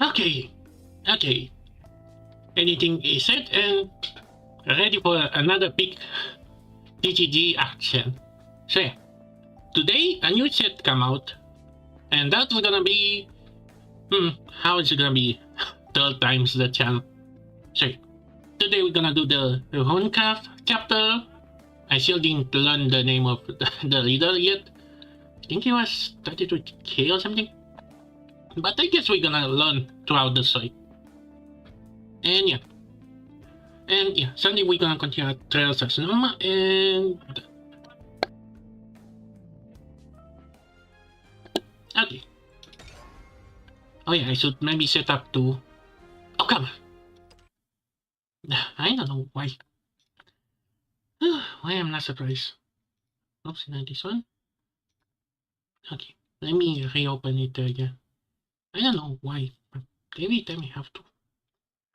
Okay, okay. Anything is set and ready for another big TGG action. So yeah, today a new set come out, and that's gonna be how is it gonna be 12 times the champ. So yeah, today we're gonna do the Runecraft chapter. I still didn't learn the name of the leader yet. I think he was 32K or something. But I guess we're gonna learn throughout the story. And yeah. And yeah, Sunday we're gonna continue our trails as normal and okay. Oh yeah, I should maybe set up to oh come on. I don't know why. Why I'm not surprised. Oops, not this one. Okay. Let me reopen it again. I don't know why, but every time I have to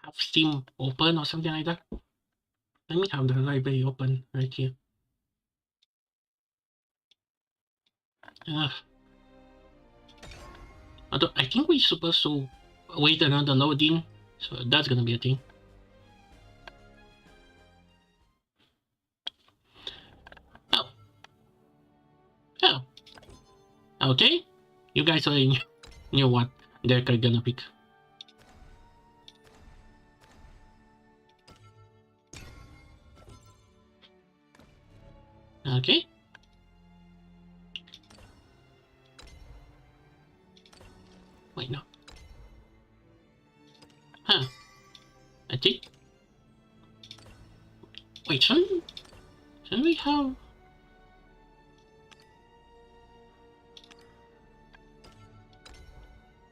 have Steam open or something like that. Let me have the library open right here. Although I think we're supposed to wait another loading, so that's gonna be a thing. Oh. Oh. Okay. You guys already knew what deck I'm gonna pick. Okay. Wait, no. Huh. I think. Wait, shouldn't we have?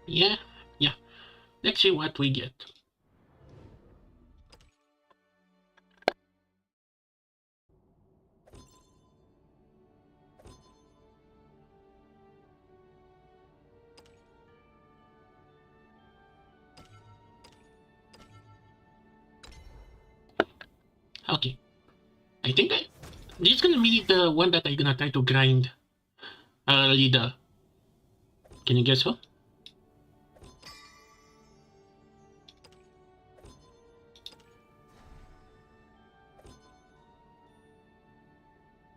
Yeah, yeah. Let's see what we get. Okay. I think this is gonna be the one that I'm gonna try to grind leader. Can you guess who?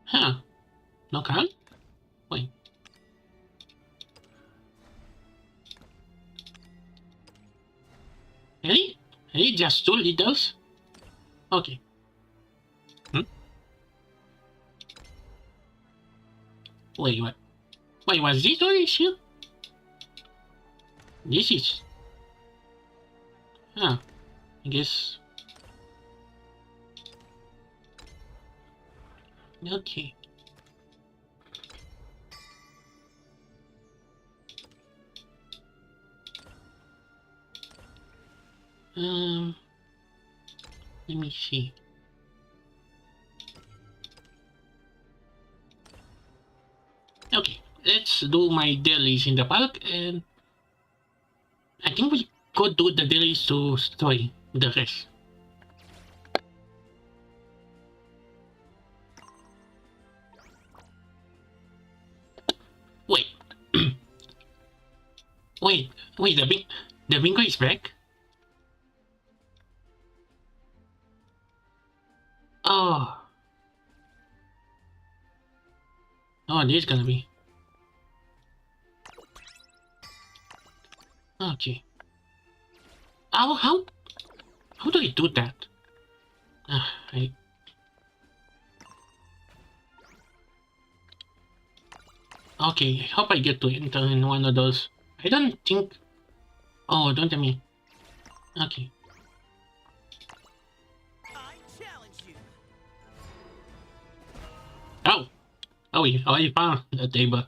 Huh. No Carl? Wait. Really? Really? Just two leaders? Okay. Wait, what? Wait, was this one issue? This is... Huh. I guess... Okay. Um... Let me see. Okay. Let's do my dailies in the park and... I think we could do the dailies to story the rest. Wait. wait, the bingo is back? Oh. Oh, this is gonna be... Okay. How do I do that? I... Okay, I hope I get to enter in one of those. I don't think... Oh, don't tell me. Okay. Oh! Oh, we already found the table.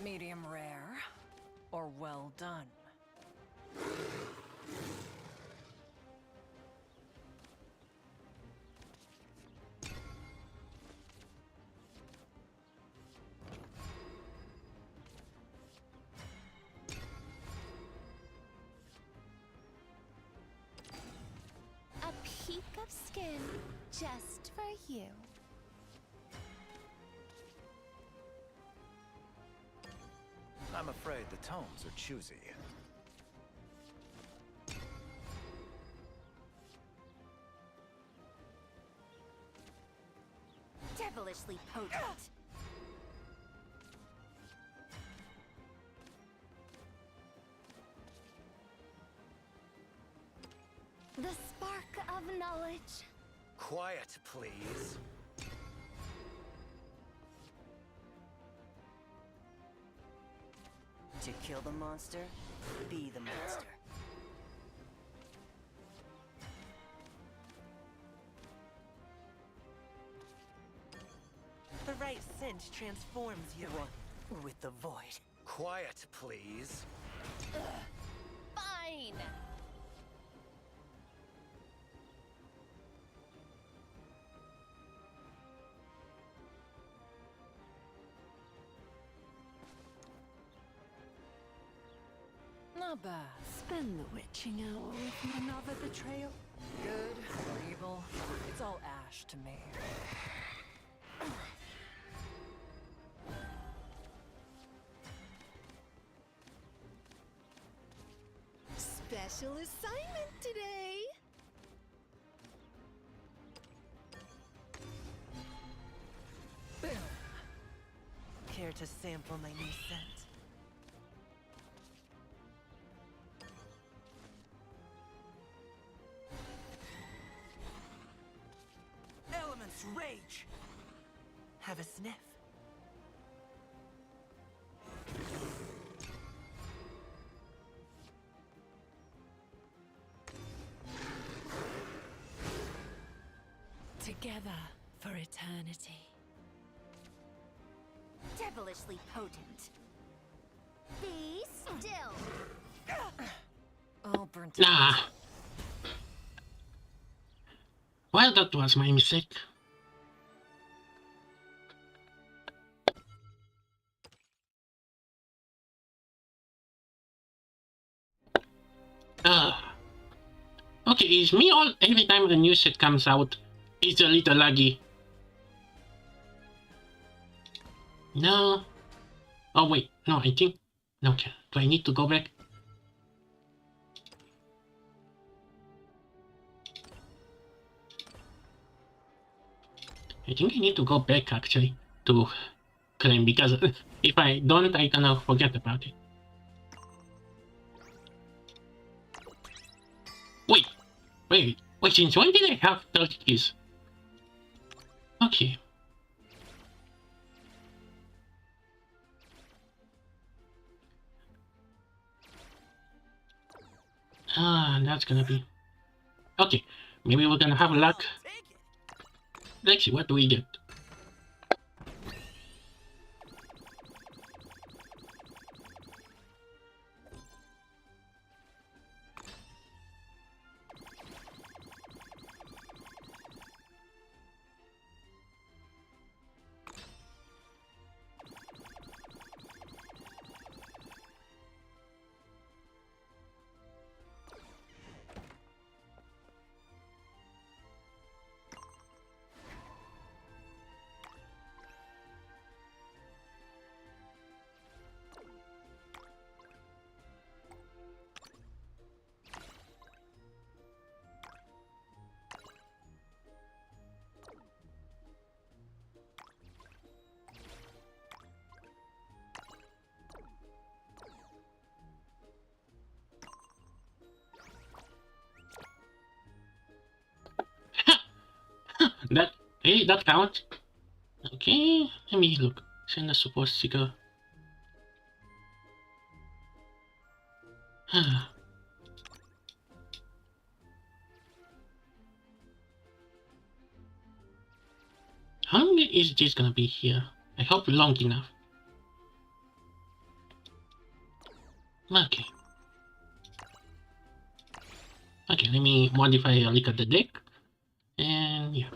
Medium rare or well done? peek of skin just for you. I'm afraid the tones are choosy. Devilishly potent. The spark of knowledge. Quiet, please. To kill the monster, be the monster. The right scent transforms you. One with the void. Quiet, please. Fine. Not bad. Spend the witching hour with another betrayal. Good or evil, it's all ash to me. Special assignment today. Care to sample my new scent? Elements rage! Have a sniff. Together for eternity. Devilishly potent. Be still. All burnt Nah. Well, that was my mistake. Okay, it's me all every time a new set comes out, it's a little laggy. No. Oh wait, no, I think. Okay, do I need to go back? I think I need to go back actually to claim, because if I don't, I kind of forget about it. Wait, since when did I have 30 keys? Okay. That's gonna be... Okay, maybe we're gonna have luck. Let's see, what do we get? Hey, that counts. Okay, let me look. Send a support seeker. How long is this gonna be here? I hope long enough. Okay. Okay, let me modify a look at the deck. And yeah.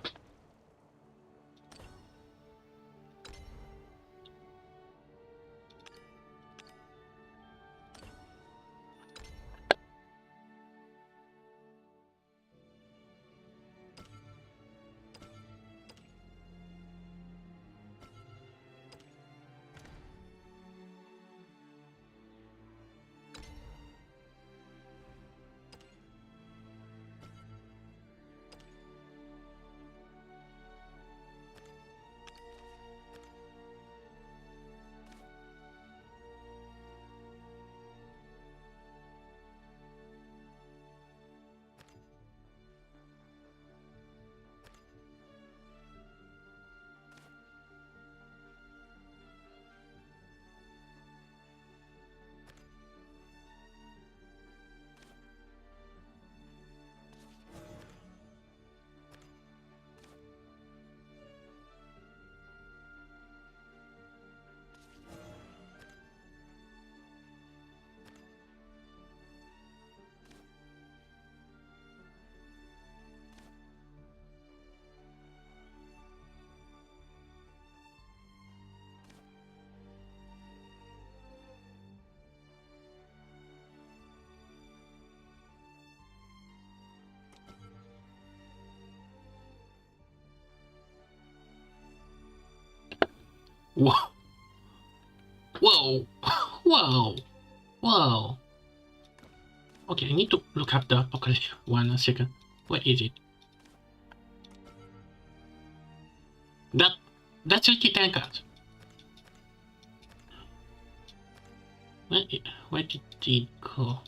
Whoa. Whoa. Whoa. Whoa. Okay, I need to look up the apocalypse. 1 second. Where is it? That's 50 tankers. Where did it go?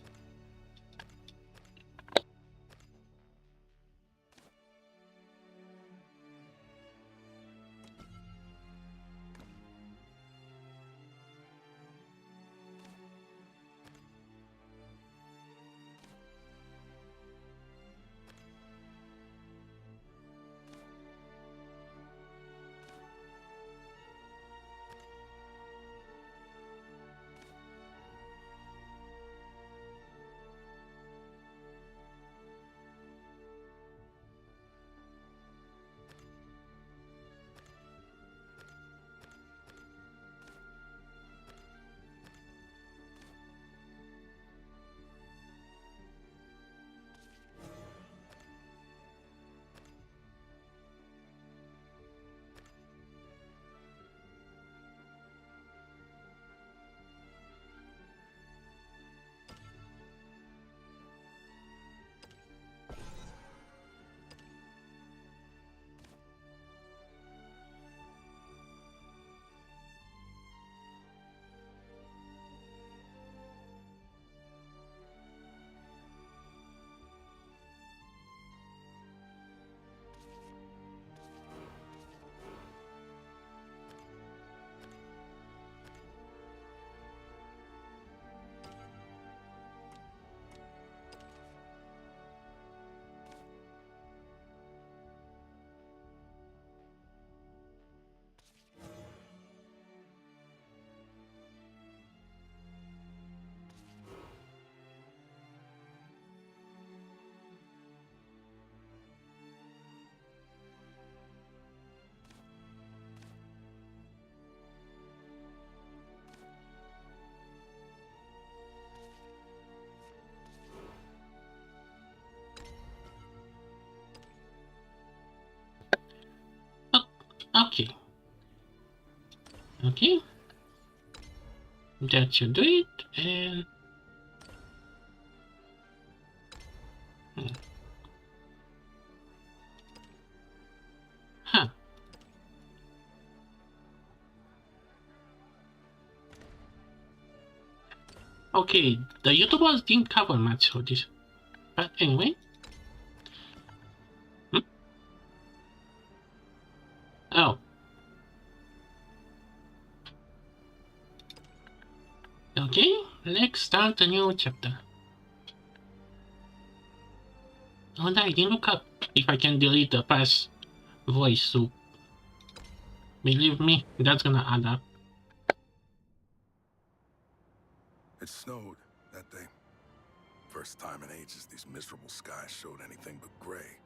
Okay. Okay. That should do it. And huh. Okay, the YouTubers didn't cover much of this. But anyway. Oh. Okay, let's start a new chapter. Oh, no, I didn't look up if I can delete the past voice, so believe me, that's gonna add up. It snowed that day. First time in ages these miserable skies showed anything but gray.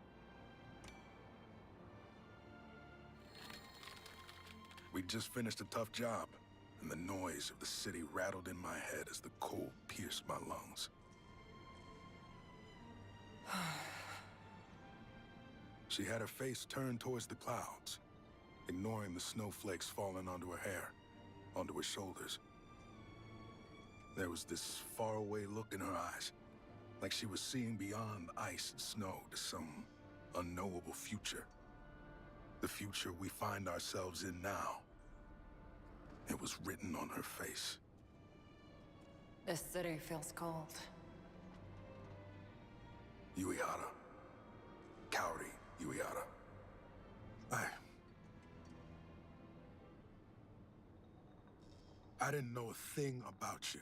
We'd just finished a tough job, and the noise of the city rattled in my head as the cold pierced my lungs. She had her face turned towards the clouds, ignoring the snowflakes falling onto her hair, onto her shoulders. There was this faraway look in her eyes, like she was seeing beyond ice and snow to some unknowable future. The future we find ourselves in now. It was written on her face. This city feels cold. Yuiara. Kaori Yuiara. I didn't know a thing about you.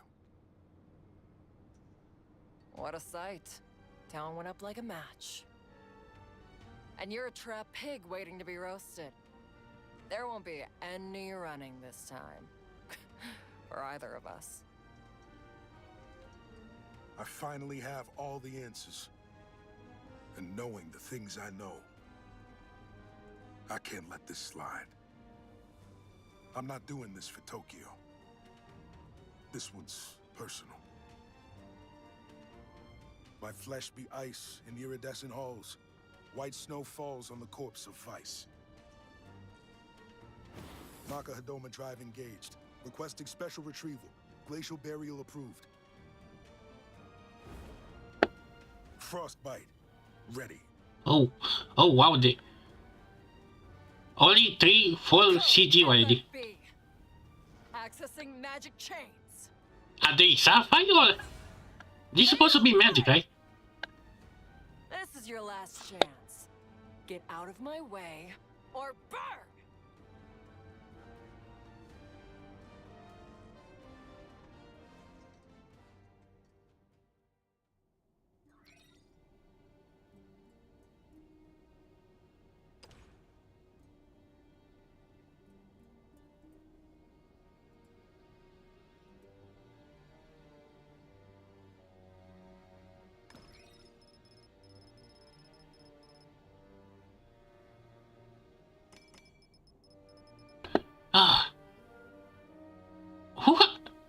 What a sight. Town went up like a match. And you're a trapped pig waiting to be roasted. There won't be any running this time. For either of us. I finally have all the answers. And knowing the things I know, I can't let this slide. I'm not doing this for Tokyo. This one's personal. My flesh be ice in iridescent halls. White snow falls on the corpse of vice. Maka Hadoma Drive engaged. Requesting special retrieval. Glacial burial approved. Frostbite. Ready. Oh, oh wow, the only 3 full CG already. FFB. Accessing magic chains. Are they sapphire or this supposed to be magic, right? This is your last chance. Get out of my way or burn! Ah,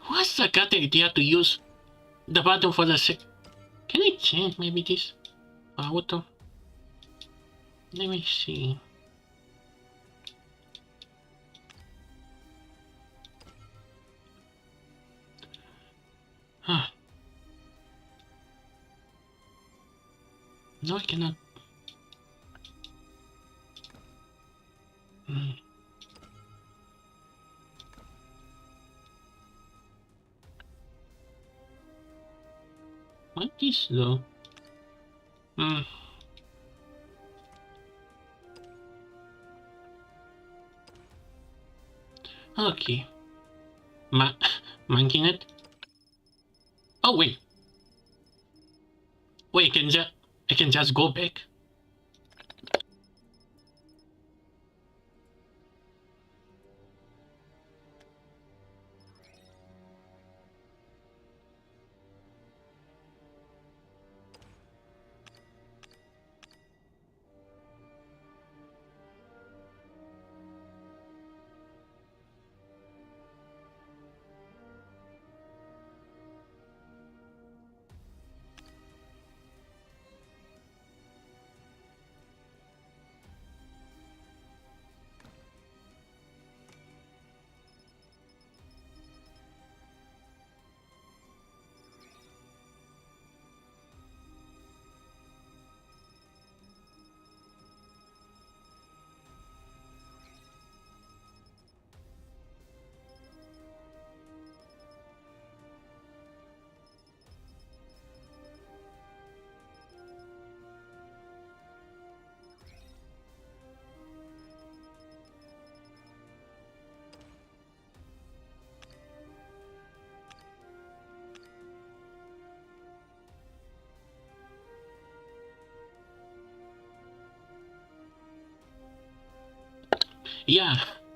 what's the got the idea to use the button for the sec? Can I change maybe this auto? Let me see. Huh. No, I cannot. Hmm. What is though? Hmm. Okay. Monkey net. Oh wait. Wait, I can just go back.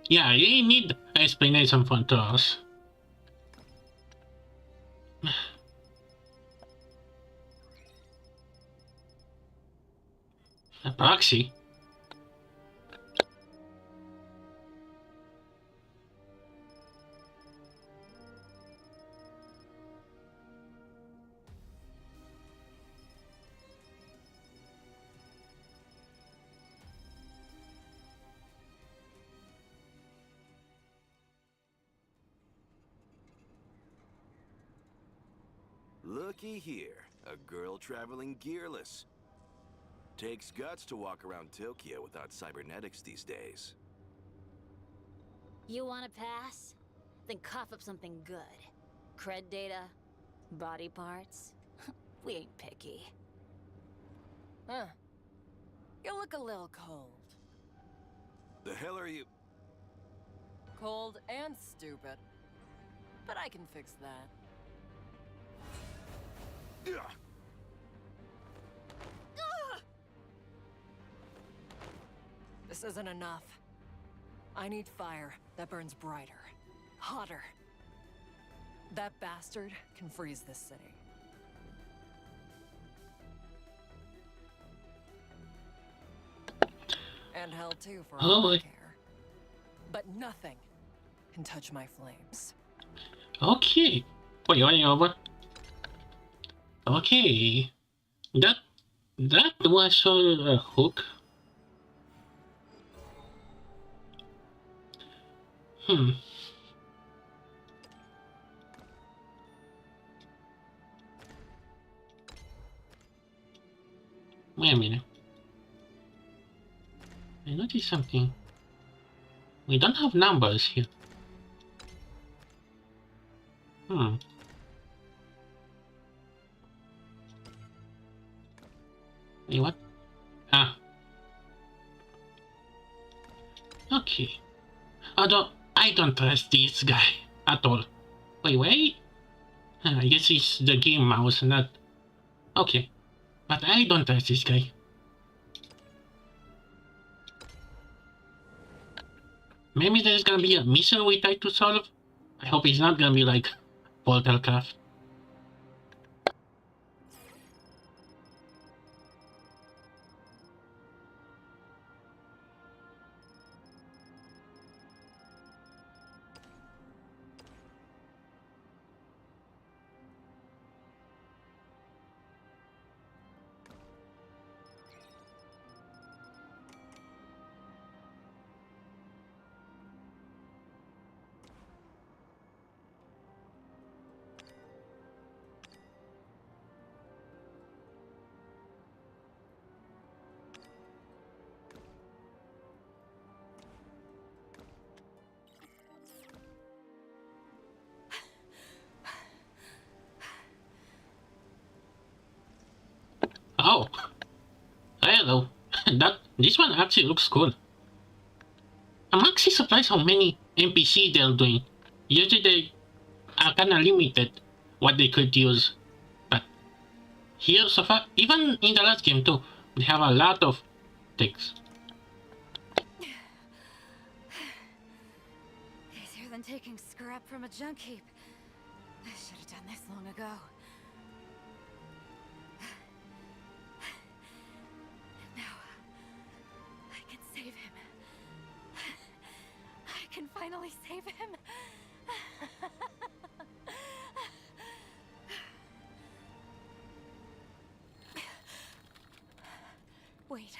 Yeah, you need explanation for those. A proxy? Looky here, a girl traveling gearless. Takes guts to walk around Tokyo without cybernetics these days. You want to pass? Then cough up something good. Cred data? Body parts? We ain't picky. Huh. You look a little cold. The hell are you? Cold and stupid. But I can fix that. Ugh. This isn't enough. I need fire that burns brighter, hotter. That bastard can freeze this city. And hell too, for all I care. But nothing can touch my flames. Okay. Wait, what? Okay. That was a hook. Hmm. Wait a minute. I noticed something. We don't have numbers here. Hmm. Wait, what? Ah. Okay. Although, I don't trust this guy at all. Wait. I guess it's the game mouse, not... Okay. But I don't trust this guy. Maybe there's gonna be a mission we try to solve. I hope it's not gonna be like Poltercraft. Oh, hello. This one actually looks cool. I'm actually surprised how many NPC they're doing. Usually they are kinda limited what they could use. But here so far, even in the last game too, we have a lot of things. Easier than taking scrap from a junk heap. I should have done this long ago. Now, I can save him. I can finally save him. Wait.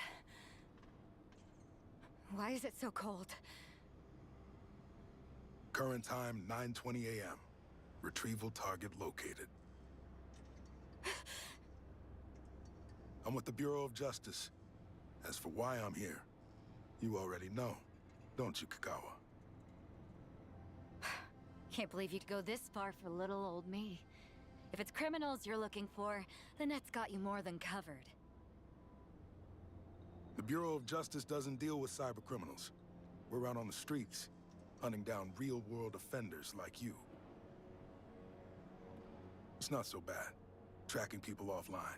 Why is it so cold? Current time 9:20 a.m. Retrieval target located. I'm with the Bureau of Justice. As for why I'm here, you already know, don't you, Kakawa? Can't believe you'd go this far for little old me. If it's criminals you're looking for, the net's got you more than covered. The Bureau of Justice doesn't deal with cybercriminals. We're out on the streets, hunting down real-world offenders like you. It's not so bad, tracking people offline.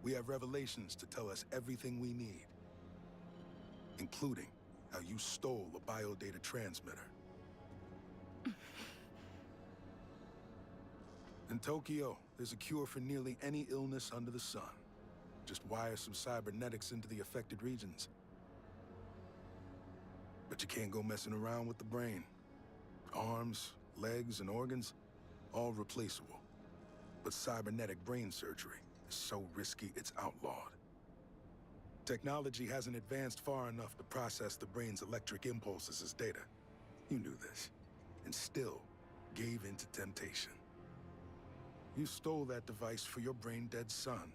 We have revelations to tell us everything we need, including how you stole a biodata transmitter. In Tokyo, there's a cure for nearly any illness under the sun. Just wire some cybernetics into the affected regions. But you can't go messing around with the brain. Arms, legs, and organs, all replaceable. But cybernetic brain surgery is so risky it's outlawed. Technology hasn't advanced far enough to process the brain's electric impulses as data. You knew this, and still gave in to temptation. You stole that device for your brain-dead son.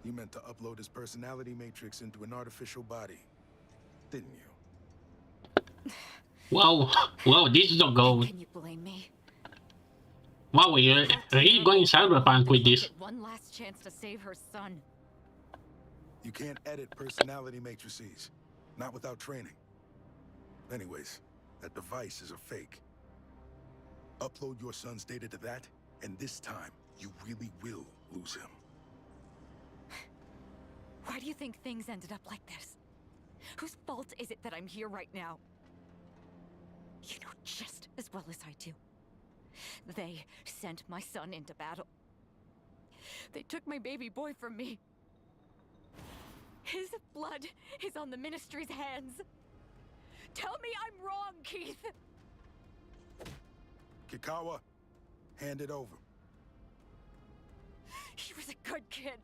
You meant to upload his personality matrix into an artificial body, didn't you? Wow, this is a gold. Can you blame me? Wow, we're really going cyberpunk with this. One last chance to save her son. You can't edit personality matrices, not without training. Anyways, that device is a fake. Upload your son's data to that, and this time, you really will lose him. Why do you think things ended up like this? Whose fault is it that I'm here right now? You know just as well as I do. They sent my son into battle. They took my baby boy from me. His blood is on the Ministry's hands. Tell me I'm wrong, Keith! Kikawa, hand it over. He was a good kid.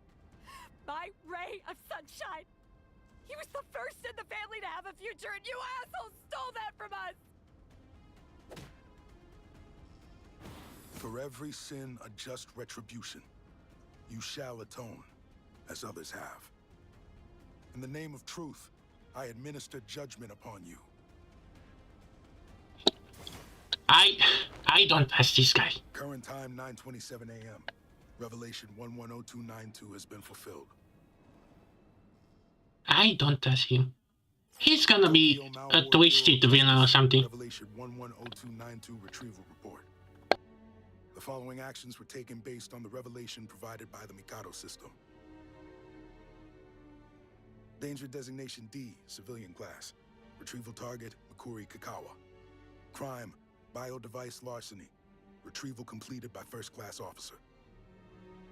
My ray of sunshine. He was the first in the family to have a future, and you assholes stole that from us! For every sin, a just retribution. You shall atone, as others have. In the name of truth, I administer judgment upon you. I don't trust this guy. Current time 9:27 a.m. Revelation 110292 has been fulfilled. I don't trust him. He's gonna be a twisted villain or something. Revelation 110292 retrieval report. The following actions were taken based on the revelation provided by the Mikado system. Danger designation D, civilian class. Retrieval target, Mikuri Kakawa. Crime, bio-device larceny. Retrieval completed by first-class officer.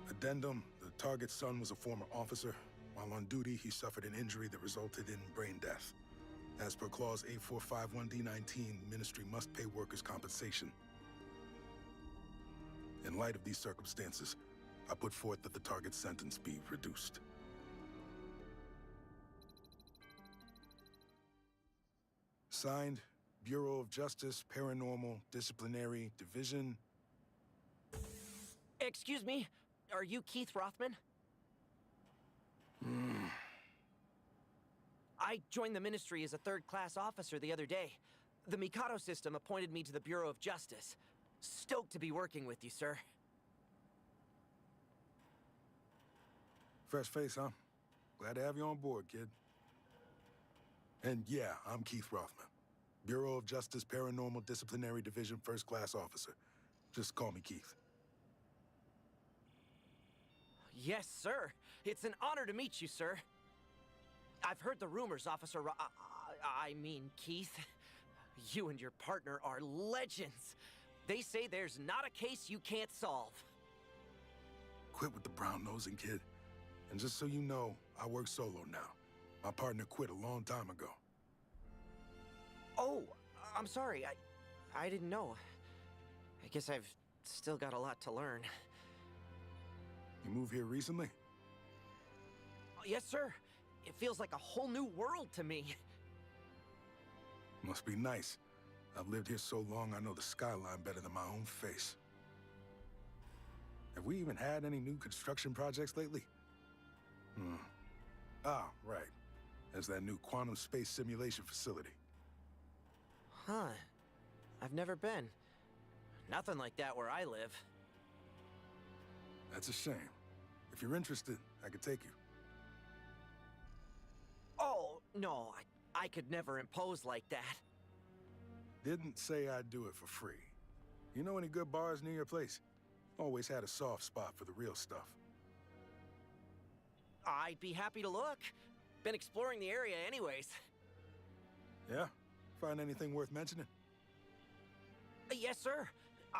Addendum, the target's son was a former officer. While on duty, he suffered an injury that resulted in brain death. As per Clause 8451D19, Ministry must pay workers' compensation. In light of these circumstances, I put forth that the target's sentence be reduced. Signed, Bureau of Justice, Paranormal, Disciplinary, Division. Excuse me, are you Keith Rothman? I joined the Ministry as a third-class officer the other day. The Mikado system appointed me to the Bureau of Justice. Stoked to be working with you, sir. Fresh face, huh? Glad to have you on board, kid. And yeah, I'm Keith Rothman. Bureau of Justice, Paranormal, Disciplinary Division, first-class officer. Just call me Keith. Yes, sir. It's an honor to meet you, sir. I've heard the rumors, Officer I mean, Keith. You and your partner are legends. They say there's not a case you can't solve. Quit with the brown-nosing, kid. And just so you know, I work solo now. My partner quit a long time ago. Oh, I'm sorry. I didn't know. I guess I've still got a lot to learn. You moved here recently? Yes, sir. It feels like a whole new world to me. Must be nice. I've lived here so long, I know the skyline better than my own face. Have we even had any new construction projects lately? Ah, right. There's that new quantum space simulation facility. Huh. I've never been. Nothing like that where I live. That's a shame. If you're interested, I could take you. Oh, no. I could never impose like that. Didn't say I'd do it for free. You know any good bars near your place? Always had a soft spot for the real stuff. I'd be happy to look. Been exploring the area anyways. Yeah? Find anything worth mentioning? Yes, sir.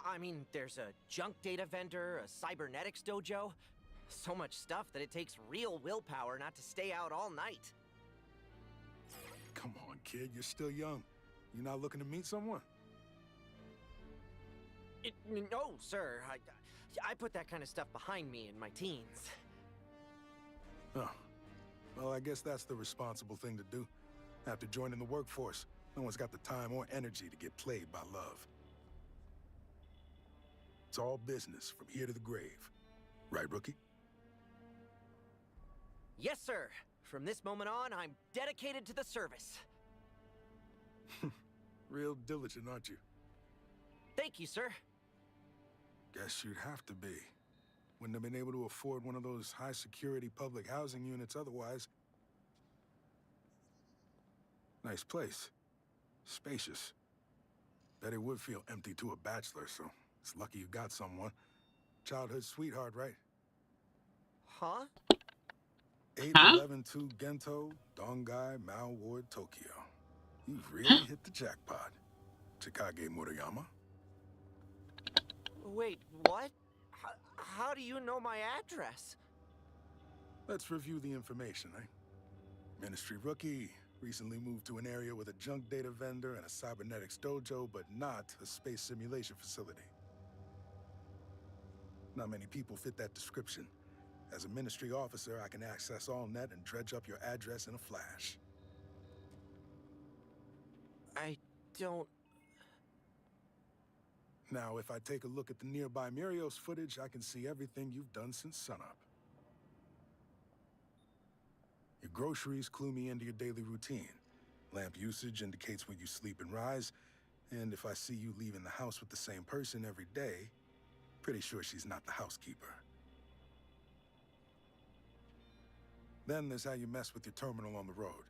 I mean, there's a junk data vendor, a cybernetics dojo. So much stuff that it takes real willpower not to stay out all night. Come on, kid. You're still young. You not looking to meet someone? No, sir. I put that kind of stuff behind me in my teens. Oh. Well, I guess that's the responsible thing to do. After joining the workforce, no one's got the time or energy to get played by love. It's all business from here to the grave. Right, rookie? Yes, sir. From this moment on, I'm dedicated to the service. Real diligent, aren't you? Thank you, sir. Guess you'd have to be. Wouldn't have been able to afford one of those high-security public housing units otherwise. Nice place. Spacious. Bet it would feel empty to a bachelor, so it's lucky you got someone. Childhood sweetheart, right? Huh? 8112 Gento, Dongai, Mao Ward, Tokyo. You've really hit the jackpot. Chikage Murayama. Wait, what? How do you know my address? Let's review the information, eh? Ministry rookie, recently moved to an area with a junk data vendor and a cybernetics dojo, but not a space simulation facility. Not many people fit that description. As a ministry officer, I can access AllNet and dredge up your address in a flash. I don't... Now, if I take a look at the nearby Murios footage, I can see everything you've done since sunup. Your groceries clue me into your daily routine. Lamp usage indicates when you sleep and rise, and if I see you leaving the house with the same person every day, pretty sure she's not the housekeeper. Then there's how you mess with your terminal on the road.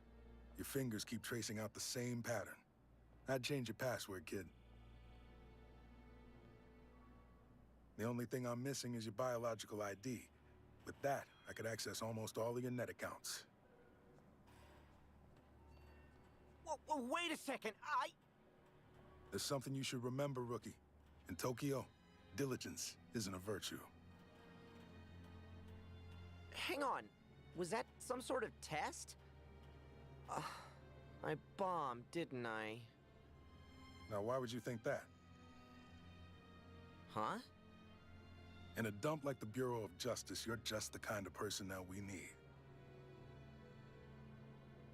Your fingers keep tracing out the same pattern. I'd change your password, kid. The only thing I'm missing is your biological ID. With that, I could access almost all of your net accounts. Whoa, wait a second, There's something you should remember, rookie. In Tokyo, diligence isn't a virtue. Hang on. Was that some sort of test? I bombed, didn't I? Now, why would you think that? Huh? In a dump like the Bureau of Justice, you're just the kind of personnel we need.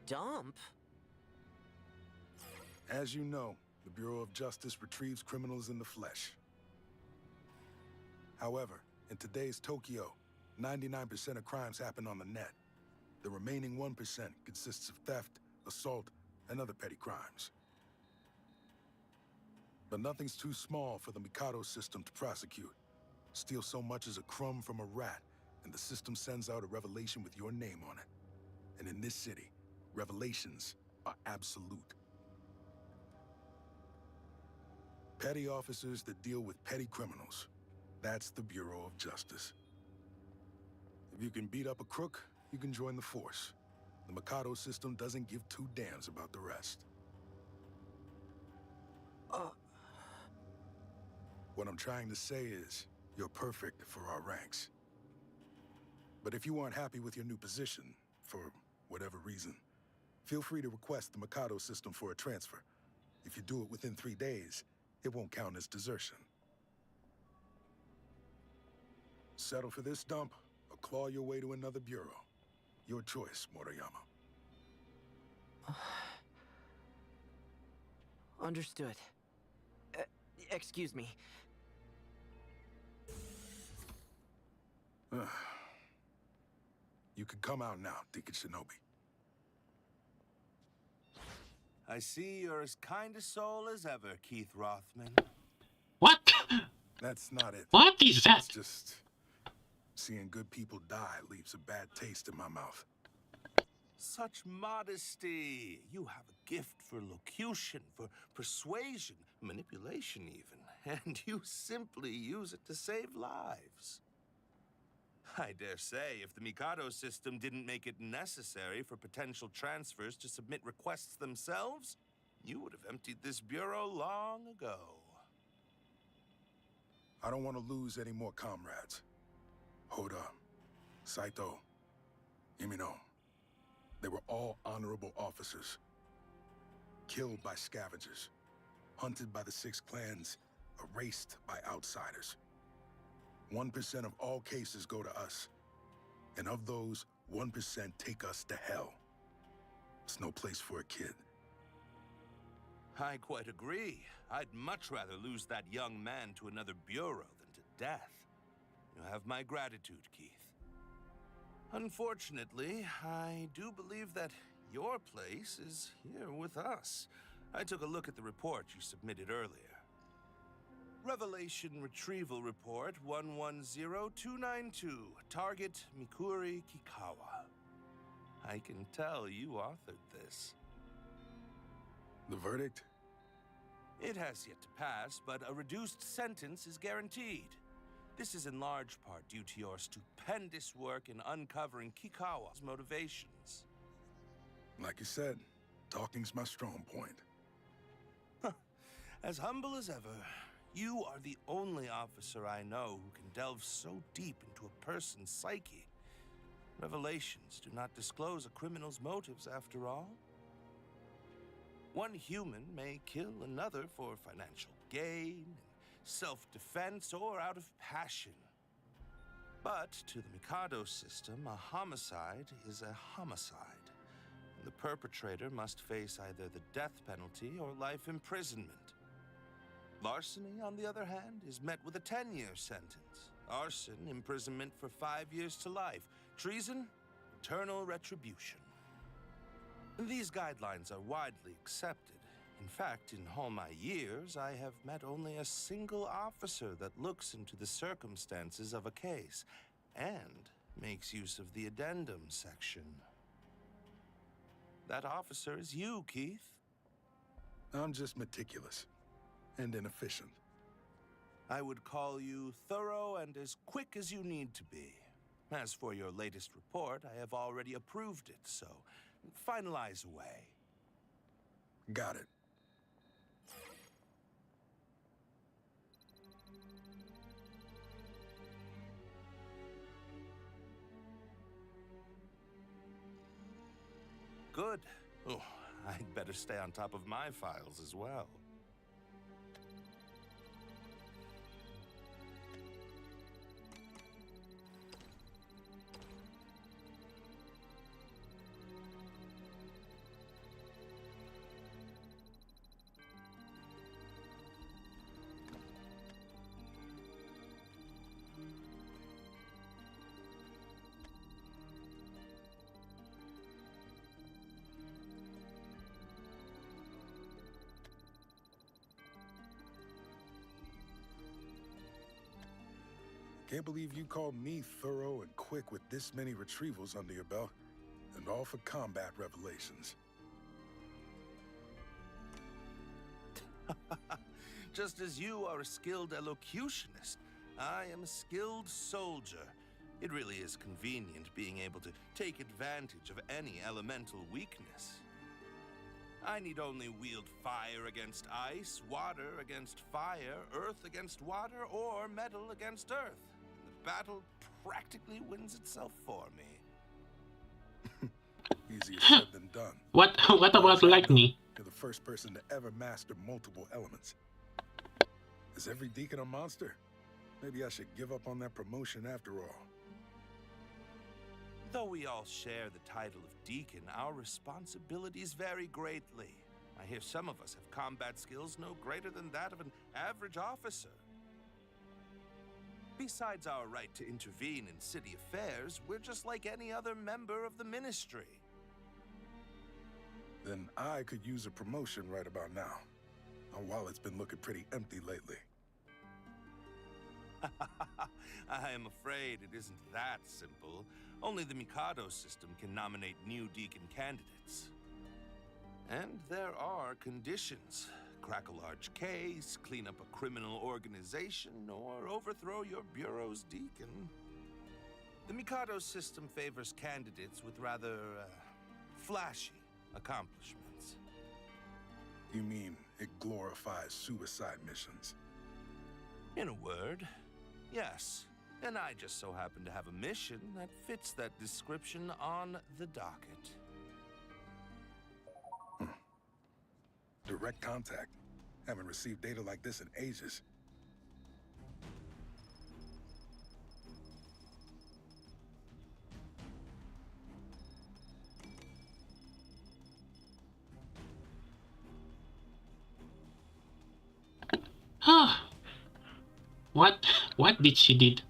Dump? As you know, the Bureau of Justice retrieves criminals in the flesh. However, in today's Tokyo, 99% of crimes happen on the net. The remaining 1% consists of theft, assault, and other petty crimes. But nothing's too small for the Mikado system to prosecute. Steal so much as a crumb from a rat, and the system sends out a revelation with your name on it. And in this city, revelations are absolute. Petty officers that deal with petty criminals. That's the Bureau of Justice. If you can beat up a crook, you can join the force. The Mikado system doesn't give two damns about the rest. What I'm trying to say is, you're perfect for our ranks. But if you aren't happy with your new position, for whatever reason, feel free to request the Mikado system for a transfer. If you do it within 3 days, it won't count as desertion. Settle for this dump, or claw your way to another bureau. Your choice, Moriyama. Understood. Excuse me. You can come out now, Deacon Shinobi. I see you're as kind a soul as ever, Keith Rothman. What? That's not it. What is that? It's just seeing good people die leaves a bad taste in my mouth. Such modesty. You have a gift for locution, for persuasion, manipulation even, and you simply use it to save lives. I dare say if the Mikado system didn't make it necessary for potential transfers to submit requests themselves, you would have emptied this bureau long ago. I don't want to lose any more comrades. Hoda, Saito, Imino. They were all honorable officers. Killed by scavengers. Hunted by the 6 clans. Erased by outsiders. 1% of all cases go to us. And of those, 1% take us to hell. It's no place for a kid. I quite agree. I'd much rather lose that young man to another bureau than to death. You have my gratitude, Keith. Unfortunately, I do believe that your place is here with us. I took a look at the report you submitted earlier. Revelation Retrieval Report 110292. Target Mikuri Kikawa. I can tell you authored this. The verdict? It has yet to pass, but a reduced sentence is guaranteed. This is in large part due to your stupendous work in uncovering Kikawa's motivations. Like you said, talking's my strong point. As humble as ever, you are the only officer I know who can delve so deep into a person's psyche. Revelations do not disclose a criminal's motives, after all. One human may kill another for financial gain, self-defense, or out of passion. But to the Mikado system, a homicide is a homicide. And the perpetrator must face either the death penalty or life imprisonment. Larceny, on the other hand, is met with a 10-year sentence. Arson, imprisonment for 5 years to life. Treason, eternal retribution. These guidelines are widely accepted. In fact, in all my years, I have met only a single officer that looks into the circumstances of a case and makes use of the addendum section. That officer is you, Keith. I'm just meticulous and inefficient. I would call you thorough and as quick as you need to be. As for your latest report, I have already approved it, so finalize away. Got it. Good. Oh, I'd better stay on top of my files as well. Can't believe you called me thorough and quick with this many retrievals under your belt, and all for combat revelations. Just as you are a skilled elocutionist, I am a skilled soldier. It really is convenient being able to take advantage of any elemental weakness. I need only wield fire against ice, water against fire, earth against water, or metal against earth. The battle practically wins itself for me. Easier said than done. What about lightning? You're the first person to ever master multiple elements. Is every deacon a monster? Maybe I should give up on that promotion after all. Though we all share the title of deacon, our responsibilities vary greatly. I hear some of us have combat skills no greater than that of an average officer. Besides our right to intervene in city affairs, we're just like any other member of the ministry. Then I could use a promotion right about now. My wallet's been looking pretty empty lately. I am afraid it isn't that simple. Only the Mikado system can nominate new deacon candidates. And there are conditions. Crack a large case, clean up a criminal organization, or overthrow your bureau's deacon. The Mikado system favors candidates with rather flashy accomplishments. You mean it glorifies suicide missions? In a word, yes. And I just so happen to have a mission that fits that description on the docket. Direct contact. Haven't received data like this in ages. What did she did?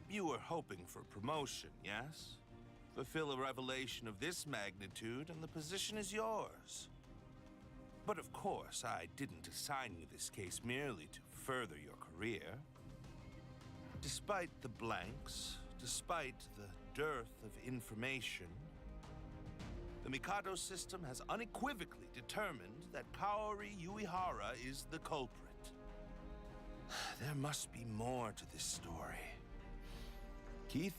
You were hoping for promotion, yes? Fulfill a revelation of this magnitude and the position is yours. But of course, I didn't assign you this case merely to further your career. Despite the blanks, despite the dearth of information, the Mikado system has unequivocally determined that Kaori Uehara is the culprit. There must be more to this story. Keith,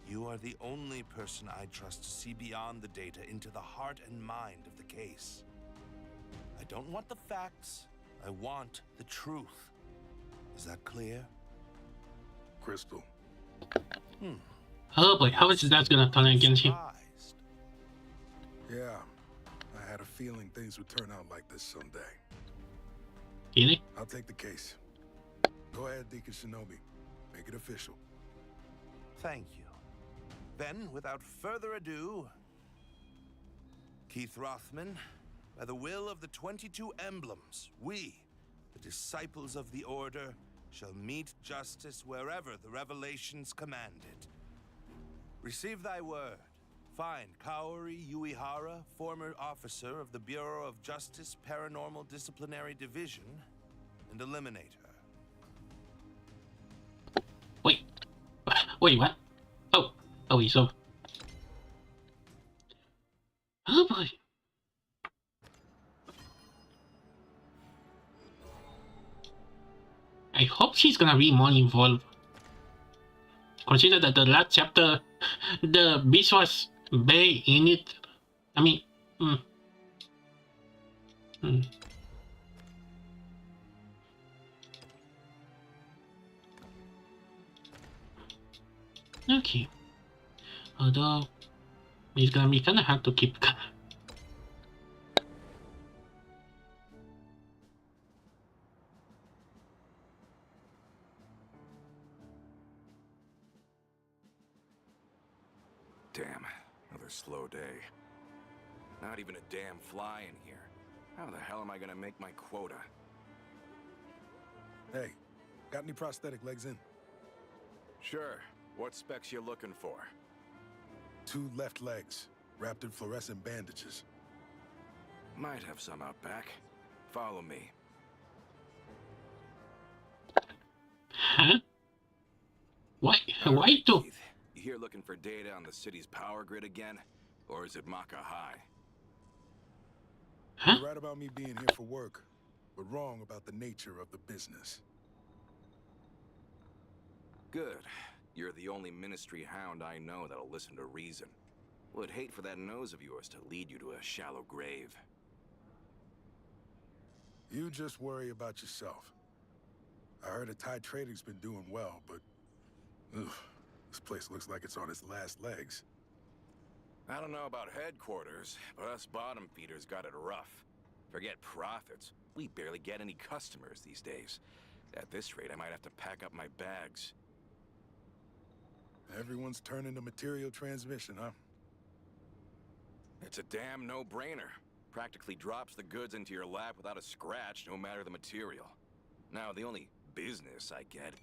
you are the only person I trust to see beyond the data into the heart and mind of the case. I don't want the facts, I want the truth. Is that clear? Crystal. Oh boy, how is that gonna turn against him? Yeah, I had a feeling things would turn out like this someday. Really? I'll take the case. Go ahead, Deacon Shinobi. Make it official. Thank you. Then, without further ado, Keith Rothman, by the will of the 22 emblems, we, the disciples of the Order, shall meet justice wherever the revelations command it. Receive thy word. Find Kaori Uehara, former officer of the Bureau of Justice Paranormal Disciplinary Division, and eliminate her. Wait. Wait, what? Oh, wait, so... Oh boy. I hope she's gonna be more involved. Consider that the last chapter, the beast was very in it. I mean, Okay. Although, it's gonna be kinda hard to keep. Damn, another slow day. Not even a damn fly in here. How the hell am I gonna make my quota? Hey, got any prosthetic legs in? Sure. What specs you looking for? 2 left legs, wrapped in fluorescent bandages. Might have some out back. Follow me. Huh? Why Alright, do? Keith, you here looking for data on the city's power grid again? Or is it Maka High? You're right about me being here for work, but wrong about the nature of the business. Good. You're the only ministry hound I know that'll listen to reason. Would hate for that nose of yours to lead you to a shallow grave. You just worry about yourself. I heard a Thai trading's been doing well, but... ugh, this place looks like it's on its last legs. I don't know about headquarters, but us bottom feeders got it rough. Forget profits. We barely get any customers these days. At this rate, I might have to pack up my bags. Everyone's turning to material transmission, huh? It's a damn no-brainer. Practically drops the goods into your lap without a scratch, no matter the material. Now, the only business I get...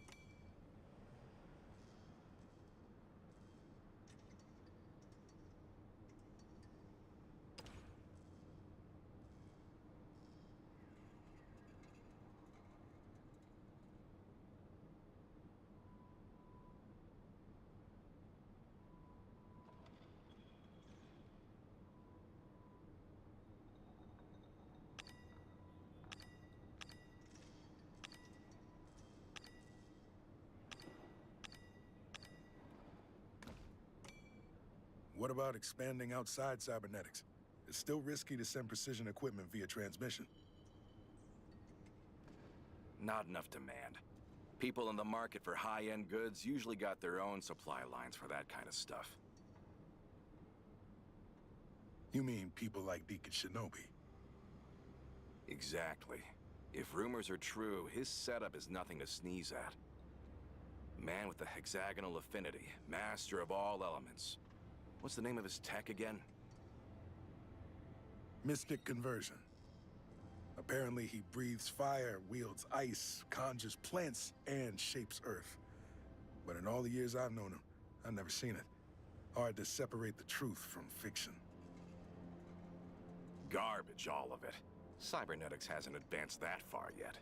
What about expanding outside cybernetics? It's still risky to send precision equipment via transmission. Not enough demand. People in the market for high-end goods usually got their own supply lines for that kind of stuff. You mean people like Deacon Shinobi? Exactly. If rumors are true, his setup is nothing to sneeze at. Man with the hexagonal affinity, master of all elements. What's the name of his tech again? Mystic conversion. Apparently he breathes fire, wields ice, conjures plants, and shapes earth. But in all the years I've known him, I've never seen it. Hard to separate the truth from fiction. Garbage, all of it. Cybernetics hasn't advanced that far yet.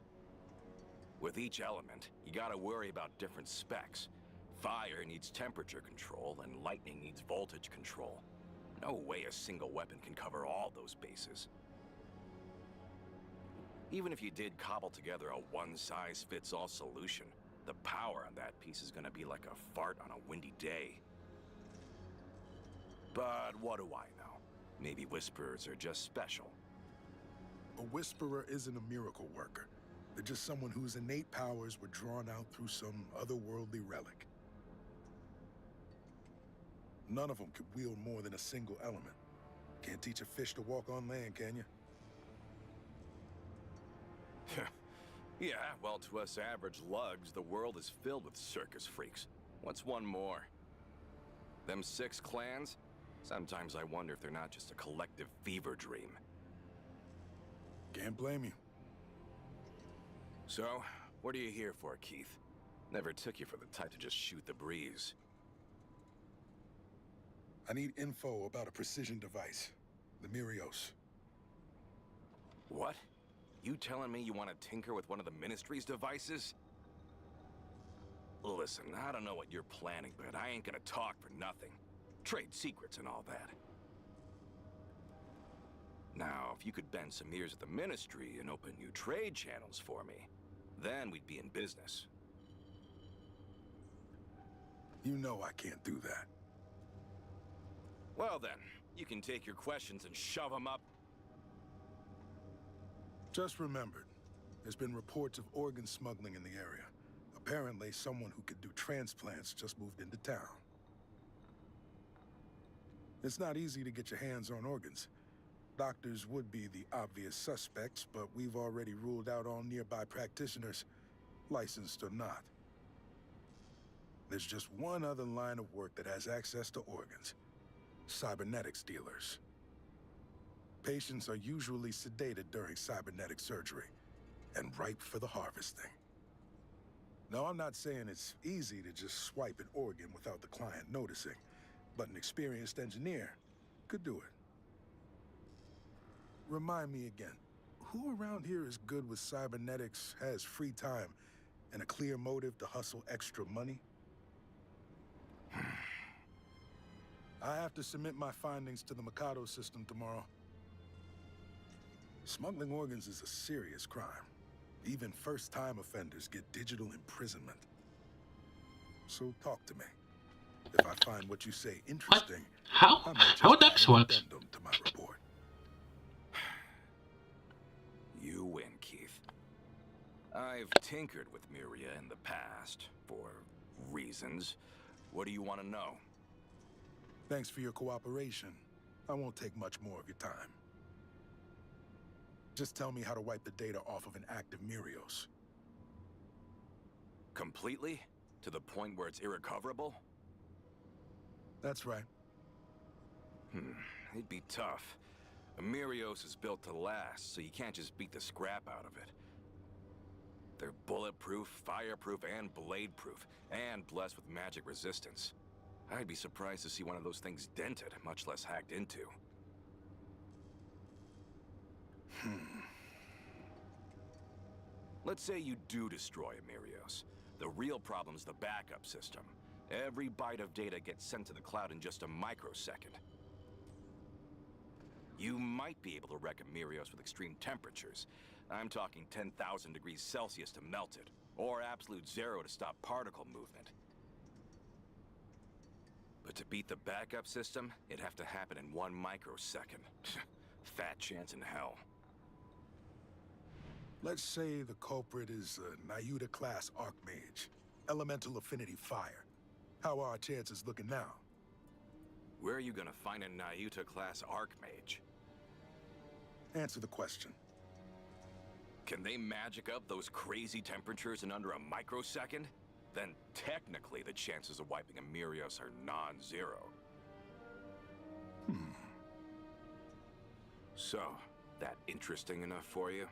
With each element, you gotta worry about different specs. Fire needs temperature control, and lightning needs voltage control. No way a single weapon can cover all those bases. Even if you did cobble together a one-size-fits-all solution, the power on that piece is gonna be like a fart on a windy day. But what do I know? Maybe Whisperers are just special. A Whisperer isn't a miracle worker. They're just someone whose innate powers were drawn out through some otherworldly relic. None of them could wield more than a single element. Can't teach a fish to walk on land, can you? Yeah, well, to us average lugs, the world is filled with circus freaks. What's one more? Them 6 clans? Sometimes I wonder if they're not just a collective fever dream. Can't blame you. So, what are you here for, Keith? Never took you for the type to just shoot the breeze. I need info about a precision device. The Mirios. What? You telling me you want to tinker with one of the Ministry's devices? Listen, I don't know what you're planning, but I ain't gonna talk for nothing. Trade secrets and all that. Now, if you could bend some ears at the Ministry and open new trade channels for me, then we'd be in business. You know I can't do that. Well then, you can take your questions and shove them up. Just remembered, there's been reports of organ smuggling in the area. Apparently, someone who could do transplants just moved into town. It's not easy to get your hands on organs. Doctors would be the obvious suspects, but we've already ruled out all nearby practitioners, licensed or not. There's just one other line of work that has access to organs. Cybernetics dealers. Patients are usually sedated during cybernetic surgery, and ripe for the harvesting. Now, I'm not saying it's easy to just swipe an organ without the client noticing, but an experienced engineer could do it. Remind me again, who around here is good with cybernetics, has free time, and a clear motive to hustle extra money? I have to submit my findings to the Mikado system tomorrow. Smuggling organs is a serious crime. Even first-time offenders get digital imprisonment. So talk to me. If I find what you say interesting, How? I might just How add that an works? addendum to my report. You win, Keith. I've tinkered with Miria in the past, for reasons. What do you want to know? Thanks for your cooperation. I won't take much more of your time. Just tell me how to wipe the data off of an active Mirios. Completely? To the point where it's irrecoverable? That's right. It'd be tough. A Mirios is built to last, so you can't just beat the scrap out of it. They're bulletproof, fireproof, and blade-proof, and blessed with magic resistance. I'd be surprised to see one of those things dented, much less hacked into. Let's say you do destroy a Mirios. The real problem's the backup system. Every byte of data gets sent to the cloud in just a microsecond. You might be able to wreck a Mirios with extreme temperatures. I'm talking 10,000 degrees Celsius to melt it, or absolute zero to stop particle movement. But to beat the backup system, it'd have to happen in 1 microsecond. Fat chance in hell. Let's say the culprit is a Nyuta-class Archmage. Elemental affinity fire. How are our chances looking now? Where are you gonna find a Nyuta-class Archmage? Answer the question. Can they magic up those crazy temperatures in under a microsecond? Then technically the chances of wiping a Mirios are non-zero. So, that interesting enough for you?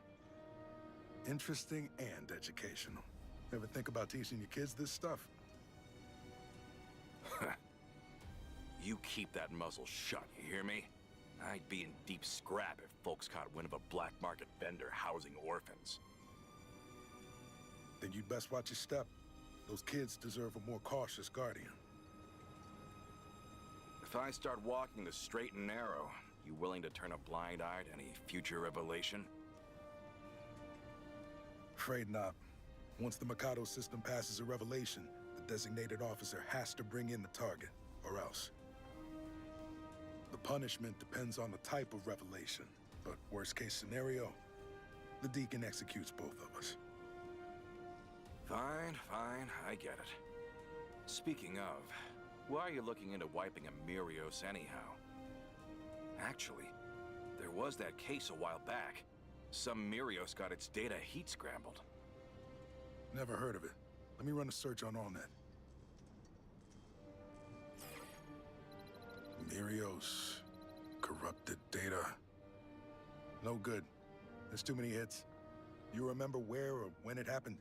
Interesting and educational. Ever think about teaching your kids this stuff? You keep that muzzle shut, you hear me? I'd be in deep scrap if folks caught wind of a black market vendor housing orphans. Then you'd best watch your step. Those kids deserve a more cautious guardian. If I start walking the straight and narrow, you willing to turn a blind eye to any future revelation? Afraid not. Once the Mikado system passes a revelation, the designated officer has to bring in the target, or else. The punishment depends on the type of revelation, but worst case scenario, the Deacon executes both of us. Fine, I get it. Speaking of, why are you looking into wiping a Mirios anyhow? Actually, there was that case a while back. Some Mirios got its data heat scrambled. Never heard of it. Let me run a search on AllNet. Mirios. Corrupted data. No good. There's too many hits. You remember where or when it happened?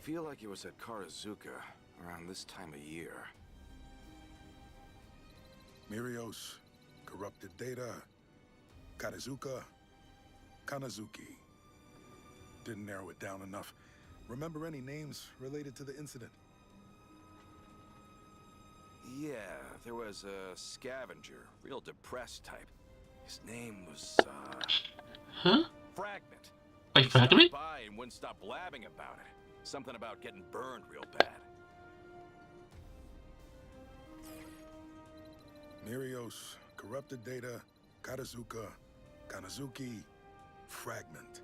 Feel like it was at Karazuka around this time of year. Mirios. Corrupted data. Karazuka. Kanazuki. Didn't narrow it down enough. Remember any names related to the incident? Yeah, there was a scavenger, real depressed type. His name was, Huh? Fragment. By He stopped Fragment? by and wouldn't stop blabbing about it. Something about getting burned real bad. Mirios, corrupted data, Karazuka, Kanazuki, fragment.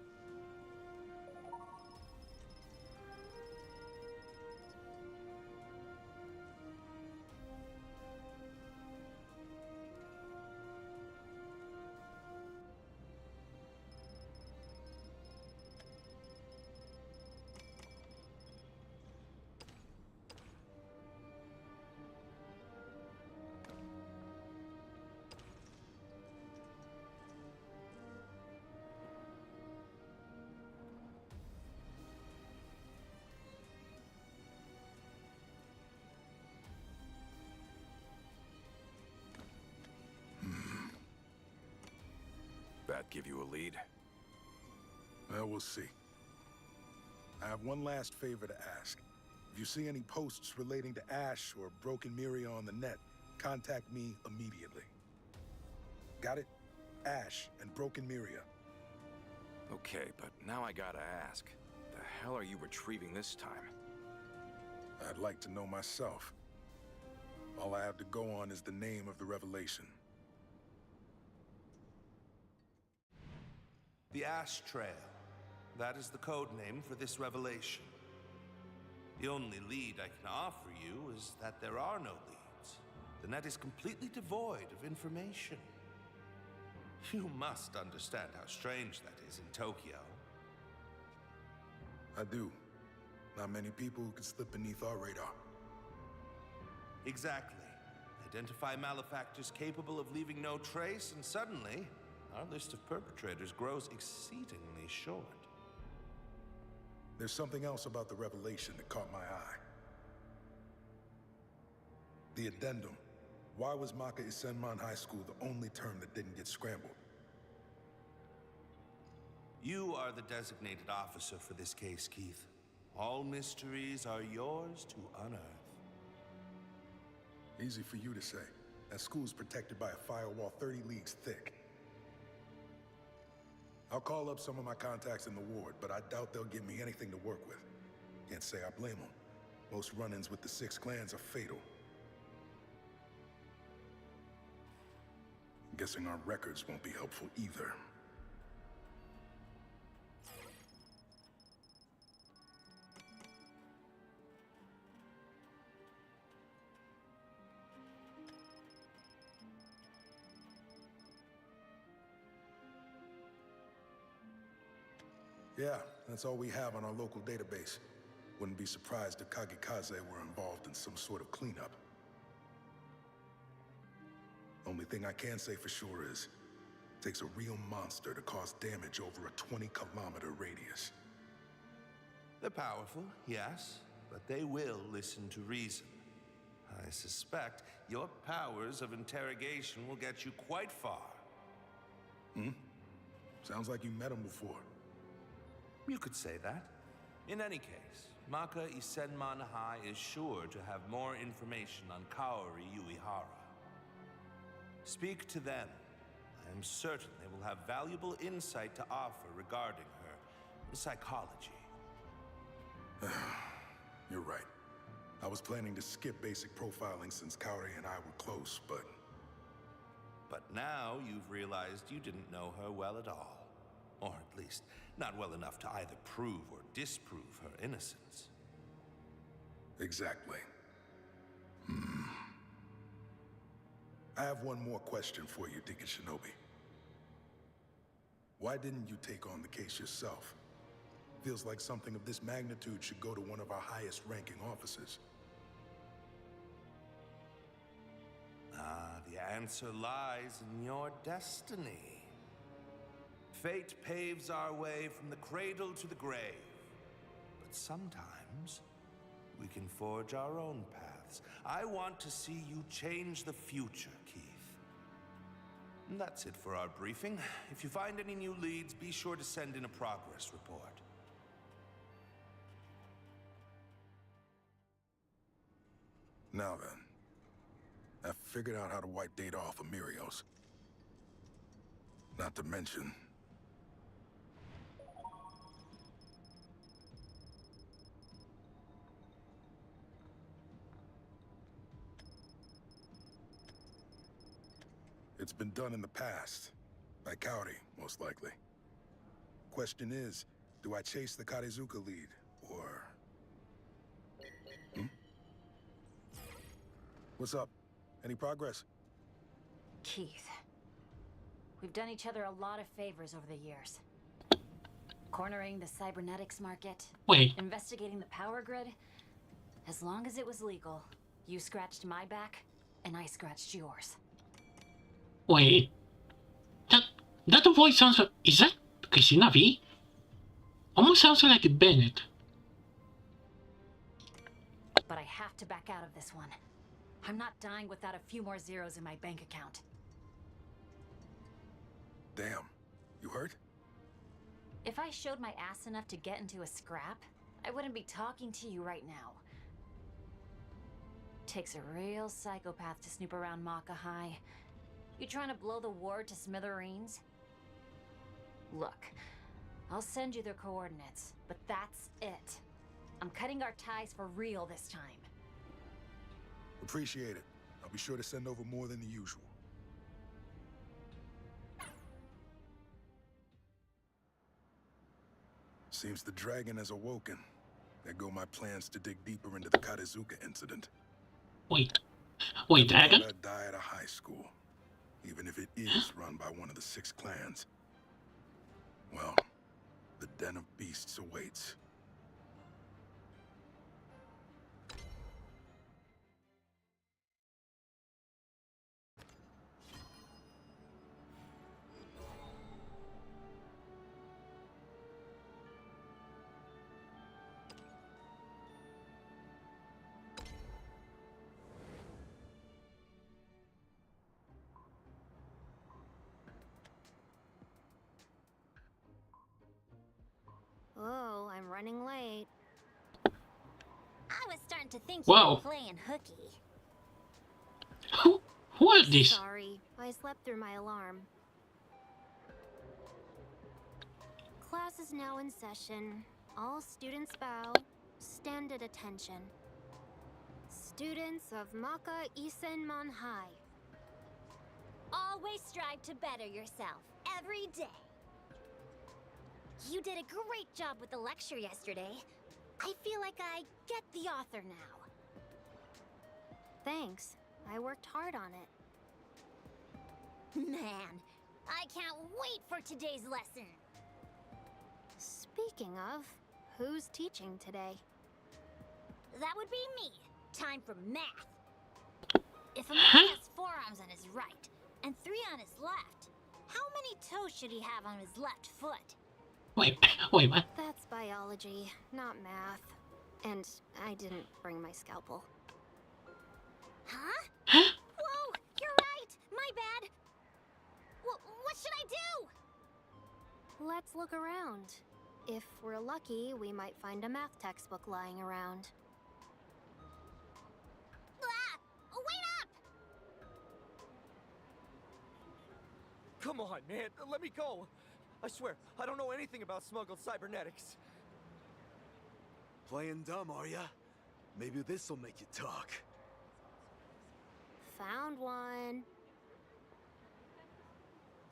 That give you a lead? Well, we'll see. I have one last favor to ask. If you see any posts relating to Ash or Broken Miria on the net, contact me immediately. Got it? Ash and Broken Miria. Okay, but now I gotta ask. The hell are you retrieving this time? I'd like to know myself. All I have to go on is the name of the revelation. The Ash Trail. That is the code name for this revelation. The only lead I can offer you is that there are no leads. The net is completely devoid of information. You must understand how strange that is in Tokyo. I do. Not many people who can slip beneath our radar. Exactly. Identify malefactors capable of leaving no trace, and suddenly, our list of perpetrators grows exceedingly short. There's something else about the revelation that caught my eye. The addendum. Why was Maka Isenman High School the only term that didn't get scrambled? You are the designated officer for this case, Keith. All mysteries are yours to unearth. Easy for you to say. That school's protected by a firewall 30 leagues thick. I'll call up some of my contacts in the ward, but I doubt they'll give me anything to work with. Can't say I blame them. Most run-ins with the 6 clans are fatal. Guessing our records won't be helpful either. Yeah, that's all we have on our local database. Wouldn't be surprised if Kagikaze were involved in some sort of cleanup. Only thing I can say for sure is, it takes a real monster to cause damage over a 20-kilometer radius. They're powerful, yes, but they will listen to reason. I suspect your powers of interrogation will get you quite far. Sounds like you met him before. You could say that. In any case, Maka Isenman High is sure to have more information on Kaori Uehara. Speak to them. I am certain they will have valuable insight to offer regarding her psychology. You're right. I was planning to skip basic profiling since Kaori and I were close, but... But now you've realized you didn't know her well at all. Or at least, not well enough to either prove or disprove her innocence. Exactly. I have one more question for you, Deacon Shinobi. Why didn't you take on the case yourself? Feels like something of this magnitude should go to one of our highest-ranking officers. The answer lies in your destiny. Fate paves our way from the cradle to the grave. But sometimes, we can forge our own paths. I want to see you change the future, Keith. And that's it for our briefing. If you find any new leads, be sure to send in a progress report. Now then, I've figured out how to wipe data off of Mirios. Not to mention... It's been done in the past. By Cowdy, most likely. Question is, do I chase the Karizuka lead, or... What's up? Any progress? Keith, we've done each other a lot of favors over the years. Cornering the cybernetics market, Wait, investigating the power grid. As long as it was legal, you scratched my back, and I scratched yours. wait. That voice sounds... Is that Christina V? Almost sounds like Bennett. But I have to back out of this one. I'm not dying without a few more zeros in my bank account. Damn. You hurt? If I showed my ass enough to get into a scrap, I wouldn't be talking to you right now. Takes a real psychopath to snoop around Maka High. You trying to blow the ward to smithereens? Look, I'll send you their coordinates, but that's it. I'm cutting our ties for real this time. Appreciate it. I'll be sure to send over more than the usual. Seems the dragon has awoken. There go my plans to dig deeper into the Karizuka incident. Wait, I dragon? thought I'd die at a high school, even if it is run by one of the 6 clans. Well, the den of beasts awaits. Oh, I'm running late. I was starting to think Wow. you were playing hooky. Who are these? Sorry, I slept through my alarm. Class is now in session. All students bow. Stand at attention. Students of Maka Isenman High. Always strive to better yourself, every day. You did a great job with the lecture yesterday. I feel like I get the author now. Thanks. I worked hard on it. Man, I can't wait for today's lesson. Speaking of, who's teaching today? That would be me. Time for math. If a man has 4 arms on his right and 3 on his left, how many toes should he have on his left foot? Wait, what? That's biology, not math. And I didn't bring my scalpel. Huh? Huh? Whoa, you're right. My bad. What should I do? Let's look around. If we're lucky, we might find a math textbook lying around. Ah, wait up! Come on, man. Let me go. I swear, I don't know anything about smuggled cybernetics. Playing dumb, are ya? Maybe this'll make you talk. Found one.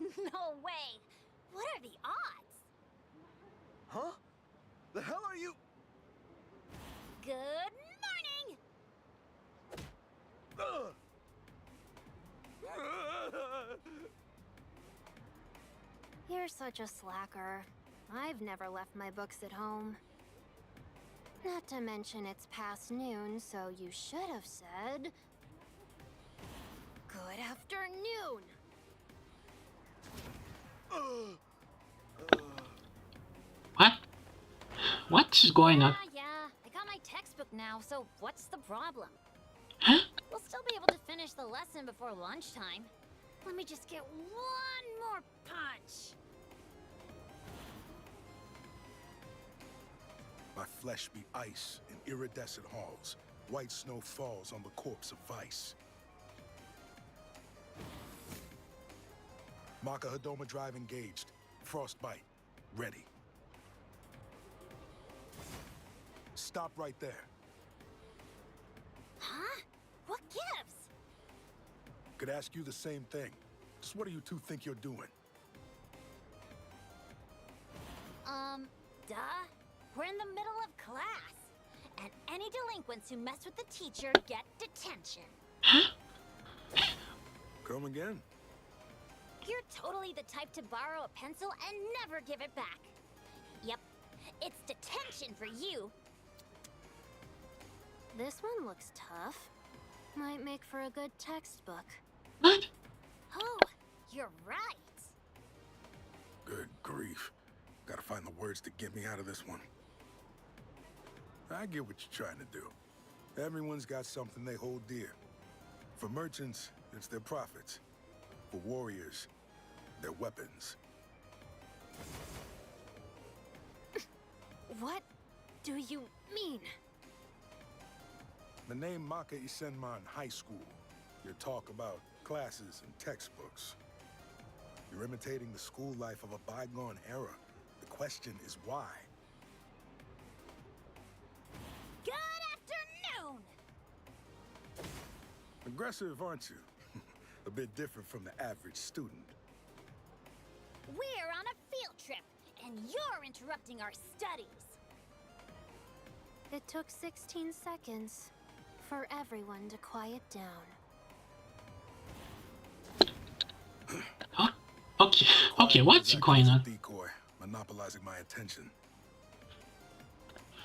No way. What are the odds? Huh? The hell are you? Good morning! Ugh. You're such a slacker. I've never left my books at home. Not to mention it's past noon, so you should have said... Good afternoon. What? What's going on? Yeah, I got my textbook now, so what's the problem? Huh? We'll still be able to finish the lesson before lunchtime. Let me just get one more punch. My flesh be ice in iridescent halls. White snow falls on the corpse of vice. Maka Hadoma drive engaged. Frostbite, ready. Stop right there. Huh? What gives? Could ask you the same thing. Just what do you two think you're doing? Duh. We're in the middle of class. And any delinquents who mess with the teacher get detention. Come again? You're totally the type to borrow a pencil and never give it back. Yep. It's detention for you. This one looks tough. Might make for a good textbook. What? Oh, you're right. Good grief. Gotta find the words to get me out of this one. I get what you're trying to do. Everyone's got something they hold dear. For merchants, it's their profits. For warriors, their weapons. What do you mean? The name Maka Isenman High School. Your talk about classes and textbooks. You're imitating the school life of a bygone era. The question is why? Good afternoon! Aggressive, aren't you? A bit different from the average student. We're on a field trip, and you're interrupting our studies. It took 16 seconds for everyone to quiet down. Huh? Okay, what's going on? Decoy, monopolizing my attention.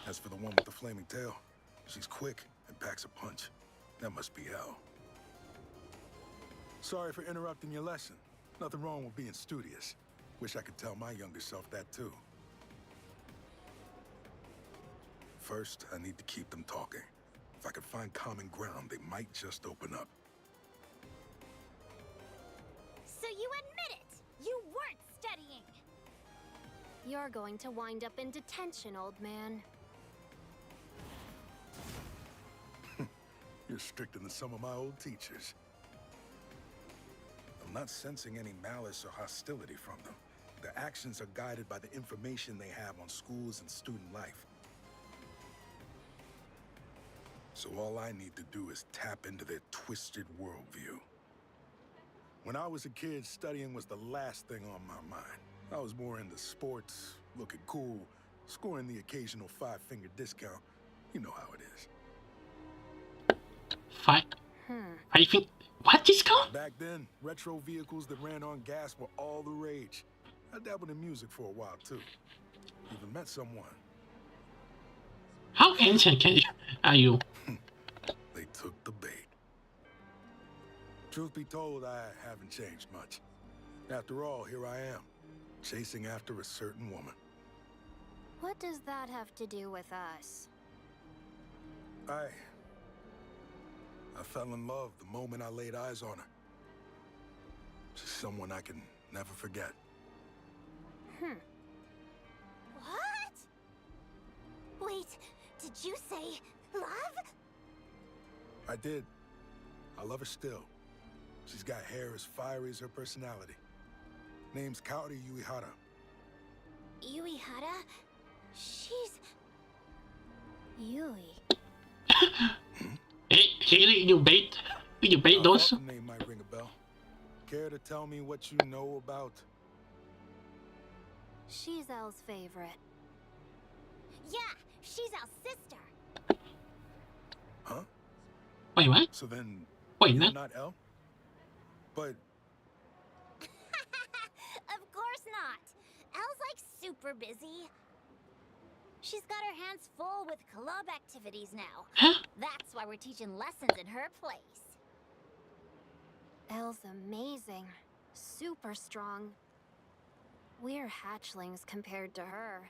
As for the one with the flaming tail, she's quick and packs a punch. That must be hell. Sorry for interrupting your lesson. Nothing wrong with being studious. Wish I could tell my younger self that too. First, I need to keep them talking. If I could find common ground, they might just open up. So you admit it! You weren't studying! You're going to wind up in detention, old man. You're stricter than some of my old teachers. I'm not sensing any malice or hostility from them. Their actions are guided by the information they have on schools and student life. So all I need to do is tap into their twisted worldview. When I was a kid, studying was the last thing on my mind. I was more into sports, looking cool, scoring the occasional 5-finger discount. You know how it is. I think... What is going on? Back then, retro vehicles that ran on gas were all the rage. I dabbled in music for a while, too. Even met someone. How ancient are you? They took the bait. Truth be told, I haven't changed much. After all, here I am, chasing after a certain woman. What does that have to do with us? I fell in love the moment I laid eyes on her. She's someone I can never forget. What? Wait, did you say love? I did. I love her still. She's got hair as fiery as her personality. Name's Kaori Yuihara. Yuihara? She's... Yui. Hey, you bait those? The name might ring a bell. Care to tell me what you know about? She's Elle's favorite. Yeah, she's our sister. Huh? Wait, what? So then, Wait, you're no. not Elle? But Of course not. Elle's like super busy. She's got her hands full with club activities now. Huh? That's why we're teaching lessons in her place. Elle's amazing. Super strong. We're hatchlings compared to her.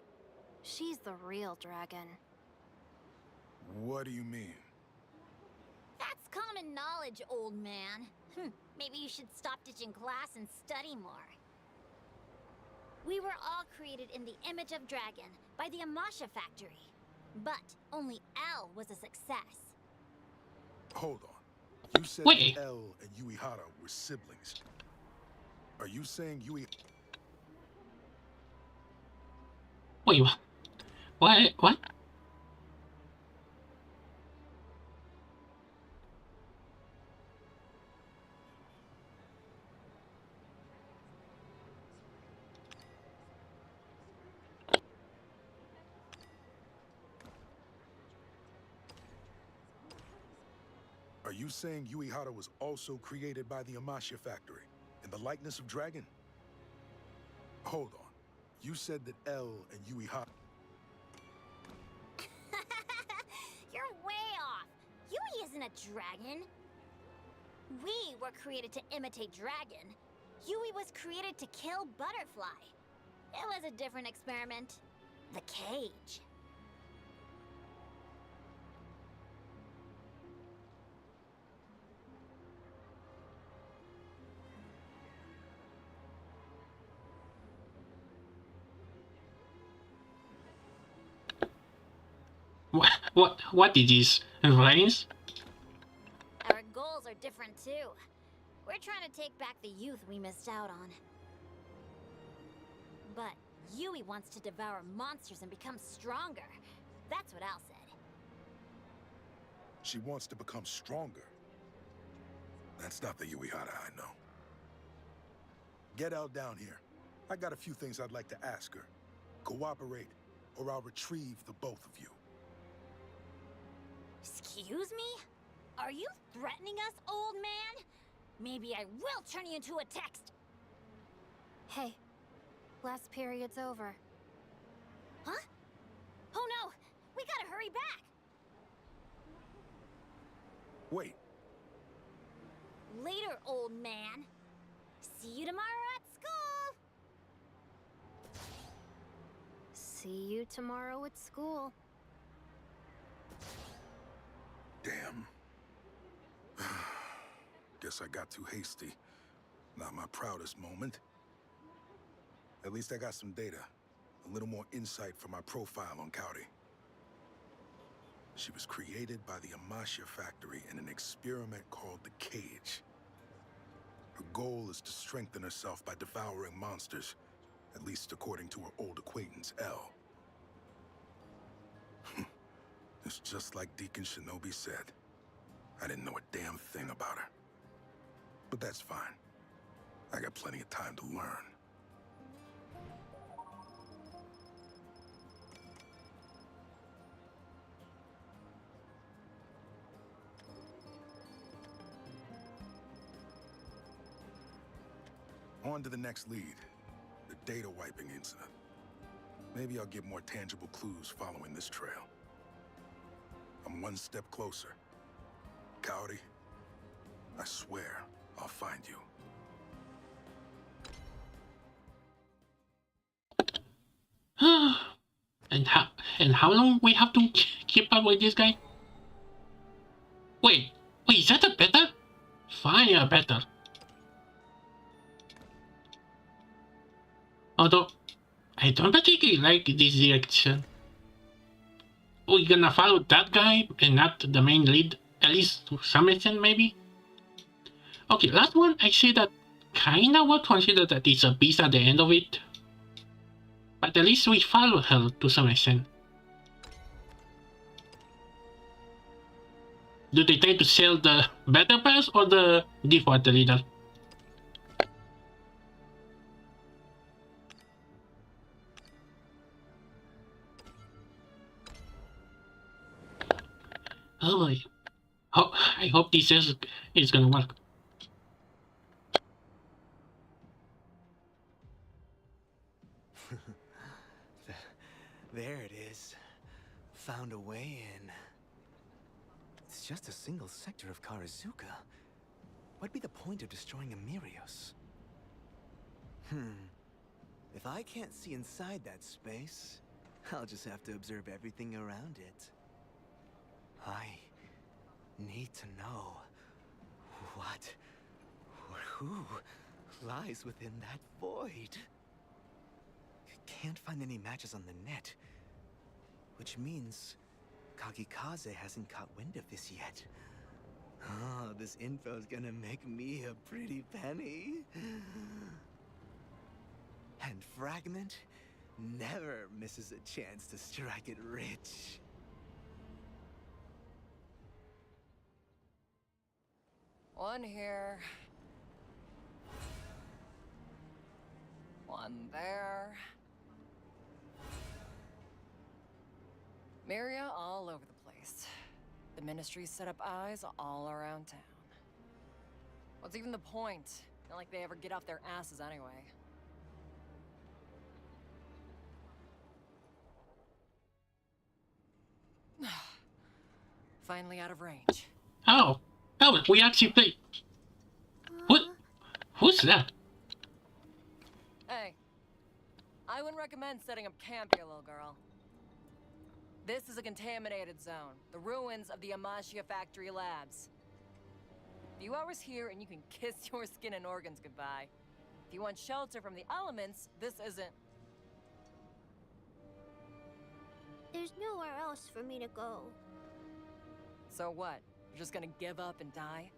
She's the real dragon. What do you mean? That's common knowledge, old man. Maybe you should stop ditching class and study more. We were all created in the image of dragon by the Amasha factory. But only Elle was a success. Hold on. You said Wait. Elle and Uehara were siblings. Are you saying Wait, what? What? Are you saying Uehara was also created by the Amasha factory in the likeness of dragon? Hold on. You said that Elle and Uehara. You're way off. Yui isn't a dragon. We were created to imitate dragon. Yui was created to kill butterfly. It was a different experiment. The cage. What is this? Reference? Our goals are different too. We're trying to take back the youth we missed out on. But Yui wants to devour monsters and become stronger. That's what Al said. She wants to become stronger. That's not the Uehara I know. Get Elle down here. I got a few things I'd like to ask her. Cooperate, or I'll retrieve the both of you. Excuse me? Are you threatening us, old man? Maybe I will turn you into a text. Hey, last period's over. Huh? Oh no! We gotta hurry back! Wait, Later, old man. See you tomorrow at school! See you tomorrow at school. damn. Guess I got too hasty. Not my proudest moment. At least I got some data. A little more insight from my profile on Cowdy. She was created by the Amasha factory in an experiment called the Cage. Her goal is to strengthen herself by devouring monsters, at least according to her old acquaintance, Elle. It's just like Deacon Shinobi said. I didn't know a damn thing about her. But that's fine. I got plenty of time to learn. On to the next lead, the data wiping incident. Maybe I'll get more tangible clues following this trail. I'm one step closer. Cowdy, I swear I'll find you. And how long we have to keep up with this guy? Wait, is that a beta? Fine, a beta. Although, I don't particularly like this direction. We're gonna follow that guy and not the main lead, at least to some extent maybe? Okay, last one, I see that kinda would consider that it's a beast at the end of it. But at least we follow her to some extent. Do they try to sell the better pass or the default leader? Oh boy. I hope this is gonna work. There it is. Found a way in. It's just a single sector of Karazuka. What'd be the point of destroying Amirios? If I can't see inside that space, I'll just have to observe everything around it. I need to know what or who lies within that void. Can't find any matches on the net, which means Kagikaze hasn't caught wind of this yet. Oh, this info's gonna make me a pretty penny. And Fragment never misses a chance to strike it rich. One here. One there. Myria all over the place. The Ministry's set up eyes all around town. What's even the point? Not like they ever get off their asses anyway. Finally out of range. Oh, we actually played. What? Who's that? Hey, I wouldn't recommend setting up camp here, little girl. This is a contaminated zone, the ruins of the Amashia factory labs. A few hours here and you can kiss your skin and organs goodbye. If you want shelter from the elements, this isn't. There's nowhere else for me to go. So what? You're just gonna give up and die?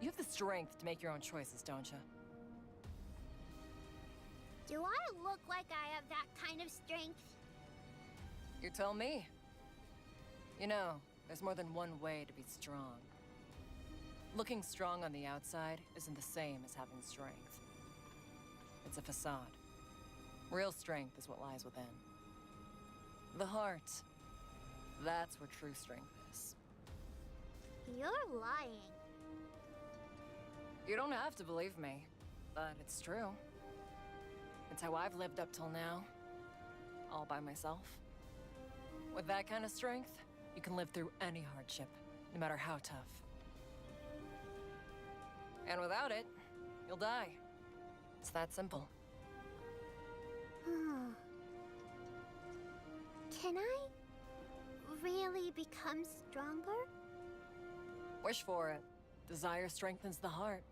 You have the strength to make your own choices, don't you? Do I look like I have that kind of strength? You tell me. You know, there's more than one way to be strong. Looking strong on the outside isn't the same as having strength. It's a facade. Real strength is what lies within. The heart. That's where true strength is. You're lying. You don't have to believe me, but it's true. It's how I've lived up till now. All by myself. With that kind of strength, you can live through any hardship, no matter how tough. And without it, you'll die. It's that simple. Can I really become stronger? Wish for it. Desire strengthens the heart.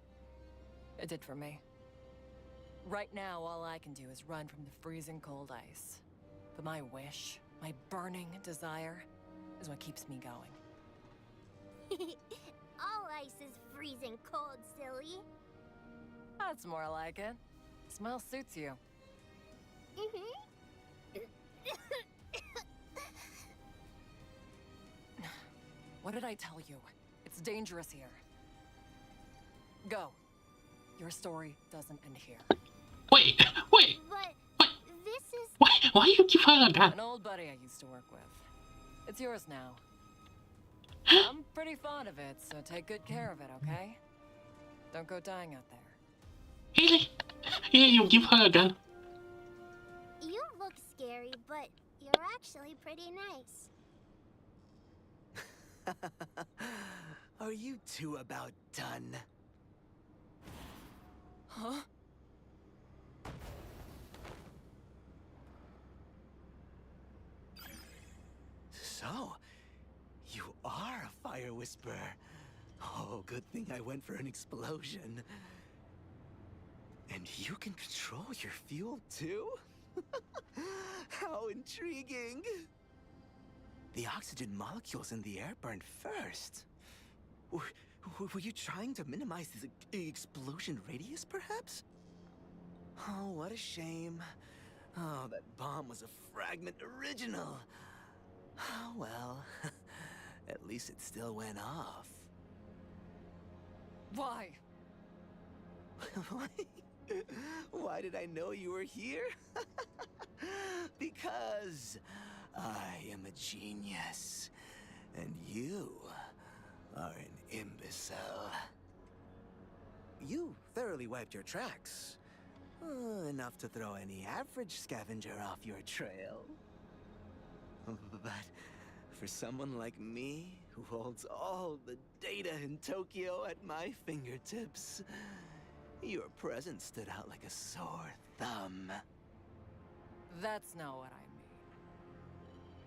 It did for me. Right now, all I can do is run from the freezing cold ice. But my wish, my burning desire, is what keeps me going. All ice is freezing cold, silly. That's more like it. Smell suits you. What did I tell you? It's dangerous here. Go. Your story doesn't end here. Wait. But this is... Why you give her a gun? An old buddy I used to work with. It's yours now. I'm pretty fond of it, so take good care of it, okay? Don't go dying out there. Really? Yeah, you give her a gun. You look scary, but you're actually pretty nice. Are you two about done? Huh? So, you are a fire whisperer. Oh, good thing I went for an explosion. And you can control your fuel too? How intriguing! The oxygen molecules in the air burned first. Were you trying to minimize the explosion radius, perhaps? Oh, what a shame. Oh, that bomb was a Fragment original. Oh, well. At least it still went off. Why? Why did I know you were here? Because I am a genius, and you are an imbecile. You thoroughly wiped your tracks. Enough to throw any average scavenger off your trail. But for someone like me, who holds all the data in Tokyo at my fingertips. Your presence stood out like a sore thumb. That's not what I mean.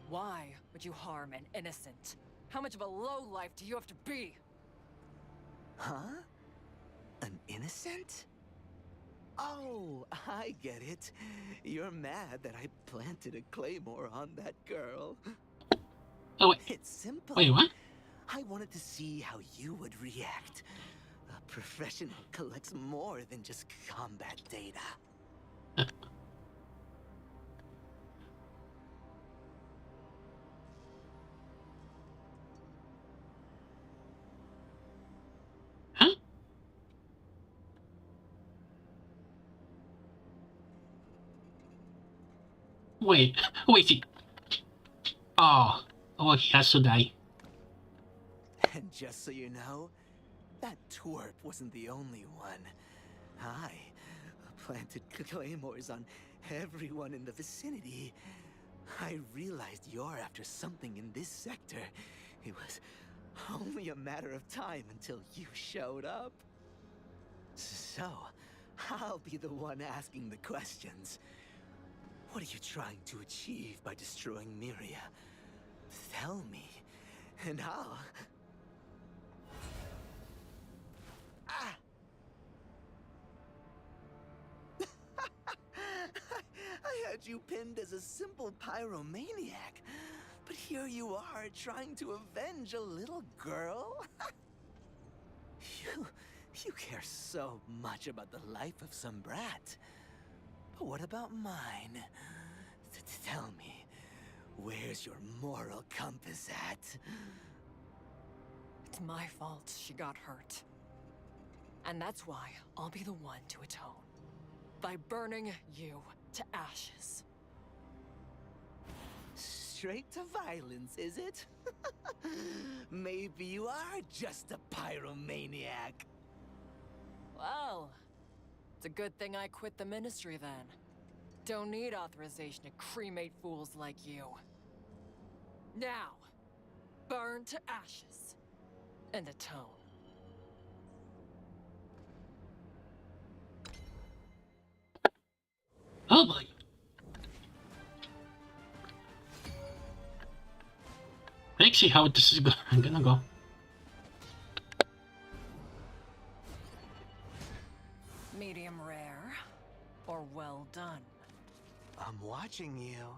Why would you harm an innocent? How much of a lowlife do you have to be? Huh? An innocent? Oh, I get it. You're mad that I planted a claymore on that girl. Oh, wait. It's simple. Wait, what? I wanted to see how you would react. A professional collects more than just combat data. Huh? Wait, who is it? Oh, he has to die. And just so you know, that twerp wasn't the only one. I planted claymores on everyone in the vicinity. I realized you're after something in this sector. It was only a matter of time until you showed up. So, I'll be the one asking the questions. What are you trying to achieve by destroying Miria? Tell me, and I'll... Ah! I had you pinned as a simple pyromaniac, but here you are trying to avenge a little girl? You care so much about the life of some brat. But what about mine? Tell me, where's your moral compass at? It's my fault she got hurt. And that's why I'll be the one to atone. By burning you to ashes. Straight to violence, is it? Maybe you are just a pyromaniac. Well, it's a good thing I quit the ministry then. Don't need authorization to cremate fools like you. Now, burn to ashes and atone. Oh boy. Let's see how this is gonna go. Medium rare or well done? I'm watching you.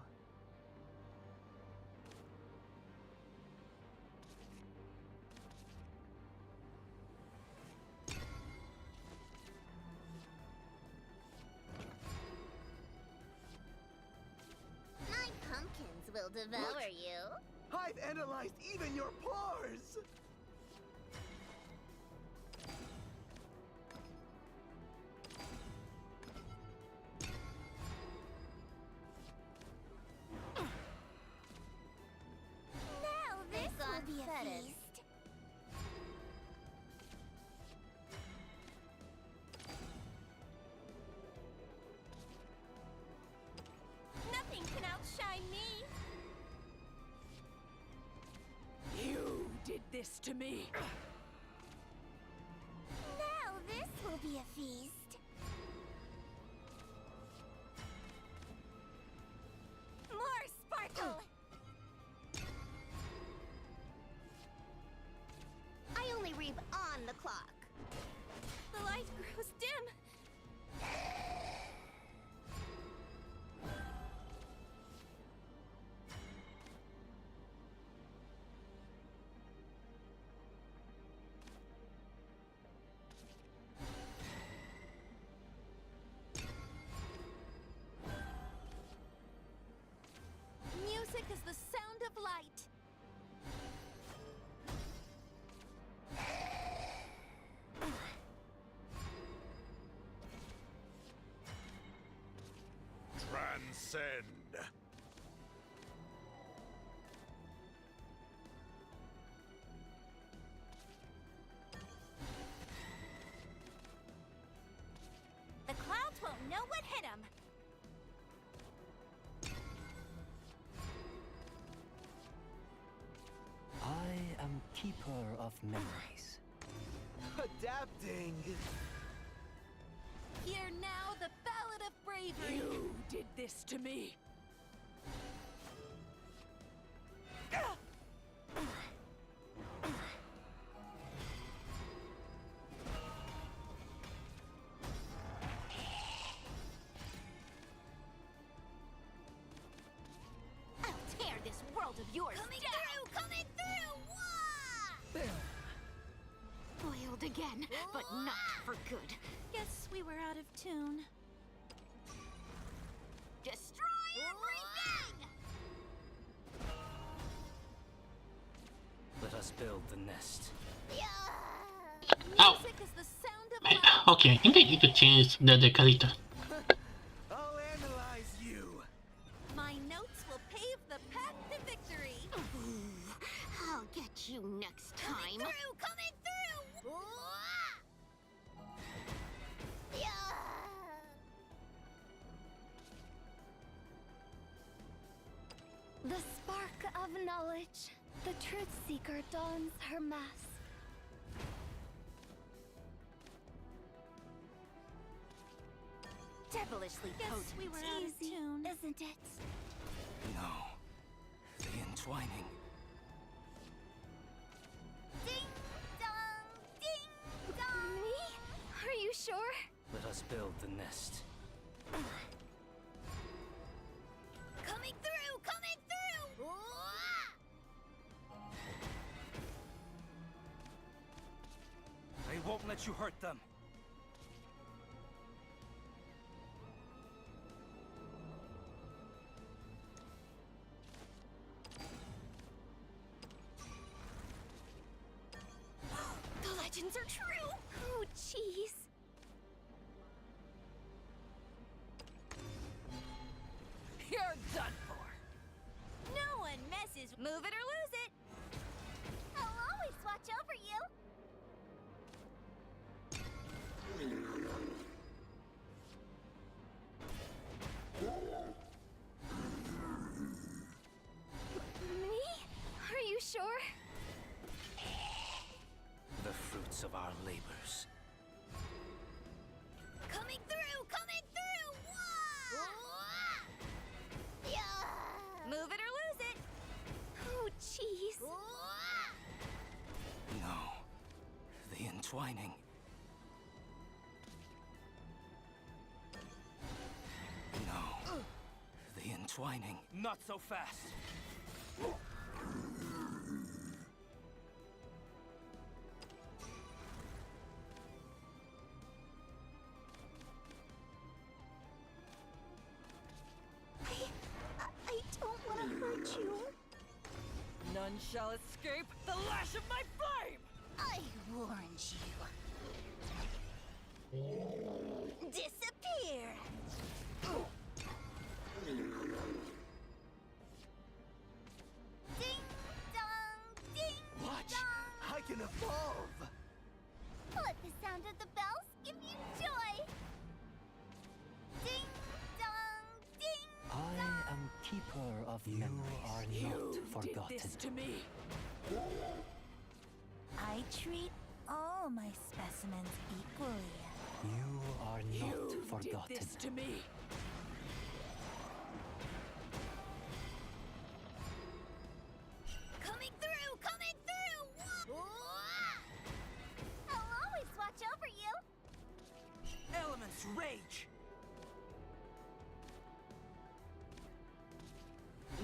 My pumpkins will devour you. I've analyzed even your pores! Now this will be a feast. Nothing can outshine me. You did this to me. Now this will be a feast. More sparkle. I only reap on the clock. The light grows dim. Music is the sound of light. Transcend. The clouds won't know what hit them. I am keeper of memories. Adapting. Hear now the Ballad of Bravery. You did this to me. I'll tear this world of yours Coming down. through! Coming through! Wah! Foiled again, but not for good. Guess we were out of tune. Destroy everything! Let us build the nest. Oh, Music is the sound of man, life. okay, I think I need to change the character. I'll analyze you. My notes will pave the path to victory. I'll get you next Coming time. through! Coming through! Wah! The spark of knowledge. The truth seeker dons her mask. Devilishly Guess potent. we were out of Easy, tune. isn't it? No. The entwining. Ding dong! Ding dong! Me? Are you sure? Let us build the nest. Coming through! Coming through! Wah! I won't let you hurt them. The legends are true. Oh, jeez. You're done for. No one messes. Move it or lose it. I'll always watch over you. Me? Are you sure? The fruits of our labors. Coming through! Coming through! Wah! Yeah! Move it or lose it. Oh, jeez. Wah! No. The entwining. No. The entwining. Not so fast. I don't want to hurt you. None shall escape the lash of my flame. I warned you. Disappear! Ding dong! Ding Watch! dong! I can evolve! Let the sound of the bells give you joy! Ding dong! Ding I am keeper of memories. Are not forgotten. This to me. I treat all my specimens equally. You are not You forgotten. did this to me. coming through! Coming through! Wah! I'll always watch over you! Elements rage!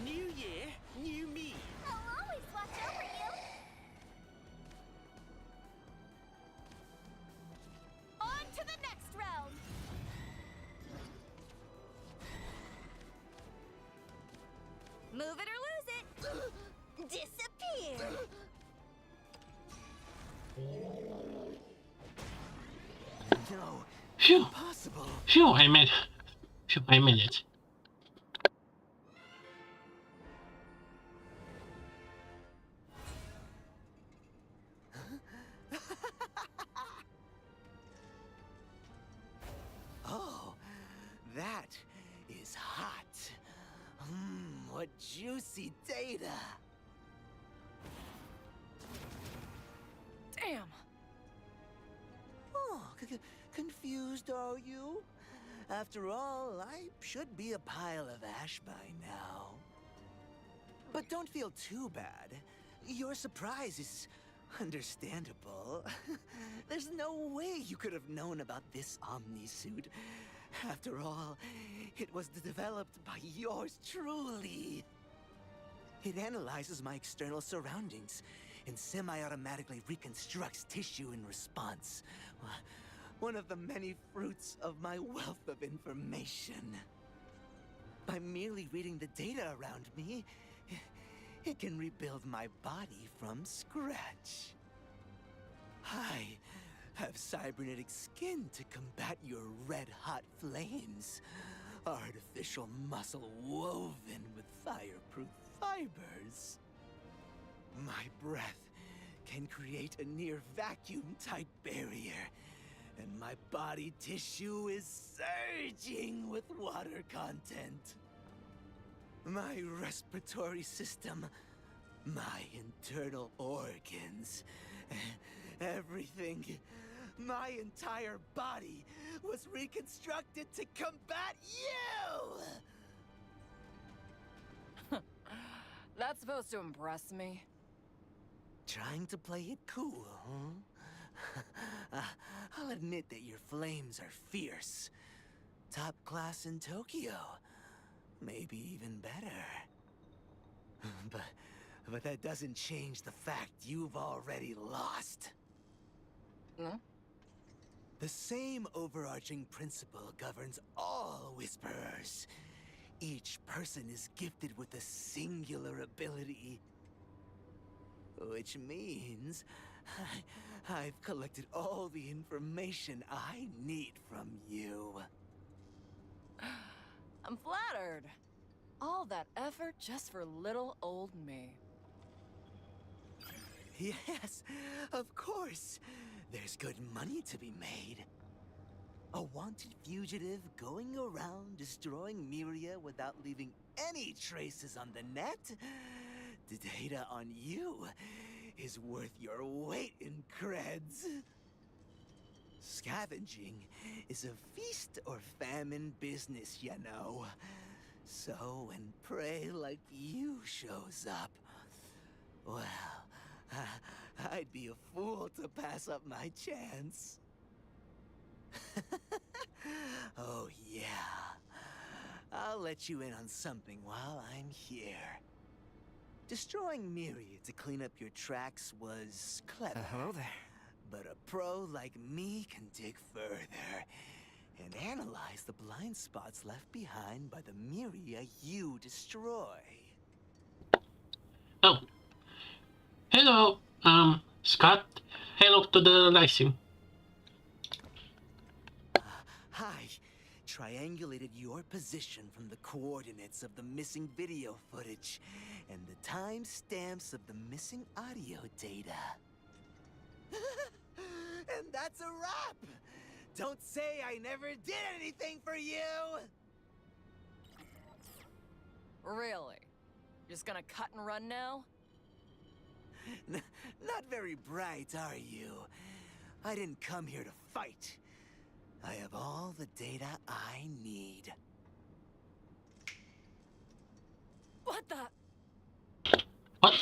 New year, new me. I'll always watch over you! On to the next round. Move it or lose it. Disappear! No, Phew, possible. phew, I made it. Oh, that is hot. What juicy data. Confused, are you? After all, I should be a pile of ash by now. But don't feel too bad. Your surprise is understandable. There's no way you could have known about this Omni-suit. After all, it was developed by yours truly. It analyzes my external surroundings and semi-automatically reconstructs tissue in response. One of the many fruits of my wealth of information. By merely reading the data around me, it can rebuild my body from scratch. I have cybernetic skin to combat your red-hot flames. Artificial muscle woven with fireproof fibers. My breath can create a near vacuum-type barrier, and my body tissue is surging with water content. My respiratory system, my internal organs, everything, my entire body was reconstructed to combat you! That's supposed to impress me. Trying to play it cool, huh? I'll admit that your flames are fierce. Top class in Tokyo. Maybe even better. But that doesn't change the fact you've already lost. Hmm? The same overarching principle governs all Whisperers. Each person is gifted with a singular ability. Which means I've collected all the information I need from you. I'm flattered. All that effort just for little old me. Yes, of course. There's good money to be made. A wanted fugitive going around destroying Myria without leaving any traces on the net? The data on you is worth your weight in creds. Scavenging is a feast or famine business, you know. So when prey like you shows up, well, I'd be a fool to pass up my chance. Oh yeah, I'll let you in on something while I'm here. Destroying Myria to clean up your tracks was clever. Hello there. But a pro like me can dig further and analyze the blind spots left behind by the Myria you destroy. Oh. Hello, Scott. Hello to the live stream. Hi. Triangulated your position from the coordinates of the missing video footage and the timestamps of the missing audio data. And that's a wrap! Don't say I never did anything for you! Really? Just gonna cut and run now? Not very bright, are you? I didn't come here to fight. I have all the data I need. What the? What?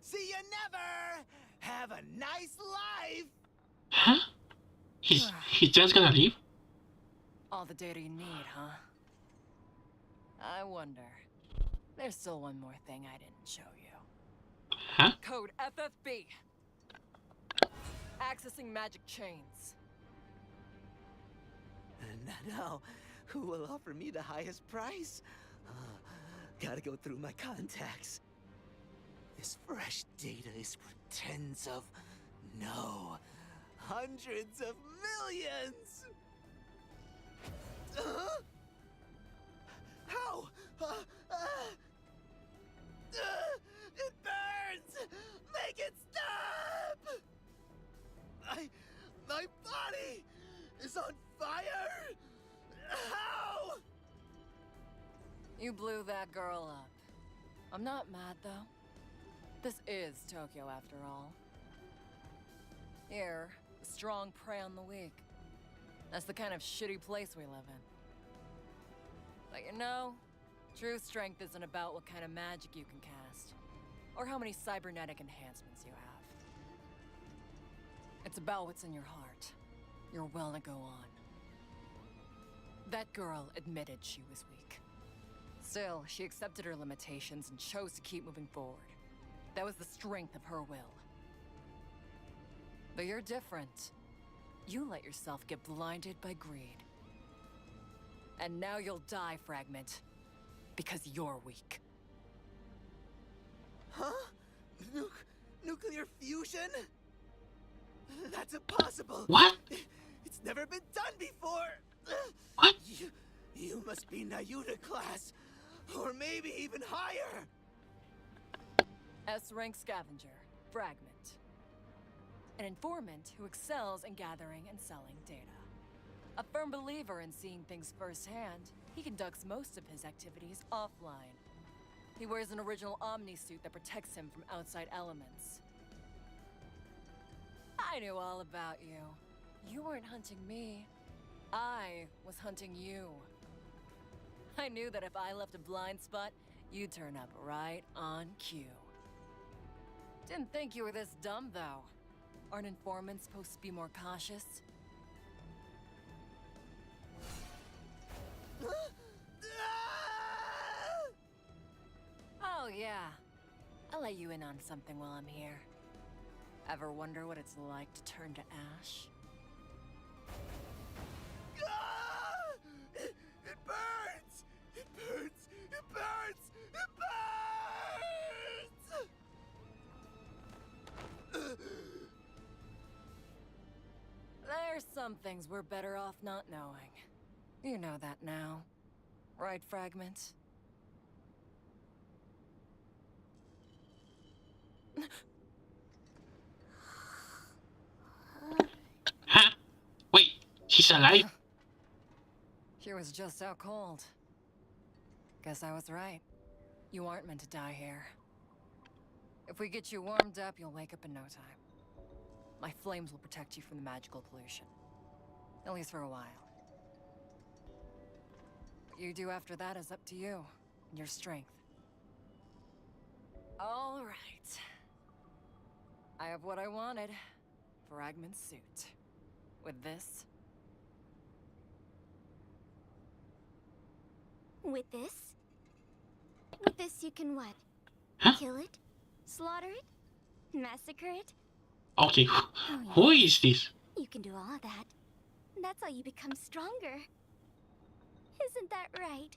See you never! Have a nice life! Huh? He's just gonna leave? All the data you need, huh? I wonder. There's still one more thing I didn't show you. Huh? Code FFB. Accessing magic chains. Now, who will offer me the highest price? Gotta go through my contacts. This fresh data is for tens of, no, hundreds of millions! How? It burns! Make it stop! My body is on fire! How? You blew that girl up. I'm not mad, though. This is Tokyo, after all. Here, The strong prey on the weak. That's the kind of shitty place we live in. But you know, true strength isn't about what kind of magic you can cast, or how many cybernetic enhancements you have. It's about what's in your heart, your will to go on. That girl admitted she was weak. Still, she accepted her limitations and chose to keep moving forward. That was the strength of her will. But you're different. You let yourself get blinded by greed. And now you'll die, Fragment. Because you're weak. Huh? Nuclear fusion? That's impossible. What? It's never been done before. What? You must be Nayuta class, or maybe even higher. S-rank scavenger, Fragment. An informant who excels in gathering and selling data. A firm believer in seeing things firsthand, he conducts most of his activities offline. He wears an original Omni suit that protects him from outside elements. I knew all about you. You weren't hunting me. I was hunting you. I knew that if I left a blind spot, you'd turn up right on cue. Didn't think you were this dumb, though. Aren't informants supposed to be more cautious? Oh, yeah. I'll let you in on something while I'm here. Ever wonder what it's like to turn to ash? It burns! It burns! It burns! It burns! There's some things we're better off not knowing. You know that now. Right, Fragment? Huh? Wait, she's alive? She was just out cold. Guess I was right. You aren't meant to die here. If we get you warmed up, you'll wake up in no time. My flames will protect you from the magical pollution. At least for a while. What you do after that is up to you and your strength. All right. I have what I wanted. Fragment's suit. With this, With this? With this you can what? Huh? Kill it? Slaughter it? Massacre it? Okay, Oh, yeah. who is this? You can do all that. That's how you become stronger. Isn't that right,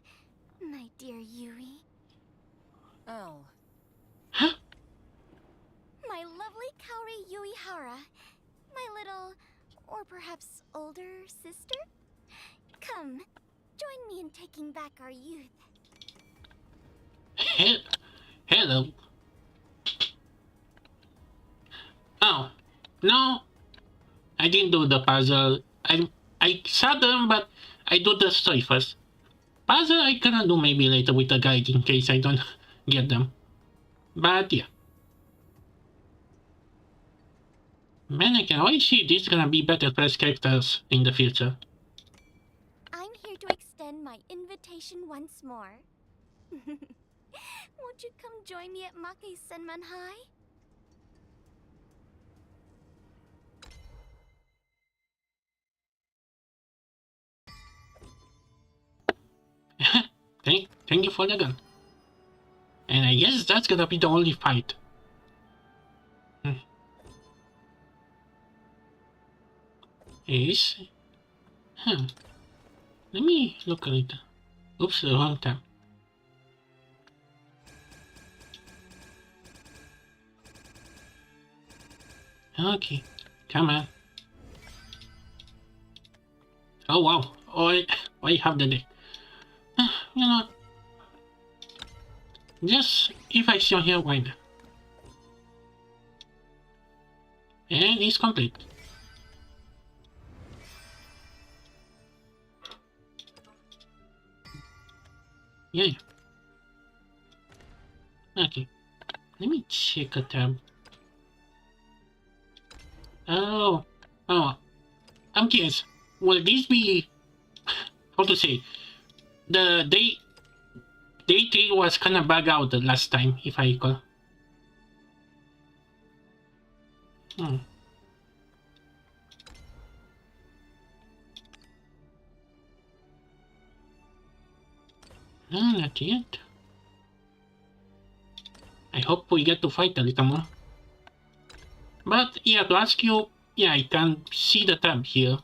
my dear Yui? oh, Huh? My lovely Kaori Yuihara. My little, or perhaps older sister? Come, join me in taking back our youth. Hello. Oh, no. I didn't do the puzzle. I saw them, but I do the story first. Puzzle I gonna do maybe later with the guide in case I don't get them. But yeah. Man, I can always see this gonna be better first characters in the future. I'm here to extend my invitation once more. Won't you come join me at Maki Senman High? Thank you for the gun. And I guess that's gonna be the only fight. Is... Let me look at it. Oops, the wrong tab. Okay, come on. Oh wow, I have the deck. You know, just if I see on here, why not? And it's complete. Yeah. Okay. Let me check a tab. Oh, Oh, I'm curious. Will this be how to say? The day 3 was kind of bug out the last time, if I recall. Hmm. No, not yet. I hope we get to fight a little more. But yeah, to ask you, yeah, I can see the tab here.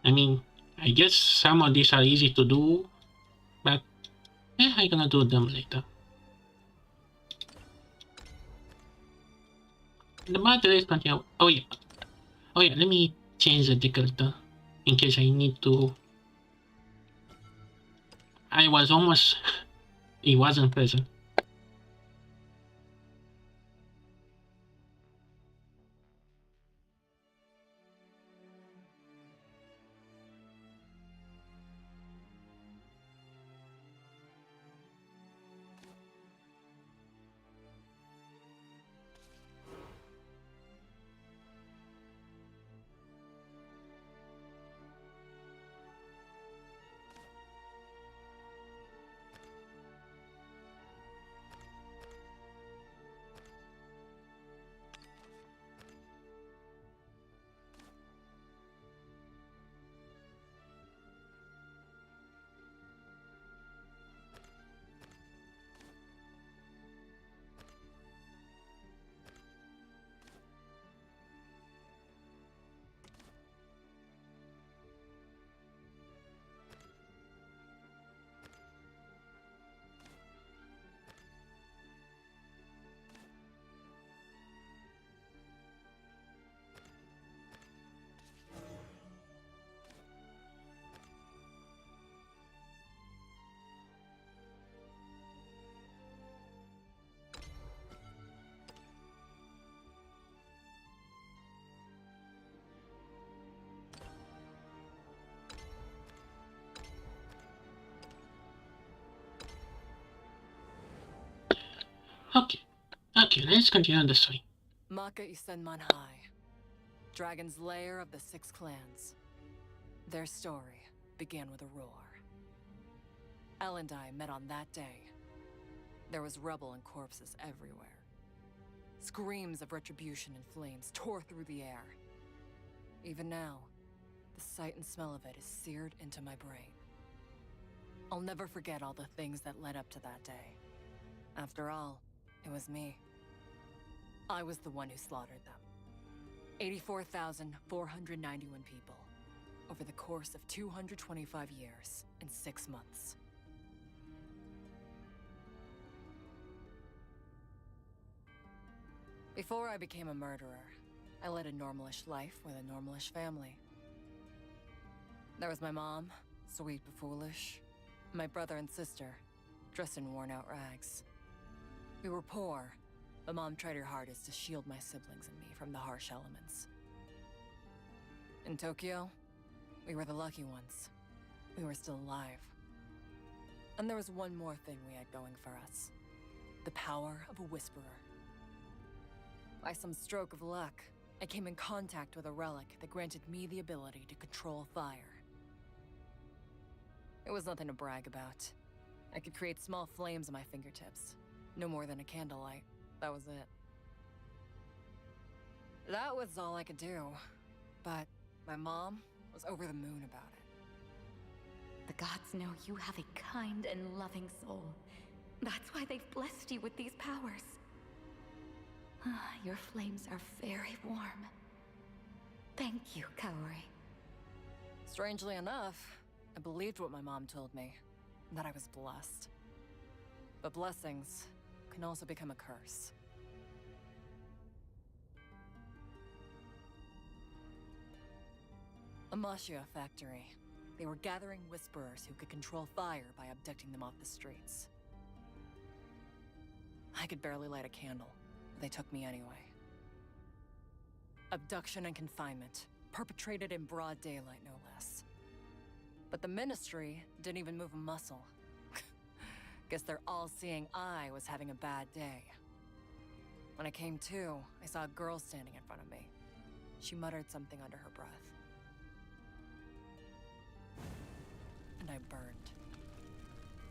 I mean, I guess some of these are easy to do, but yeah, I'm gonna do them later. The battery is continue. Oh yeah. Oh yeah, let me change the decorator in case I need to. I was almost. It wasn't present. Okay. Okay, let's continue the story. Maka Isenman High, Dragon's lair of the 6 clans. Their story began with a roar. Elle and I met on that day. There was rubble and corpses everywhere. Screams of retribution and flames tore through the air. Even now, the sight and smell of it is seared into my brain. I'll never forget all the things that led up to that day. After all, it was me. I was the one who slaughtered them. 84,491 people, over the course of 225 years and 6 months. Before I became a murderer, I led a normalish life with a normalish family. There was my mom, sweet but foolish, my brother and sister, dressed in worn-out rags. We were poor, but Mom tried her hardest to shield my siblings and me from the harsh elements. In Tokyo, we were the lucky ones. We were still alive. And there was one more thing we had going for us. The power of a whisperer. By some stroke of luck, I came in contact with a relic that granted me the ability to control fire. It was nothing to brag about. I could create small flames on my fingertips. No more than a candlelight. That was it. That was all I could do. But my mom was over the moon about it. The gods know you have a kind and loving soul. That's why they've blessed you with these powers. Your flames are very warm. Thank you, Kaori. Strangely enough, I believed what my mom told me, that I was blessed. But blessings can also become a curse. A Mashia factory. They were gathering whisperers who could control fire by abducting them off the streets. I could barely light a candle, but they took me anyway. Abduction and confinement, perpetrated in broad daylight, no less. But the Ministry didn't even move a muscle. Guess their all-seeing eye was having a bad day. When I came to, I saw a girl standing in front of me. She muttered something under her breath. And I burned.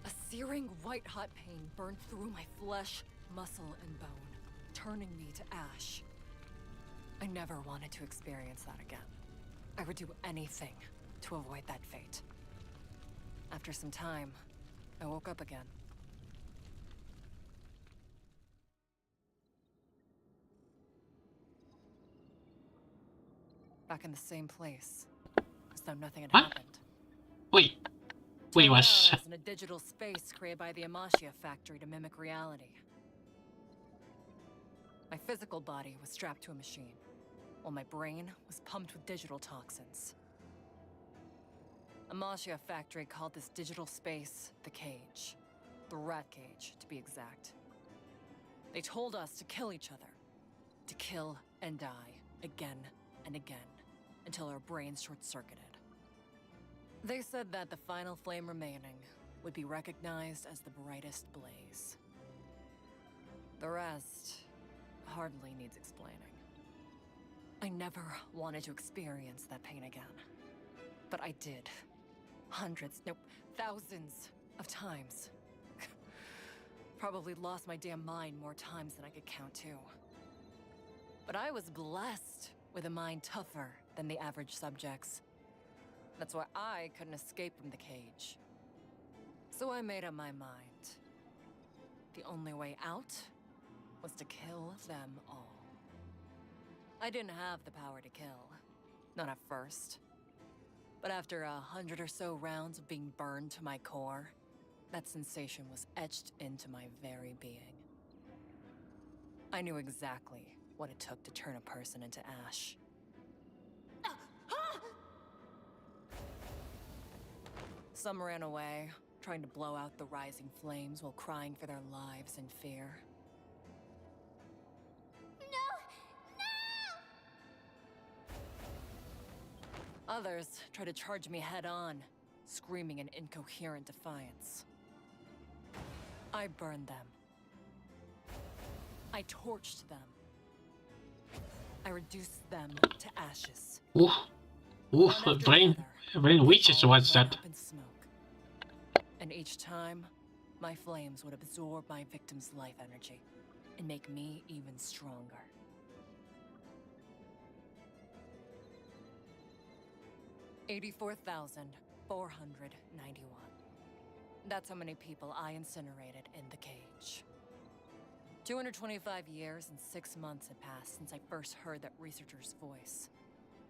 A searing white-hot pain burned through my flesh, muscle, and bone, turning me to ash. I never wanted to experience that again. I would do anything to avoid that fate. After some time, I woke up again. Back in the same place, as though nothing had happened. Wait, Turned what? out I was in a digital space created by the Amashia factory to mimic reality. My physical body was strapped to a machine, while my brain was pumped with digital toxins. Amashia factory called this digital space the cage. The rat cage, to be exact. They told us to kill each other. To kill and die, again and again, until our brains short-circuited. They said that the final flame remaining would be recognized as the brightest blaze. The rest hardly needs explaining. I never wanted to experience that pain again. But I did. Hundreds, no, thousands of times. Probably lost my damn mind more times than I could count too. But I was blessed with a mind tougher than the average subjects. That's why I couldn't escape from the cage. So I made up my mind. The only way out was to kill them all. I didn't have the power to kill. Not at first. But after 100 or so rounds of being burned to my core, that sensation was etched into my very being. I knew exactly what it took to turn a person into ash. Some ran away, trying to blow out the rising flames while crying for their lives in fear. Others tried to charge me head-on, screaming in incoherent defiance. I burned them. I torched them. I reduced them to ashes. Brain witches was that? And each time, my flames would absorb my victim's life energy and make me even stronger. $84,491. That's how many people I incinerated in the cage. 225 years and 6 months had passed since I first heard that researcher's voice.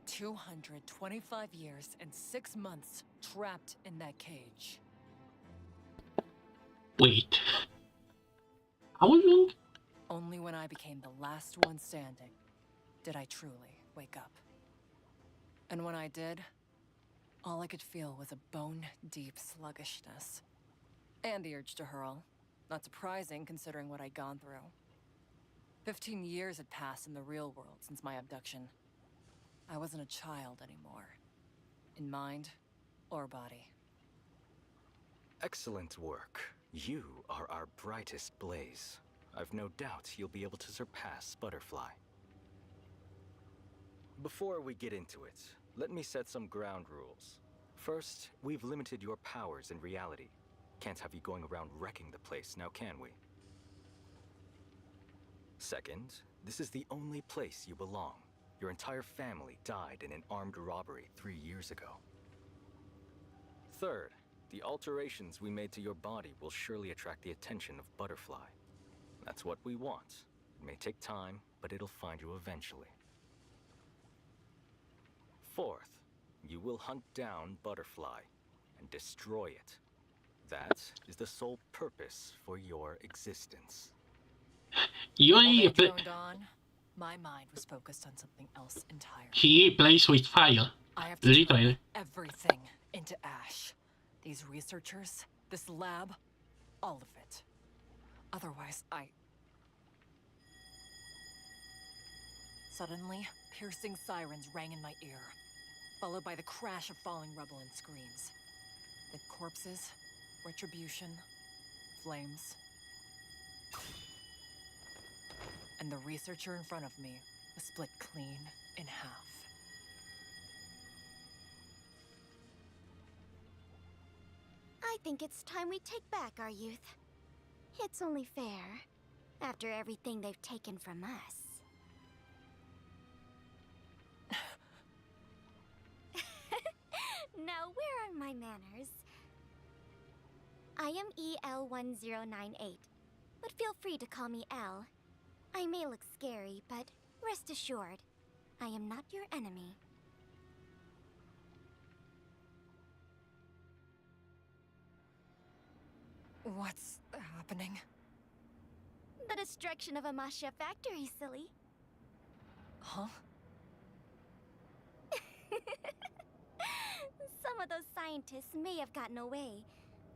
225 years and 6 months trapped in that cage. Wait. How long? Only when I became the last one standing did I truly wake up. And when I did, all I could feel was a bone-deep sluggishness. And the urge to hurl. Not surprising considering what I'd gone through. 15 years had passed in the real world since my abduction. I wasn't a child anymore. In mind or body. Excellent work. You are our brightest blaze. I've no doubt you'll be able to surpass Butterfly. Before we get into it, let me set some ground rules. First, we've limited your powers in reality. Can't have you going around wrecking the place, now can we? Second, this is the only place you belong. Your entire family died in an armed robbery 3 years ago. Third, the alterations we made to your body will surely attract the attention of Butterfly. That's what we want. It may take time, but it'll find you eventually. Fourth, you will hunt down Butterfly and destroy it. That is the sole purpose for your existence. My mind was focused on something else entirely. He plays with fire. I have to turn everything into ash. These researchers, this lab, all of it. Otherwise, Suddenly, piercing sirens rang in my ear, followed by the crash of falling rubble and screams. The corpses, retribution, flames. and the researcher in front of me was split clean in half. I think it's time we take back our youth. It's only fair, after everything they've taken from us. Now, where are my manners? I am EL1098, but feel free to call me L. I may look scary, but rest assured, I am not your enemy. What's happening? The destruction of Amasya factory, silly. Huh? Some of those scientists may have gotten away,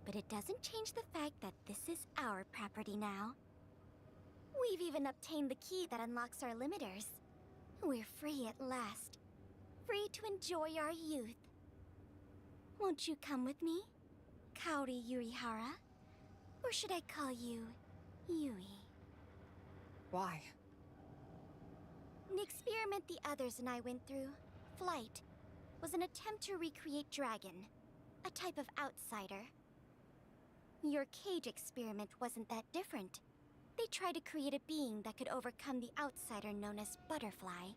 but it doesn't change the fact that this is our property now. We've even obtained the key that unlocks our limiters. We're free at last. Free to enjoy our youth. Won't you come with me, Kaori Yurihara? Or should I call you Yui? Why? The experiment the others and I went through, Flight, was an attempt to recreate Dragon, a type of outsider. Your cage experiment wasn't that different. They tried to create a being that could overcome the outsider known as Butterfly.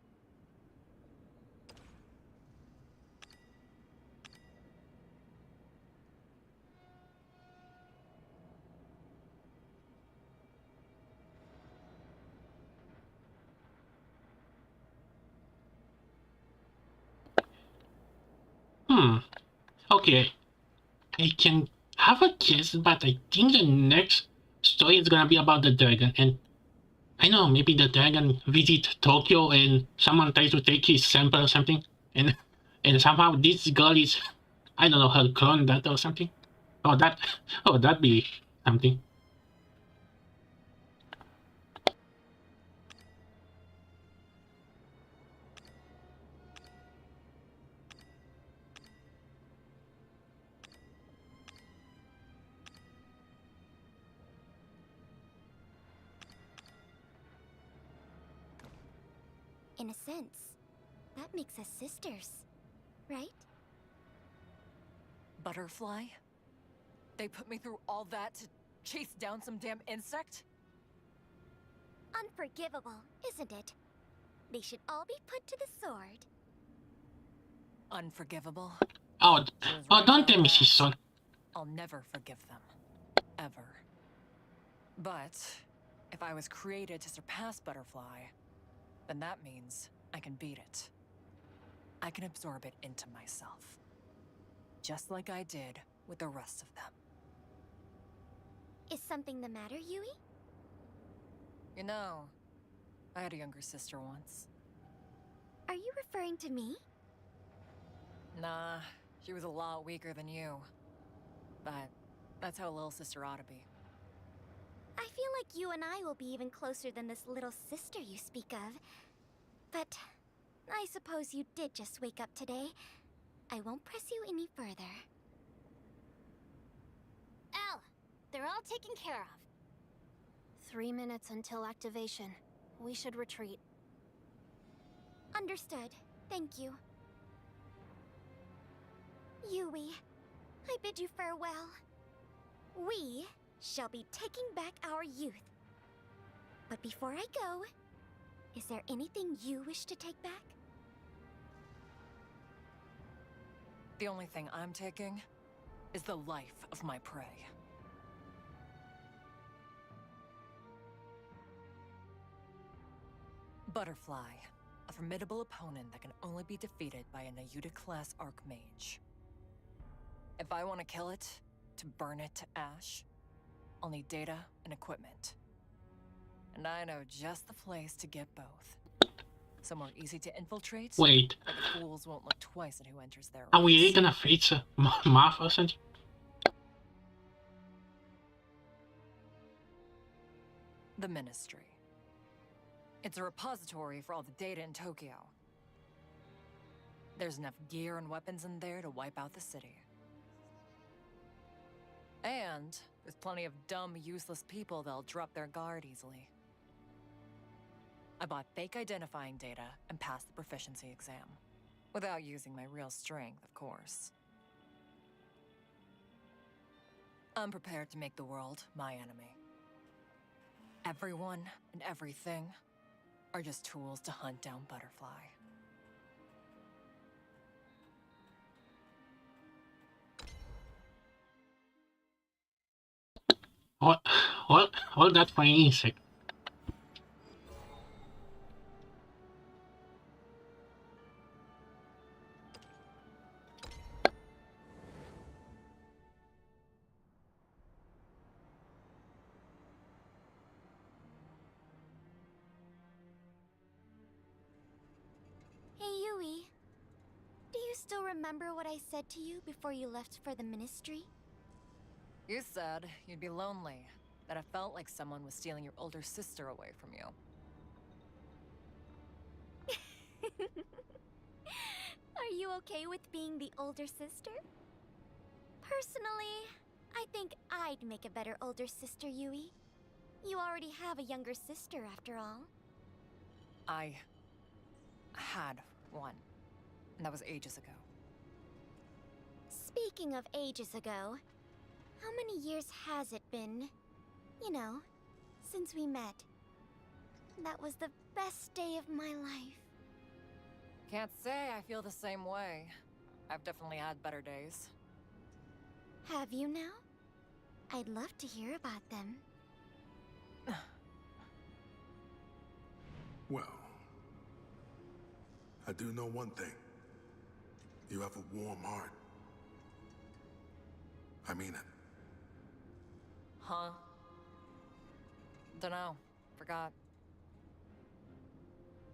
Okay. I can have a guess, but I think the next story is gonna be about the dragon. And I know maybe the dragon visit Tokyo and someone tries to take his sample or something. And somehow this girl is, I don't know, her clone that or something. Oh, that'd be something. In a sense, that makes us sisters, right? Butterfly? They put me through all that to chase down some damn insect? Unforgivable, isn't it? They should all be put to the sword. Unforgivable? Oh, don't tell me she's son. I'll never forgive them. Ever. But if I was created to surpass Butterfly, then that means I can beat it. I can absorb it into myself. Just like I did with the rest of them. Is something the matter, Yui? You know, I had a younger sister once. Are you referring to me? Nah, she was a lot weaker than you. But that's how a little sister ought to be. I feel like you and I will be even closer than this little sister you speak of. But I suppose you did just wake up today. I won't press you any further. Elle, they're all taken care of. 3 minutes until activation. We should retreat. Understood. Thank you. Yui, I bid you farewell. We shall be taking back our youth. But before I go, is there anything you wish to take back? The only thing I'm taking is the life of my prey. Butterfly, a formidable opponent that can only be defeated by a Nayuta-class Archmage. If I want to kill it, to burn it to ash, I'll need data and equipment. And I know just the place to get both. Somewhere easy to infiltrate. Wait. But the fools won't look twice at who enters their Are we ranks. really gonna face a moth or something? The Ministry. It's a repository for all the data in Tokyo. There's enough gear and weapons in there to wipe out the city. And there's plenty of dumb, useless people that'll drop their guard easily. I bought fake identifying data and passed the proficiency exam. Without using my real strength, of course. I'm prepared to make the world my enemy. Everyone and everything are just tools to hunt down Butterfly. All that fine insect. Hey, Yui. Do you still remember what I said to you before you left for the Ministry? You said you'd be lonely, that it felt like someone was stealing your older sister away from you. Are you okay with being the older sister? Personally, I think I'd make a better older sister, Yui. You already have a younger sister, after all. I had one, and that was ages ago. Speaking of ages ago, how many years has it been? You know, since we met. That was the best day of my life. Can't say I feel the same way. I've definitely had better days. Have you now? I'd love to hear about them. Well, I do know one thing. You have a warm heart. I mean it. Huh? Dunno. Forgot.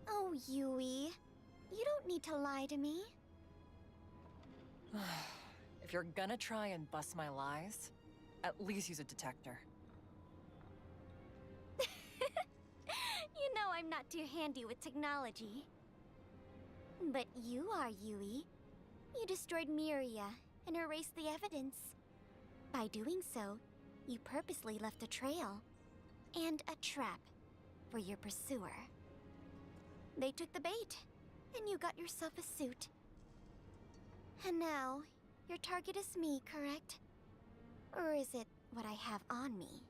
Oh, Yui. You don't need to lie to me. If you're gonna try and bust my lies, at least use a detector. You know I'm not too handy with technology. But you are, Yui. You destroyed Miria and erased the evidence. By doing so, you purposely left a trail and a trap for your pursuer. They took the bait, and you got yourself a suit. And now, your target is me, correct? Or is it what I have on me?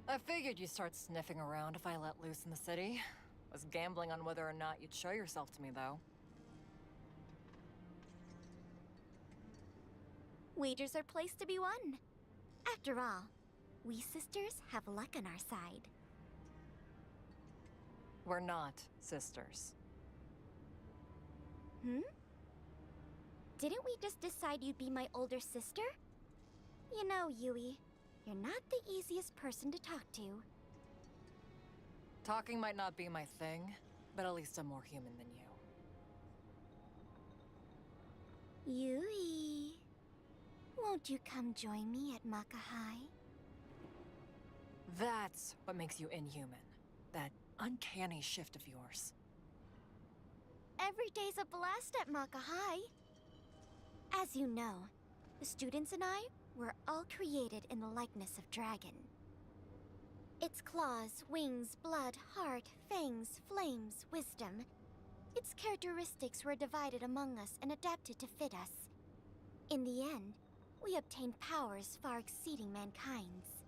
I figured you'd start sniffing around if I let loose in the city. Was gambling on whether or not you'd show yourself to me, though. Wagers are placed to be won. After all, we sisters have luck on our side. We're not sisters. Hmm? Didn't we just decide you'd be my older sister? You know, Yui, you're not the easiest person to talk to. Talking might not be my thing, but at least I'm more human than you. Yui, won't you come join me at Maka High? That's what makes you inhuman. That uncanny shift of yours. Every day's a blast at Maka High. As you know, the students and I were all created in the likeness of Dragon. Its claws, wings, blood, heart, fangs, flames, wisdom. Its characteristics were divided among us and adapted to fit us. In the end, we obtained powers far exceeding mankind's.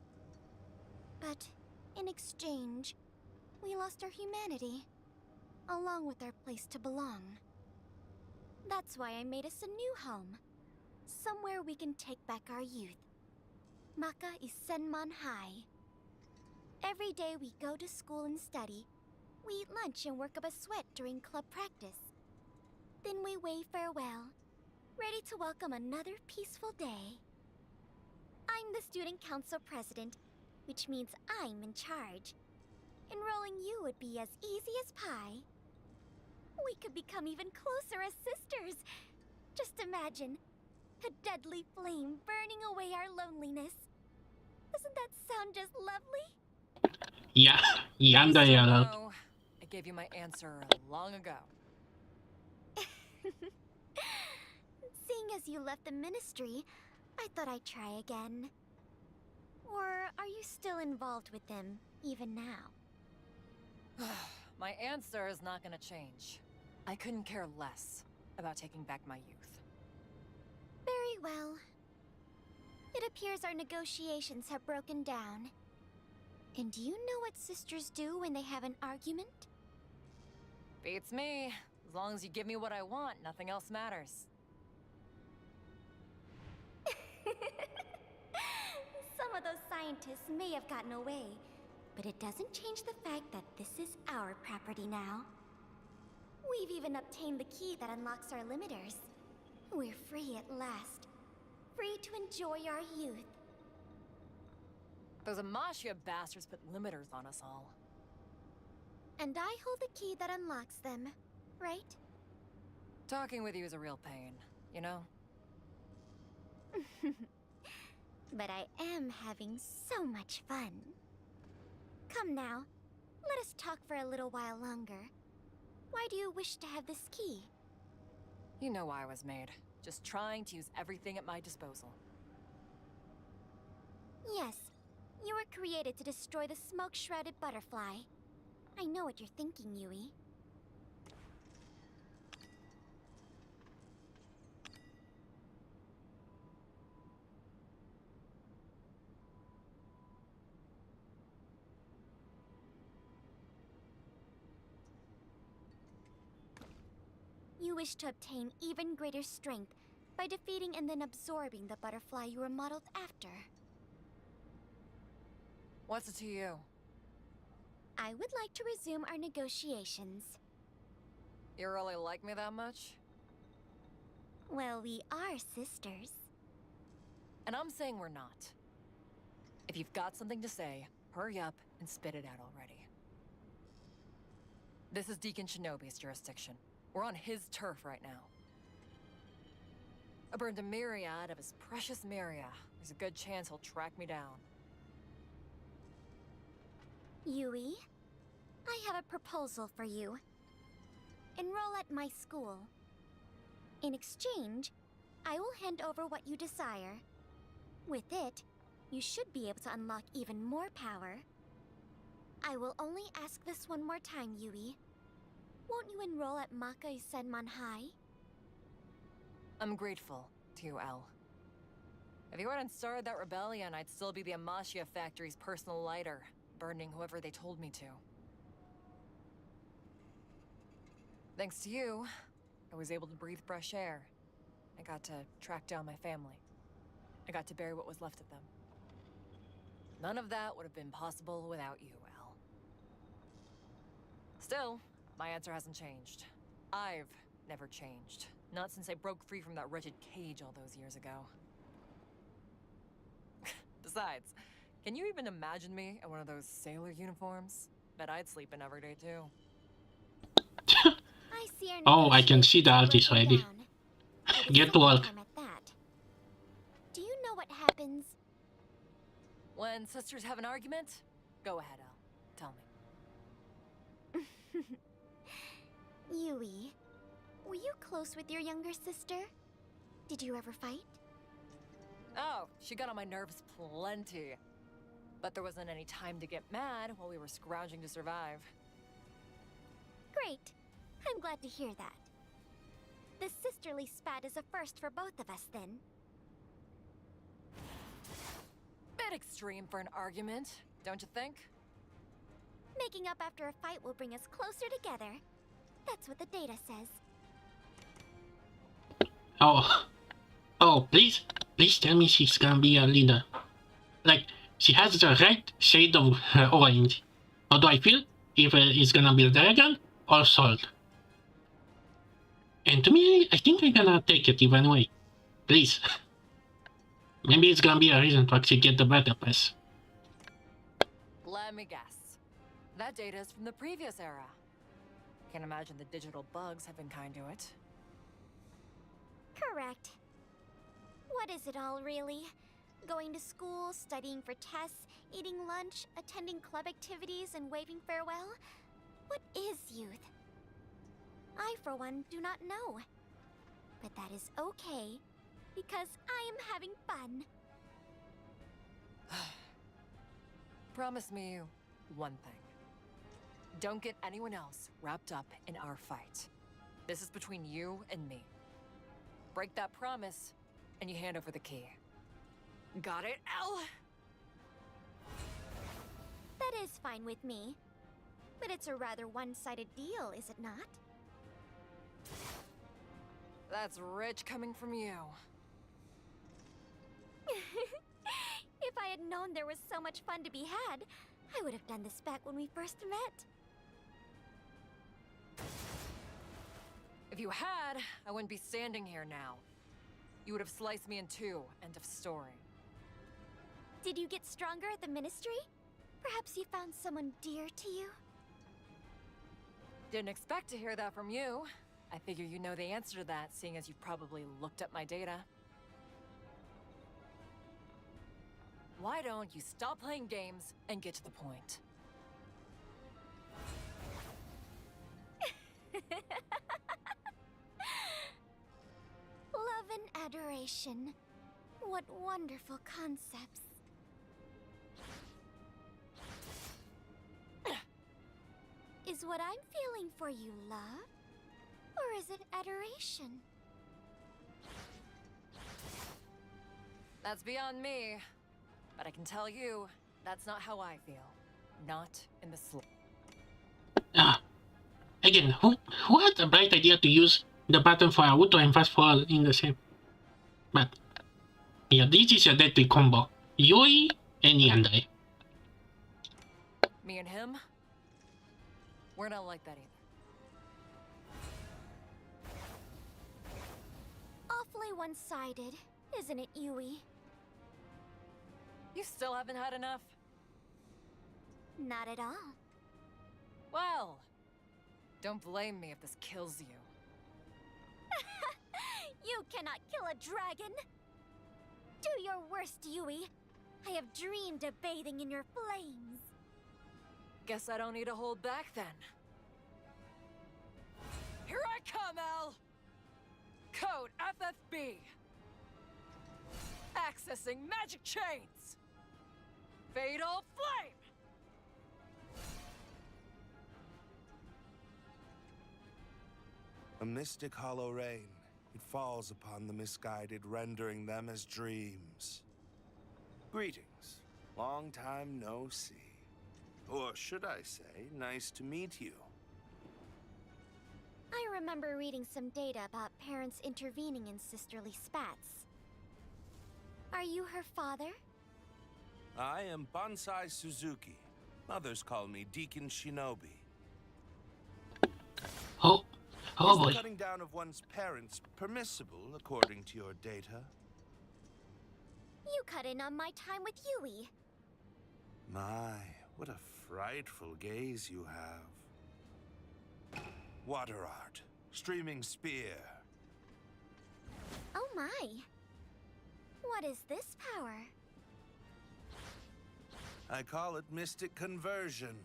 But in exchange, we lost our humanity, along with our place to belong. That's why I made us a new home. Somewhere we can take back our youth. Maka is Senmon High. Every day we go to school and study. We eat lunch and work up a sweat during club practice. Then we wave farewell, ready to welcome another peaceful day. I'm the student council president, which means I'm in charge. Enrolling you would be as easy as pie. We could become even closer as sisters. Just imagine, a deadly flame burning away our loneliness. Doesn't that sound just lovely? Yeah, yanda yada. No, I gave you my answer long ago. Seeing as you left the ministry, I thought I'd try again. Or are you still involved with them, even now? my answer is not gonna change. I couldn't care less about taking back my youth. Very well. It appears our negotiations have broken down. And do you know what sisters do when they have an argument? Beats me. As long as you give me what I want, nothing else matters. Some of those scientists may have gotten away, but it doesn't change the fact that this is our property now. We've even obtained the key that unlocks our limiters. We're free at last. Free to enjoy our youth. Those Amashia bastards put limiters on us all. And I hold the key that unlocks them, right? Talking with you is a real pain, you know? But I am having so much fun. Come now, let us talk for a little while longer. Why do you wish to have this key? You know why I was made. Just trying to use everything at my disposal. Yes, you were created to destroy the smoke-shrouded butterfly. I know what you're thinking, Yui. You wish to obtain even greater strength by defeating and then absorbing the butterfly you were modeled after. What's it to you? I would like to resume our negotiations. You really like me that much? Well, we are sisters. And I'm saying we're not. If you've got something to say, hurry up and spit it out already. This is Deacon Shinobi's jurisdiction. We're on his turf right now. I burned a myriad of his precious Myria. There's a good chance he'll track me down. Yui, I have a proposal for you. Enroll at my school. In exchange, I will hand over what you desire. With it, you should be able to unlock even more power. I will only ask this one more time, Yui. Won't you enroll at Maka Senman High? I'm grateful to you, El. If you hadn't started that rebellion, I'd still be the Amashia factory's personal lighter, burning whoever they told me to. Thanks to you, I was able to breathe fresh air. I got to track down my family. I got to bury what was left of them. None of that would have been possible without you, El. Still, my answer hasn't changed. I've never changed. Not since I broke free from that wretched cage all those years ago. Besides, can you even imagine me in one of those sailor uniforms? Bet I'd sleep in every day too. I see our Oh, I can see the artist already. down. Get to work. Time at that. Do you know what happens? When sisters have an argument, go ahead, El. Tell me. Yui, were you close with your younger sister? Did you ever fight? Oh, she got on my nerves plenty. But there wasn't any time to get mad while we were scrounging to survive. Great. I'm glad to hear that. The sisterly spat is a first for both of us, then. Bit extreme for an argument, don't you think? Making up after a fight will bring us closer together. That's what the data says. Oh, please tell me she's gonna be a leader. Like, she has the right shade of orange. How do I feel? If it's gonna be a dragon or salt. And to me, I think I'm gonna take it even way. Please. Maybe it's gonna be a reason to actually get the battle pass. Let me guess. That data is from the previous era. Can't imagine the digital bugs have been kind to it. Correct. What is it all, really? Going to school, studying for tests, eating lunch, attending club activities, and waving farewell? What is youth? I, for one, do not know. But that is okay, because I am having fun. Promise me one thing. don't get anyone else wrapped up in our fight. This is between you and me. Break that promise, and you hand over the key. Got it, Elle? That is fine with me. But it's a rather one-sided deal, is it not? That's rich coming from you. If I had known there was so much fun to be had, I would have done this back when we first met. If you had, I wouldn't be standing here now. You would have sliced me in two, end of story. Did you get stronger at the Ministry? Perhaps you found someone dear to you? Didn't expect to hear that from you. I figure you know the answer to that, seeing as you probably looked up my data. Why don't you stop playing games and get to the point? Love and adoration. What wonderful concepts. Is what I'm feeling for you love? Or is it adoration? That's beyond me. But I can tell you, that's not how I feel. Not in the slightest. Again, who had the bright idea to use the button for auto and fast forward in the same? But yeah, this is a deadly combo. Yui and Yandere. Me and him? We're not like that either. Awfully one-sided, isn't it, Yui? You still haven't had enough? Not at all. Well, don't blame me if this kills you. You cannot kill a dragon! Do your worst, Yui. I have dreamed of bathing in your flames. Guess I don't need to hold back then. Here I come, Elle! Code FFB. Accessing magic chains. Fatal flame! A mystic hollow rain. It falls upon the misguided, rendering them as dreams. Greetings. Long time no see. Or should I say, nice to meet you. I remember reading some data about parents intervening in sisterly spats. Are you her father? I am Bonsai Suzuki. Others call me Deacon Shinobi. Oh Is boy. the cutting down of one's parents permissible according to your data? You cut in on my time with Yui. My, what a frightful gaze you have. Water art. Streaming spear. Oh my. What is this power? I call it mystic conversion.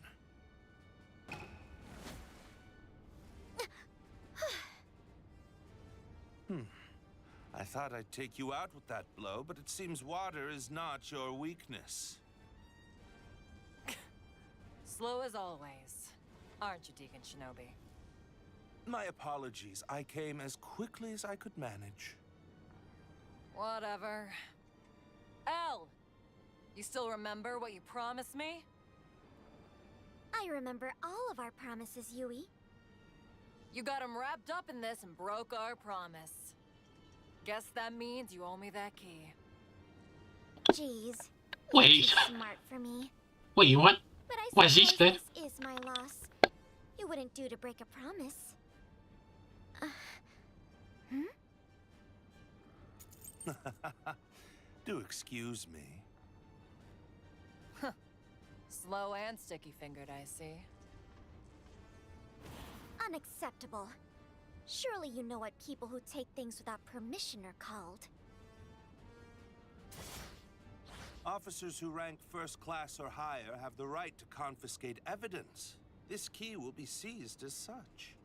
I thought I'd take you out with that blow, but it seems water is not your weakness. Slow as always. Aren't you, Deacon Shinobi? My apologies. I came as quickly as I could manage. Whatever. Elle! You still remember what you promised me? I remember all of our promises, Yui. You got him wrapped up in this and broke our promise. Guess that means you owe me that key. Jeez. Wait. You're too smart for me. Wait, what? But I Was this suppose the... this is my loss. It wouldn't do to break a promise. Do excuse me. Slow and sticky-fingered, I see. Unacceptable. Surely you know what people who take things without permission are called. Officers who rank first class or higher have the right to confiscate evidence. This key will be seized as such.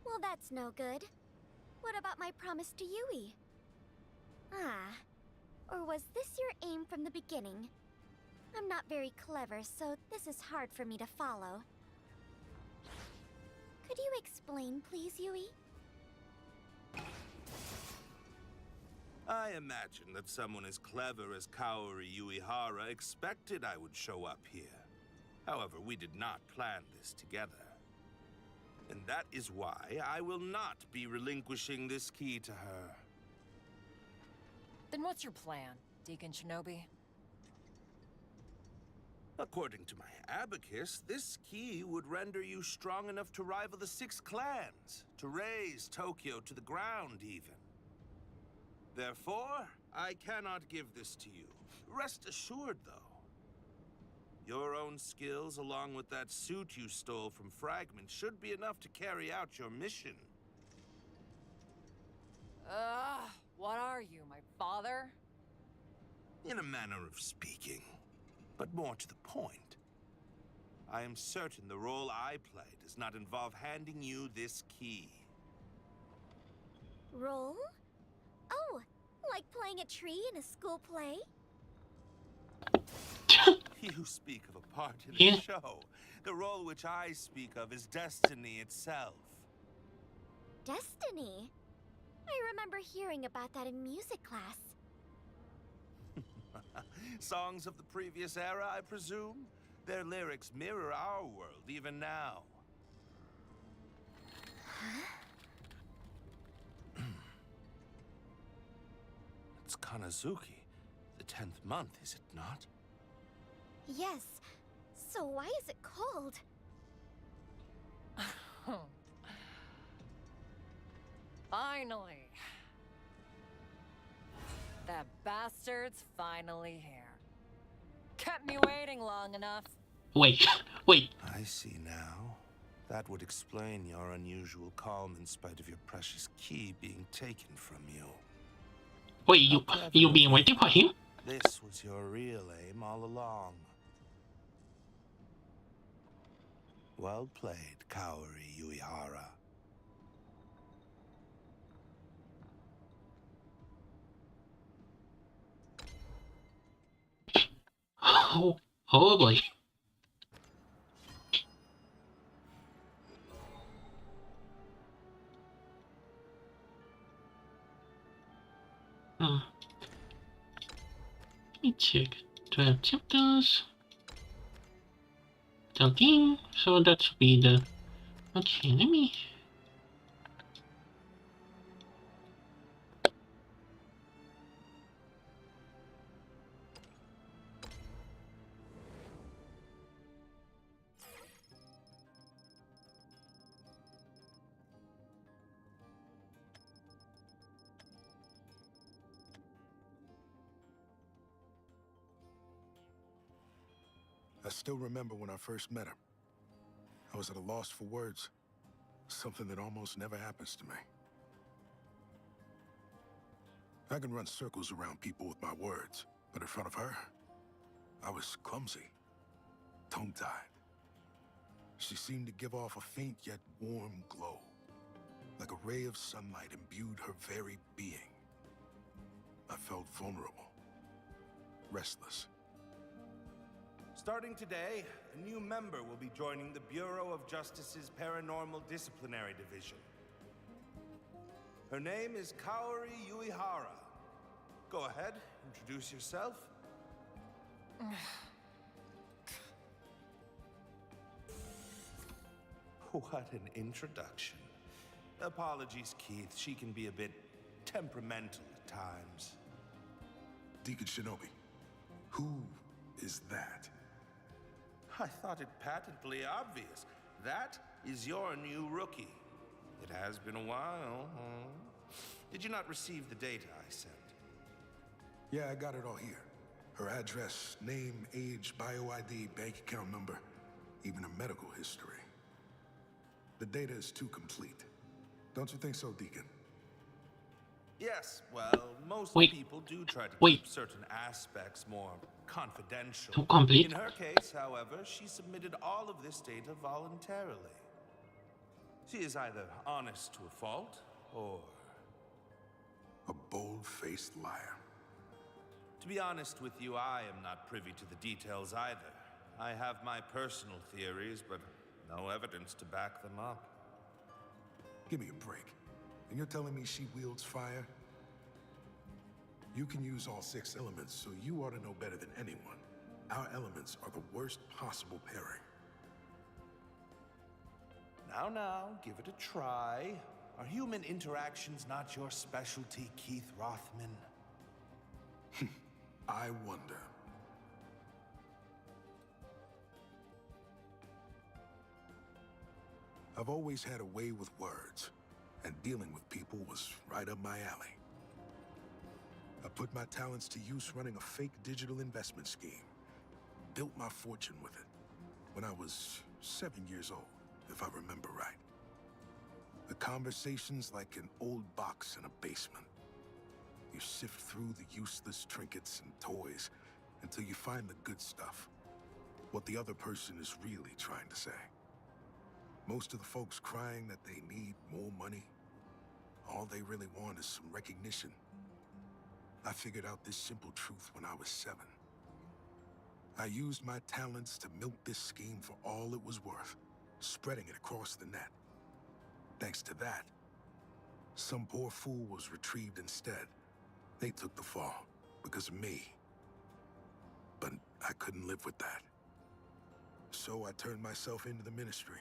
Well, that's no good. What about my promise to Yui? Ah. Or was this your aim from the beginning? I'm not very clever, so this is hard for me to follow. Could you explain, please, Yui? I imagine that someone as clever as Kaori Uehara expected I would show up here. However, we did not plan this together. And that is why I will not be relinquishing this key to her. Then what's your plan, Deacon Shinobi? According to my abacus, this key would render you strong enough to rival the 6 clans, to raise Tokyo to the ground even. Therefore, I cannot give this to you. Rest assured, though. Your own skills, along with that suit you stole from Fragment, should be enough to carry out your mission. What are you, my father? In a manner of speaking, but more to the point. I am certain the role I play does not involve handing you this key. Role? Oh, like playing a tree in a school play? You speak of a part in Yeah. a show. The role which I speak of is destiny itself. Destiny? I remember hearing about that in music class. Songs of the previous era, I presume? Their lyrics mirror our world even now. It's Kanazuki, the 10th month, is it not? Yes. So why is it called? Finally. That bastard's finally here. Kept me waiting long enough. Wait, wait. I see now. That would explain your unusual calm in spite of your precious key being taken from you. Wait, you been waiting for him? This was your real aim all along. Well played, Kaori Uehara. Oh boy. Let me check. 12 chapters. 13. So that's be the. Okay, let me. I still remember when I first met her. I was at a loss for words. Something that almost never happens to me. I can run circles around people with my words, but in front of her, I was clumsy, tongue-tied. She seemed to give off a faint yet warm glow, like a ray of sunlight imbued her very being. I felt vulnerable, restless. Starting today, a new member will be joining the Bureau of Justice's Paranormal Disciplinary Division. Her name is Kaori Uehara. Go ahead, introduce yourself. What an introduction. Apologies, Keith. She can be a bit temperamental at times. Deacon Shinobi, who is that? I thought it patently obvious. That is your new rookie. It has been a while, huh? Did you not receive the data I sent? Yeah, I got it all here. Her address, name, age, bio ID, bank account number, even her medical history. The data is too complete. Don't you think so, Deacon? Yes, well, most people do try to keep certain aspects more confidential. Too complete. In her case, however, she submitted all of this data voluntarily. She is either honest to a fault, or a bold-faced liar. To be honest with you, I am not privy to the details either. I have my personal theories, but no evidence to back them up. Give me a break. And you're telling me she wields fire? You can use all 6 elements, so you ought to know better than anyone. Our elements are the worst possible pairing. Now, give it a try. Are human interactions not your specialty, Keith Rothman? I wonder. I've always had a way with words, and dealing with people was right up my alley. I put my talents to use running a fake digital investment scheme. Built my fortune with it when I was 7 years old, if I remember right. The conversation's like an old box in a basement. You sift through the useless trinkets and toys until you find the good stuff, what the other person is really trying to say. Most of the folks crying that they need more money, all they really want is some recognition. I figured out this simple truth when I was 7. I used my talents to milk this scheme for all it was worth, spreading it across the net. Thanks to that, some poor fool was retrieved instead. They took the fall because of me. But I couldn't live with that. So I turned myself into the ministry.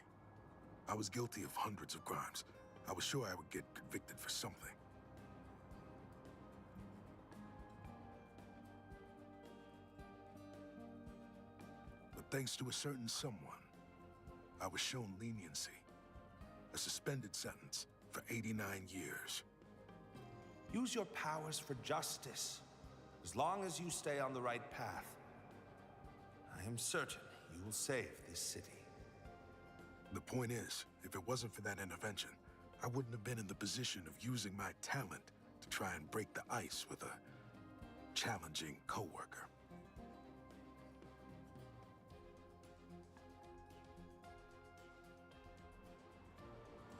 I was guilty of hundreds of crimes. I was sure I would get convicted for something. But thanks to a certain someone, I was shown leniency. A suspended sentence for 89 years. Use your powers for justice, as long as you stay on the right path. I am certain you will save this city. The point is, if it wasn't for that intervention, I wouldn't have been in the position of using my talent to try and break the ice with a challenging coworker.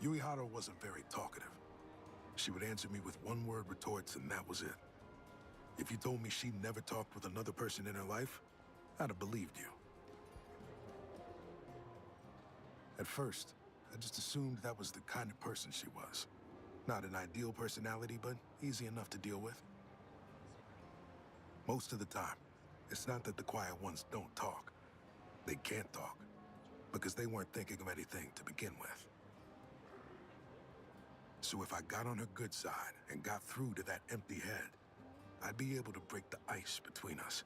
Yuihara wasn't very talkative. She would answer me with one-word retorts, and that was it. If you told me she never talked with another person in her life, I'd have believed you. At first, I just assumed that was the kind of person she was. Not an ideal personality, but easy enough to deal with. Most of the time, it's not that the quiet ones don't talk. They can't talk, because they weren't thinking of anything to begin with. So if I got on her good side and got through to that empty head, I'd be able to break the ice between us.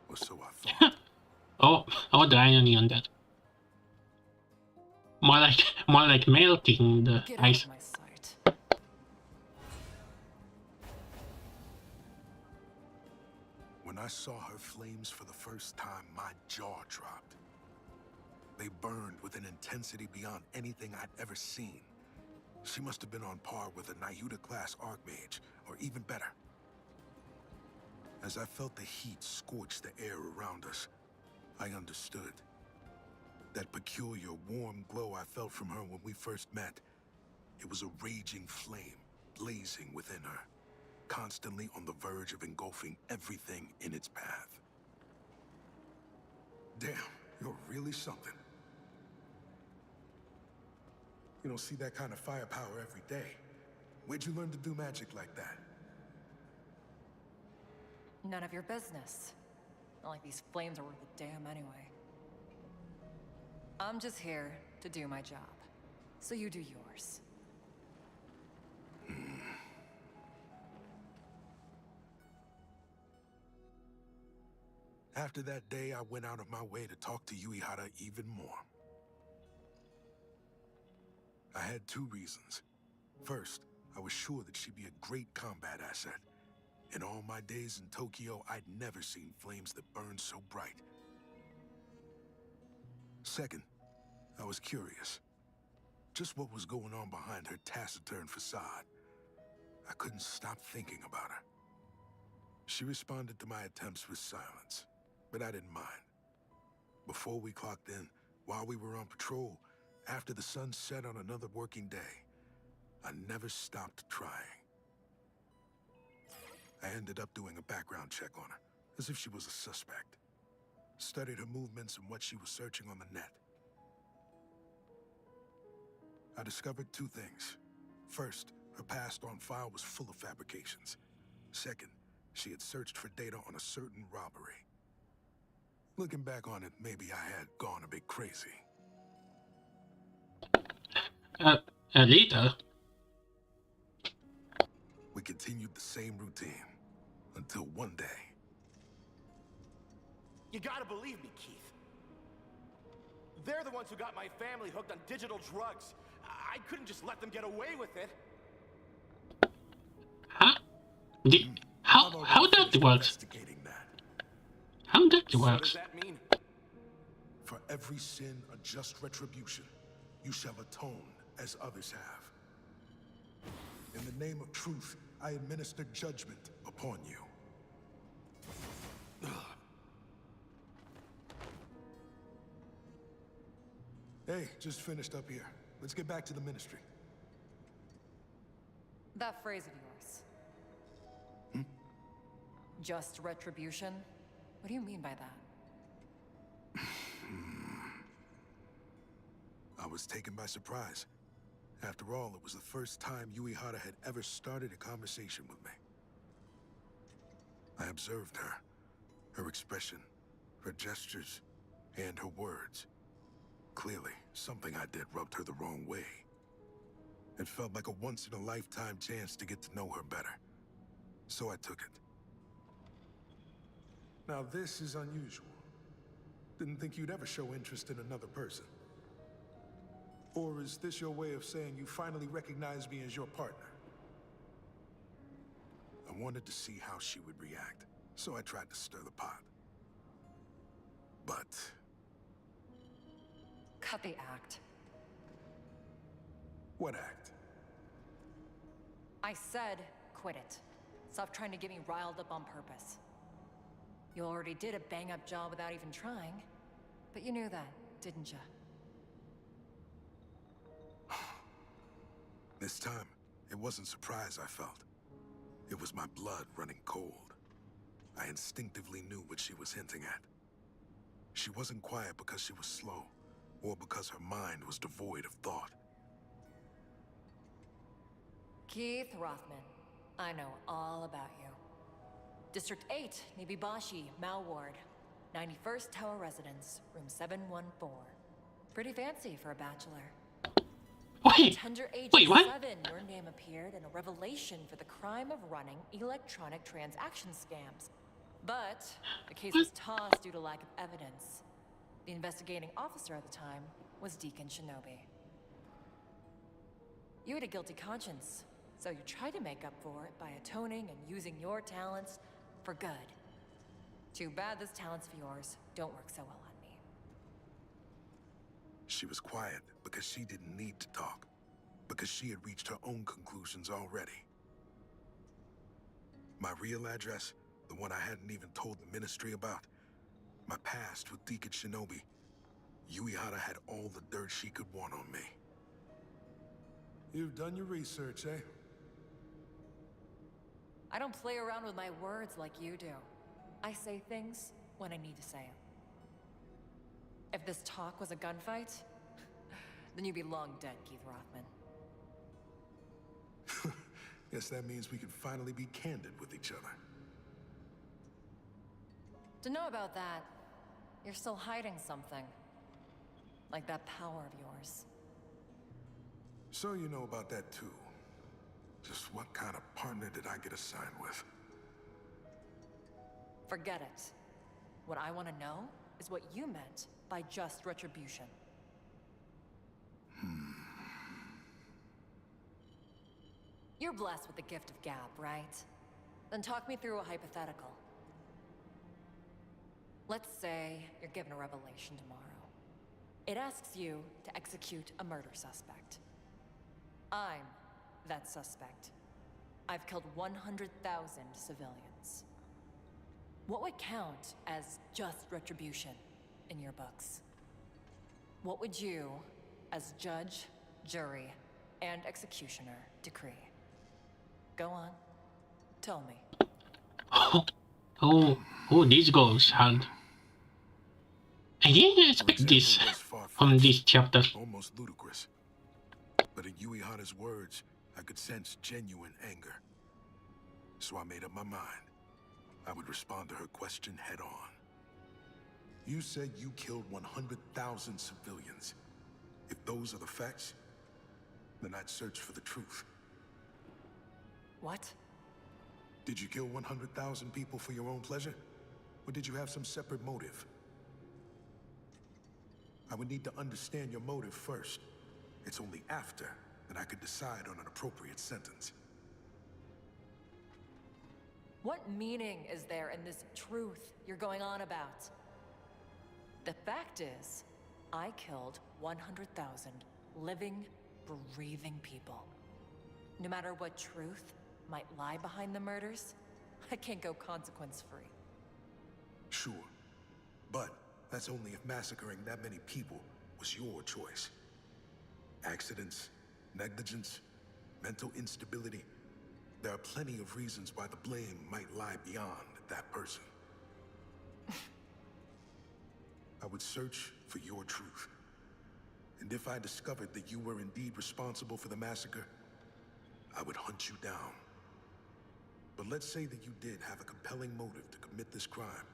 Or so I thought. Oh, the irony on that. More like melting the Get ice. out of my sight. When I saw her flames for the first time, my jaw dropped. They burned with an intensity beyond anything I'd ever seen. She must have been on par with a Nyuta-class Archmage, or even better. As I felt the heat scorch the air around us, I understood. That peculiar, warm glow I felt from her when we first met, it was a raging flame blazing within her, constantly on the verge of engulfing everything in its path. Damn, you're really something. You don't see that kind of firepower every day. Where'd you learn to do magic like that? None of your business. Not like these flames are worth a damn anyway. I'm just here to do my job. So you do yours. After that day, I went out of my way to talk to Yuihara even more. I had 2 reasons. First, I was sure that she'd be a great combat asset. In all my days in Tokyo, I'd never seen flames that burned so bright. Second, I was curious. Just what was going on behind her taciturn facade. I couldn't stop thinking about her. She responded to my attempts with silence, but I didn't mind. Before we clocked in, while we were on patrol, after the sun set on another working day, I never stopped trying. I ended up doing a background check on her, as if she was a suspect. Studied her movements and what she was searching on the net. I discovered two things. First, her past on file was full of fabrications. Second, she had searched for data on a certain robbery. Looking back on it, maybe I had gone a bit crazy. Later. We continued the same routine, until one day. You gotta believe me, Keith. They're the ones who got my family hooked on digital drugs. I couldn't just let them get away with it. Huh? How that works? How that So works? does that mean? For every sin, a just retribution. You shall atone as others have. In the name of truth, I administer judgment upon you. Hey, just finished up here. Let's get back to the ministry. That phrase of yours. Just retribution? What do you mean by that? I was taken by surprise. After all, it was the first time Uehara had ever started a conversation with me. I observed her, her expression, her gestures, and her words. Clearly, something I did rubbed her the wrong way. It felt like a once-in-a-lifetime chance to get to know her better. So I took it. Now this is unusual. Didn't think you'd ever show interest in another person. Or is this your way of saying you finally recognize me as your partner? I wanted to see how she would react, so I tried to stir the pot. But... Cut the act. what act? I said, quit it. Stop trying to get me riled up on purpose. You already did a bang-up job without even trying. But you knew that, didn't you? This time, it wasn't surprise I felt. It was my blood running cold. I instinctively knew what she was hinting at. She wasn't quiet because she was slow, or because her mind was devoid of thought. Keith Rothman, I know all about you. District 8, Nibibashi, Mao Ward. 91st Tower Residence, room 714. Pretty fancy for a bachelor. Wait, Tender age wait, of what? 7, your name appeared in a revelation for the crime of running electronic transaction scams. But the case was tossed due to lack of evidence. The investigating officer at the time was Deacon Shinobi. You had a guilty conscience, so you tried to make up for it by atoning and using your talents for good. Too bad those talents of yours don't work so well on me. She was quiet because she didn't need to talk, because she had reached her own conclusions already. My real address, the one I hadn't even told the ministry about, my past with Deacon Shinobi, Uehara had all the dirt she could want on me. You've done your research, eh? I don't play around with my words like you do. I say things when I need to say them. If this talk was a gunfight, then you'd be long dead, Keith Rothman. Guess that means we can finally be candid with each other. To know about that, you're still hiding something. Like that power of yours. So you know about that too. Just what kind of partner did I get assigned with? Forget it. What I want to know is what you meant by just retribution. You're blessed with the gift of gab, right? Then talk me through a hypothetical. Let's say you're given a revelation tomorrow. It asks you to execute a murder suspect. I'm that suspect. I've killed 100,000 civilians. What would count as just retribution in your books? What would you, as judge, jury, and executioner, decree? Go on. Tell me. Oh, these goals hard. I didn't expect this from this chapter. Almost ludicrous. But in Uehara's words, I could sense genuine anger. So I made up my mind. I would respond to her question head on. You said you killed 100,000 civilians. If those are the facts, then I'd search for the truth. What? Did you kill 100,000 people for your own pleasure? Or did you have some separate motive? I would need to understand your motive first. It's only after that I could decide on an appropriate sentence. What meaning is there in this truth you're going on about? The fact is, I killed 100,000 living, breathing people. No matter what truth might lie behind the murders, I can't go consequence-free. Sure, but that's only if massacring that many people was your choice. Accidents, negligence, mental instability. There are plenty of reasons why the blame might lie beyond that person. I would search for your truth. And if I discovered that you were indeed responsible for the massacre, I would hunt you down. But let's say that you did have a compelling motive to commit this crime.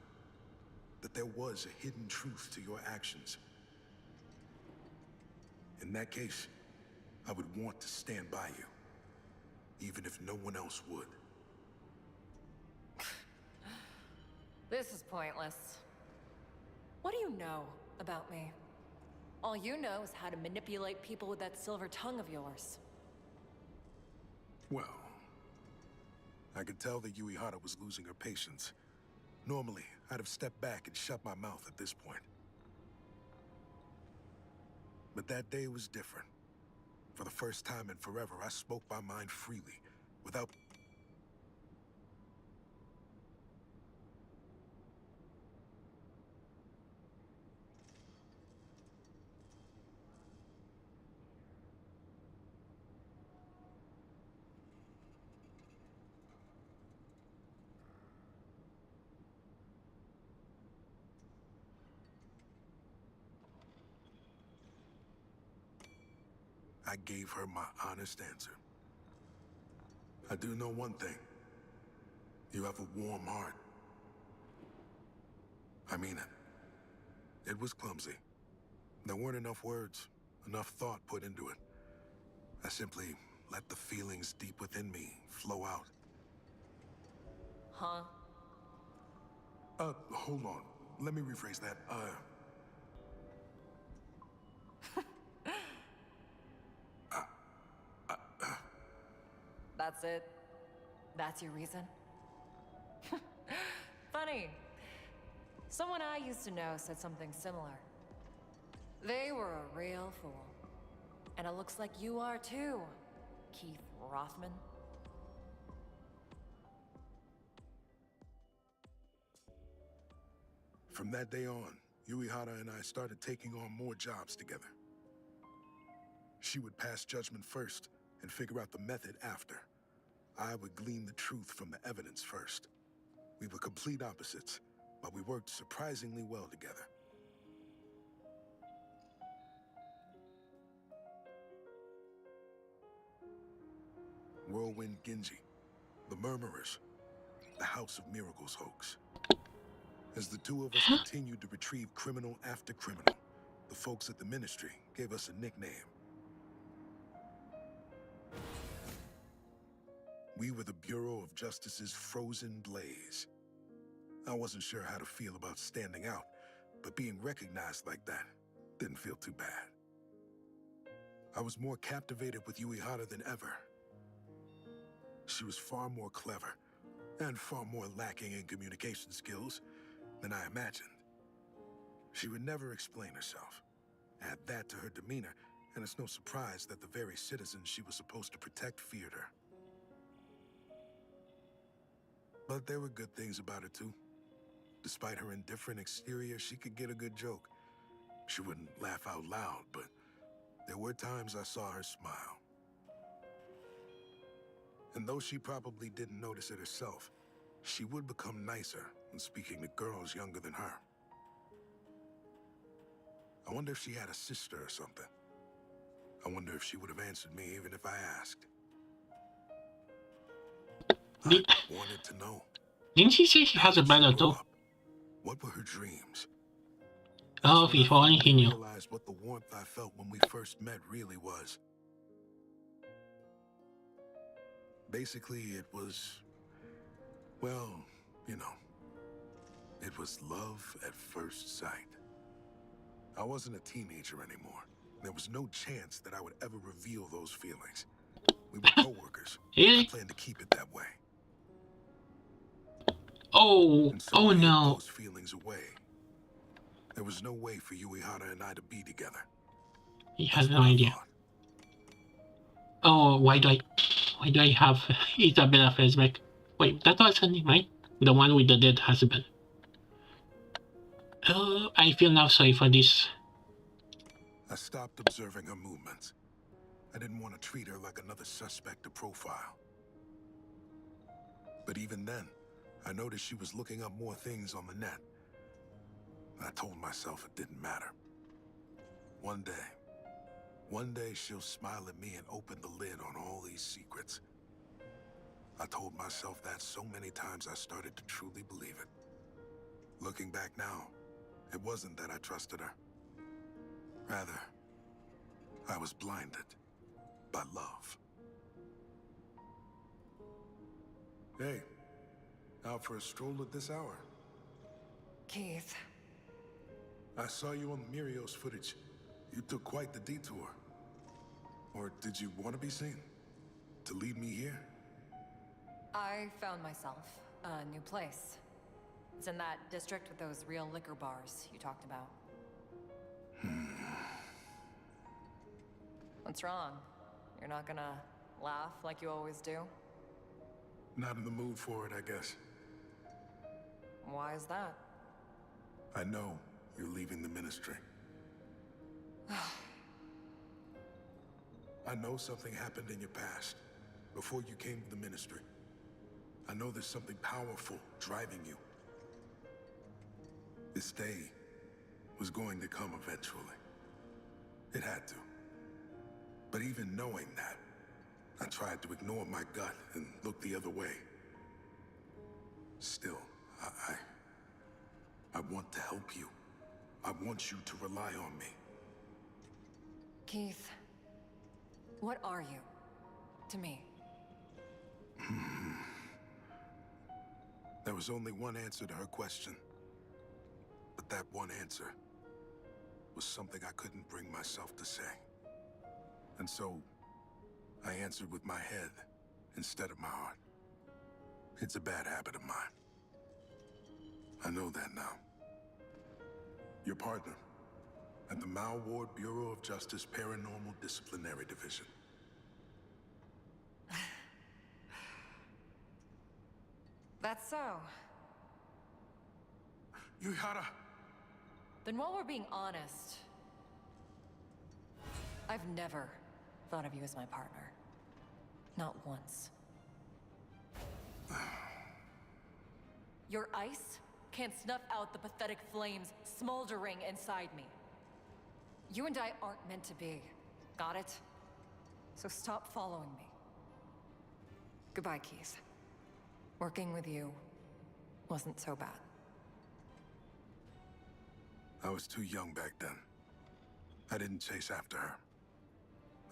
That there was a hidden truth to your actions. In that case, I would want to stand by you, even if no one else would. This is pointless. What do you know about me? All you know is how to manipulate people with that silver tongue of yours. Well, I could tell that Uehara was losing her patience. Normally, I'd have stepped back and shut my mouth at this point. But that day was different. For the first time in forever, I spoke my mind freely, without... I gave her my honest answer. I do know one thing. You have a warm heart. I mean it. It was clumsy. There weren't enough words, enough thought put into it. I simply let the feelings deep within me flow out. Huh? Hold on. Let me rephrase that. That's it? That's your reason? Funny. Someone I used to know said something similar. They were a real fool. And it looks like you are too, Keith Rothman. From that day on, Uehara and I started taking on more jobs together. She would pass judgment first and figure out the method after. I would glean the truth from the evidence first. We were complete opposites, but we worked surprisingly well together. Whirlwind Genji, the Murmurers, the House of Miracles hoax. As the two of us continued to retrieve criminal after criminal, the folks at the Ministry gave us a nickname. We were the Bureau of Justice's frozen blaze. I wasn't sure how to feel about standing out, but being recognized like that didn't feel too bad. I was more captivated with Uehara than ever. She was far more clever, and far more lacking in communication skills than I imagined. She would never explain herself. Add that to her demeanor, and it's no surprise that the very citizens she was supposed to protect feared her. But there were good things about her too. Despite her indifferent exterior, she could get a good joke. She wouldn't laugh out loud, but there were times I saw her smile. And though she probably didn't notice it herself, she would become nicer when speaking to girls younger than her. I wonder if she had a sister or something. I wonder if she would have answered me even if I asked. I wanted to know. Didn't she say she has a brother too? What were her dreams? Oh, if only he knew. Realized what the warmth I felt when we first met really was. Basically, it was, well, you know, it was love at first sight. I wasn't a teenager anymore. There was no chance that I would ever reveal those feelings. We were co-workers. I planned to keep it that way. Oh, so oh no. Those feelings away. There was no way for Uehara and I to be together. He has no idea. Oh, why do I have Isabella flashback? Wait, that was her name, right? The one with the dead husband. Oh, I feel now sorry for this. I stopped observing her movements. I didn't want to treat her like another suspect to profile. But even then, I noticed she was looking up more things on the net. I told myself it didn't matter. One day she'll smile at me and open the lid on all these secrets. I told myself that so many times I started to truly believe it. Looking back now, it wasn't that I trusted her. Rather, I was blinded by love. Hey, out for a stroll at this hour? Keith. I saw you on the Mirios footage. You took quite the detour. Or did you want to be seen? To lead me here? I found myself a new place. It's in that district with those real liquor bars you talked about. What's wrong? You're not gonna laugh like you always do? Not in the mood for it, I guess. Why is that? I know you're leaving the ministry. I know something happened in your past, before you came to the ministry. I know there's something powerful driving you. This day was going to come eventually. It had to. But even knowing that, I tried to ignore my gut and look the other way. Still, I want to help you. I want you to rely on me. Keith, what are you to me? There was only one answer to her question. But that one answer was something I couldn't bring myself to say. And so, I answered with my head instead of my heart. It's a bad habit of mine. I know that now. Your partner at the Mao Ward Bureau of Justice Paranormal Disciplinary Division. That's so. Uehara! Then while we're being honest, I've never thought of you as my partner. Not once. Your ice can't snuff out the pathetic flames smoldering inside me. You and I aren't meant to be. Got it? So stop following me. Goodbye, Keith. Working with you wasn't so bad. I was too young back then. I didn't chase after her.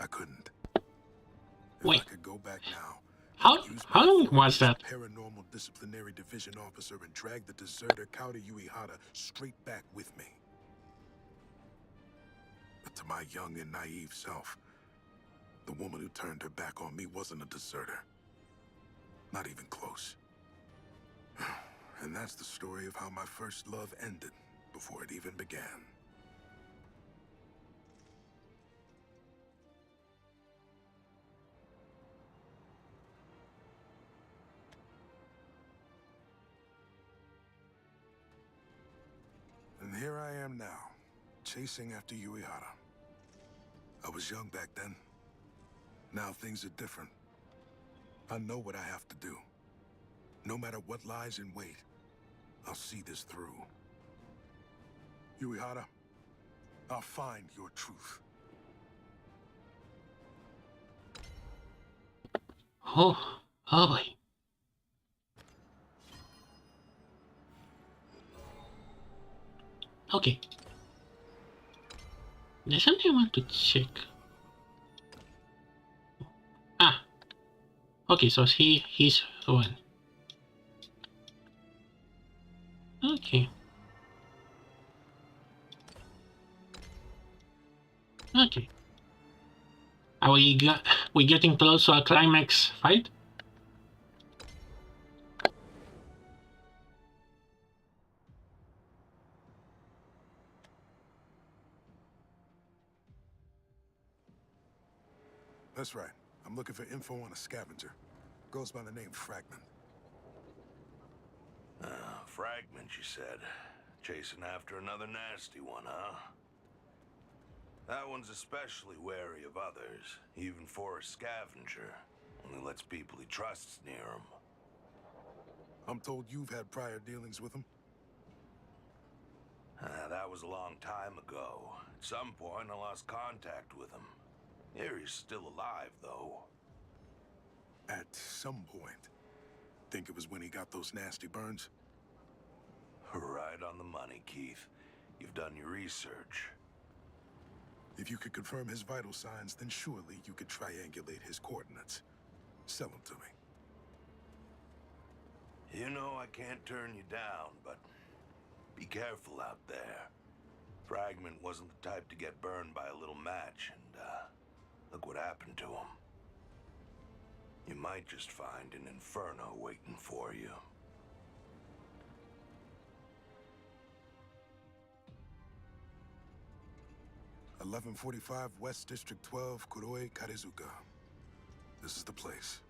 I couldn't. If I could go back now, how long was that? Paranormal Disciplinary Division officer and drag the deserter Kauta Uehara straight back with me. But to my young and naive self, the woman who turned her back on me wasn't a deserter. Not even close. And that's the story of how my first love ended before it even began. And here I am now, chasing after Uehara. I was young back then. Now things are different. I know what I have to do. No matter what lies in wait, I'll see this through. Uehara, I'll find your truth. Oh, oh boy. Okay. There's something I want to check. Ah. Okay, so he's the one. Okay. Okay. Are we getting close to a climax fight? That's right. I'm looking for info on a scavenger. Goes by the name Fragment. Fragment, you said. Chasing after another nasty one, huh? That one's especially wary of others, even for a scavenger. Only lets people he trusts near him. I'm told you've had prior dealings with him. That was a long time ago. At some point, I lost contact with him. Here he's still alive, though. At some point. Think it was when he got those nasty burns? Right on the money, Keith. You've done your research. If you could confirm his vital signs, then surely you could triangulate his coordinates. Sell them to me. You know I can't turn you down, but be careful out there. Fragment wasn't the type to get burned by a little match, and look what happened to him. You might just find an inferno waiting for you. "1145 West District 12, Kuroi, Karizuka. This is the place.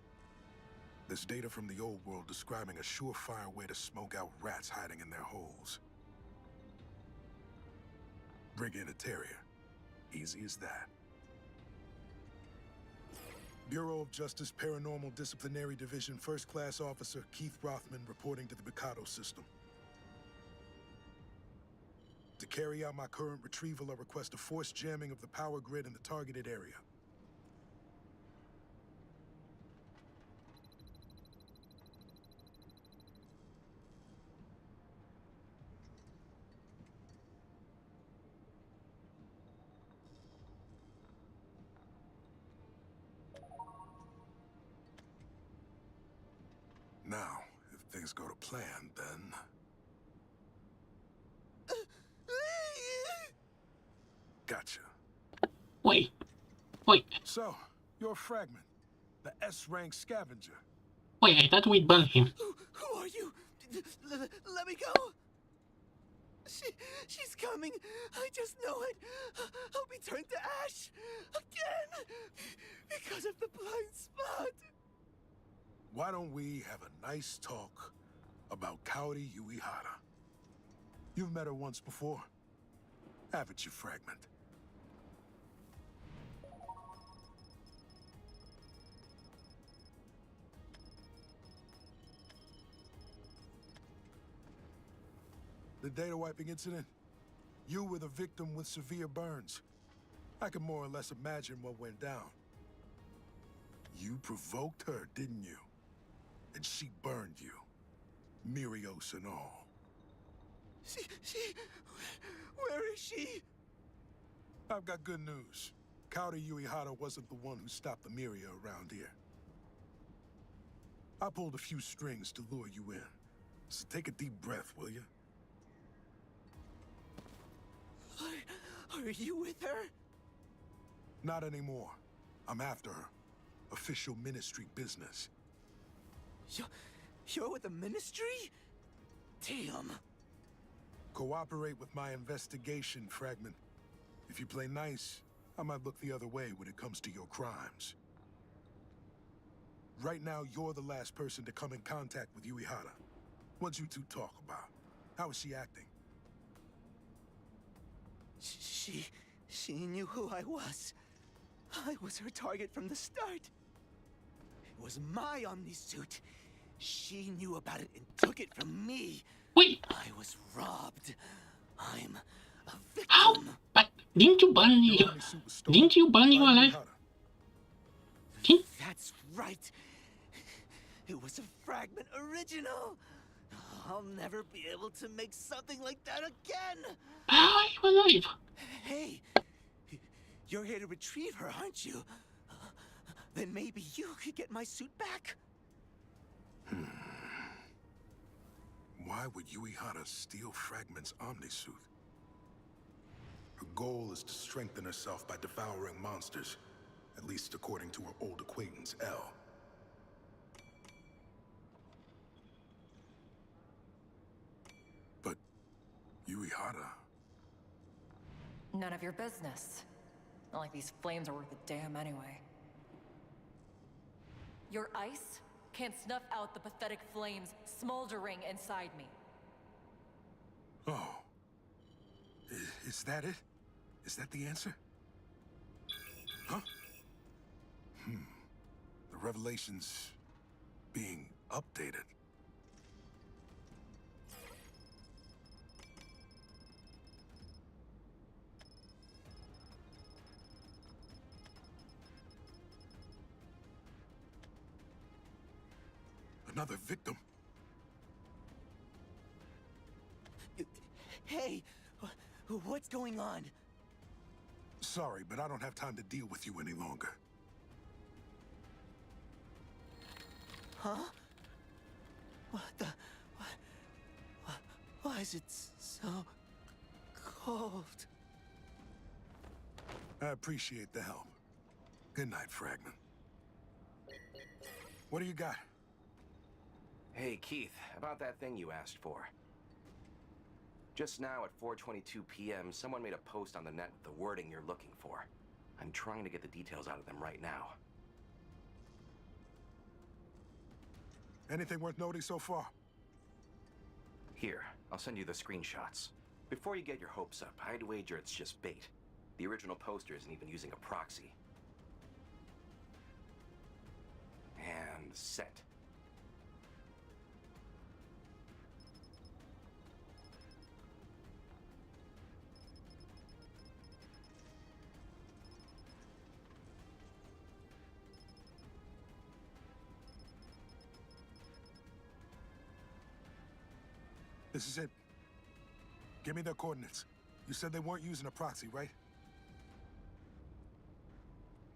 There's data from the old world describing a surefire way to smoke out rats hiding in their holes. Bring in a terrier. Easy as that. Bureau of Justice Paranormal Disciplinary Division First Class Officer Keith Rothman reporting to the Mikado system. To carry out my current retrieval, I request a forced jamming of the power grid in the targeted area. Now, if things go to plan, then... Gotcha. Wait. So, you're a Fragment, the S-rank scavenger. Wait, I thought we'd burn him. Who are you? Let me go. She's coming. I just know it. I'll be turned to ash again because of the blind spot. Why don't we have a nice talk about Kaori Uehara? You've met her once before. Have it, you Fragment. The data wiping incident? You were the victim with severe burns. I can more or less imagine what went down. You provoked her, didn't you? And she burned you. Mirios and all. Where is she? I've got good news. Kaori Uehara wasn't the one who stopped the Miria around here. I pulled a few strings to lure you in. So take a deep breath, will you? Are you with her? Not anymore. I'm after her. Official ministry business. You're with the ministry? Damn. Cooperate with my investigation, Fragment. If you play nice, I might look the other way when it comes to your crimes. Right now, you're the last person to come in contact with Uehara. What'd you two talk about? How is she acting? She knew who I was. I was her target from the start. It was my Omni-suit. She knew about it and took it from me. Wait, I was robbed. I'm a victim. how? But didn't you burn your... Didn't you burn your alive? That's right. It was a fragment original. I'll never be able to make something like that again. How are you alive? Hey, you're here to retrieve her, aren't you? Then maybe you could get my suit back. Why would Yuihara steal Fragment's Omnisuit? Her goal is to strengthen herself by devouring monsters, at least according to her old acquaintance, L. But Yuihara... None of your business. Not like these flames are worth a damn anyway. Your ice can't snuff out the pathetic flames smoldering inside me. Oh. Is that it? Is that the answer? Huh? The revelation's being updated. Another victim? Hey, what's going on? Sorry, but I don't have time to deal with you any longer. Huh? What the... Why is it so cold? I appreciate the help. Good night, Fragment. What do you got? Hey, Keith, about that thing you asked for. Just now at 4:22 p.m., someone made a post on the net with the wording you're looking for. I'm trying to get the details out of them right now. Anything worth noting so far? Here, I'll send you the screenshots. Before you get your hopes up, I'd wager it's just bait. The original poster isn't even using a proxy. And set. This is it. Give me their coordinates. You said they weren't using a proxy, right?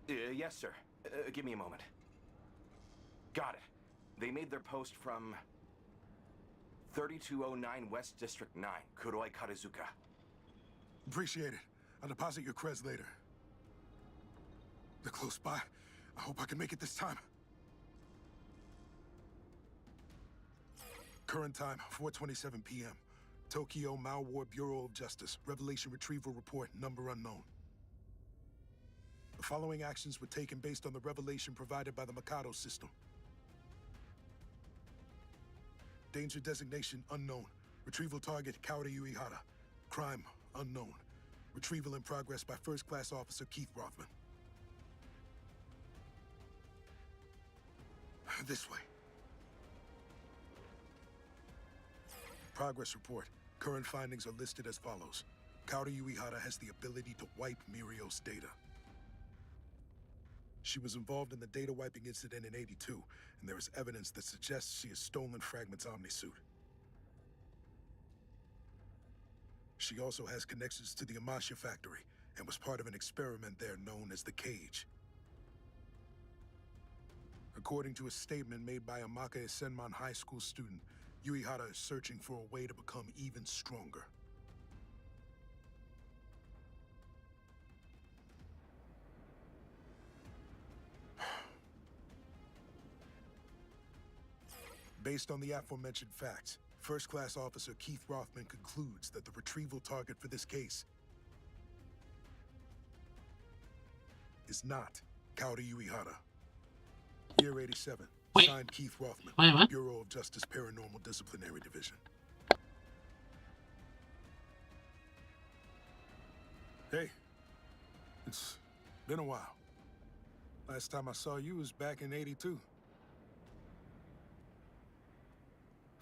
Yes, sir. Give me a moment. Got it. They made their post from 3209 West District 9, Kuroi Karizuka. Appreciate it. I'll deposit your creds later. They're close by. I hope I can make it this time. Current time, 4:27 p.m. Tokyo Malwar Bureau of Justice. Revelation Retrieval Report, number unknown. The following actions were taken based on the revelation provided by the Mikado system. Danger designation unknown. Retrieval target Kaori Yuihara. Crime unknown. Retrieval in progress by First Class Officer Keith Rothman. This way. Progress report. Current findings are listed as follows. Kaori Yuihara has the ability to wipe Mirio's data. She was involved in the data wiping incident in '82, and there is evidence that suggests she has stolen Fragment's Omnisuit. She also has connections to the Amasya factory, and was part of an experiment there known as the Cage. According to a statement made by a Makae Senman High School student, Yuihara is searching for a way to become even stronger. Based on the aforementioned facts, First Class Officer Keith Rothman concludes that the retrieval target for this case is not Kaori Yuihara. Year 87. Signed Keith Rothman, Bureau of Justice Paranormal Disciplinary Division. Hey, it's been a while. Last time I saw you was back in '82.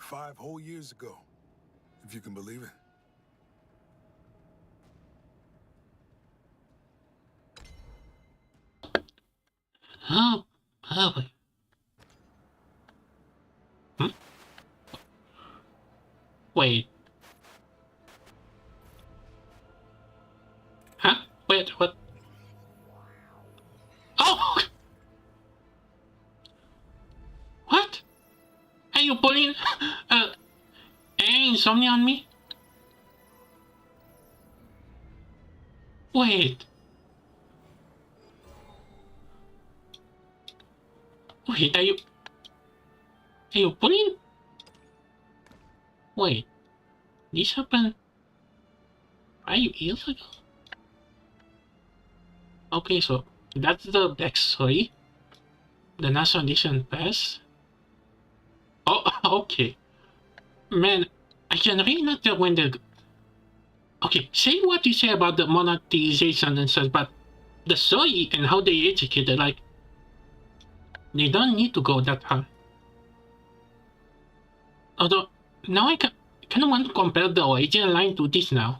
5 whole years ago, if you can believe it. Oh, boy. Wait. Huh? Wait, what? Oh! What? Are you pulling insomnia on me? Wait. Wait, are you pulling? Wait. This happened 5 years ago? Okay, so that's the backstory. The National Edition Pass. Oh, okay. Man, I can really not tell when the... Okay, say what you say about the monetization and such, but the story and how they educate it, like, they don't need to go that far. Although, now I kind of want to compare the original line to this now.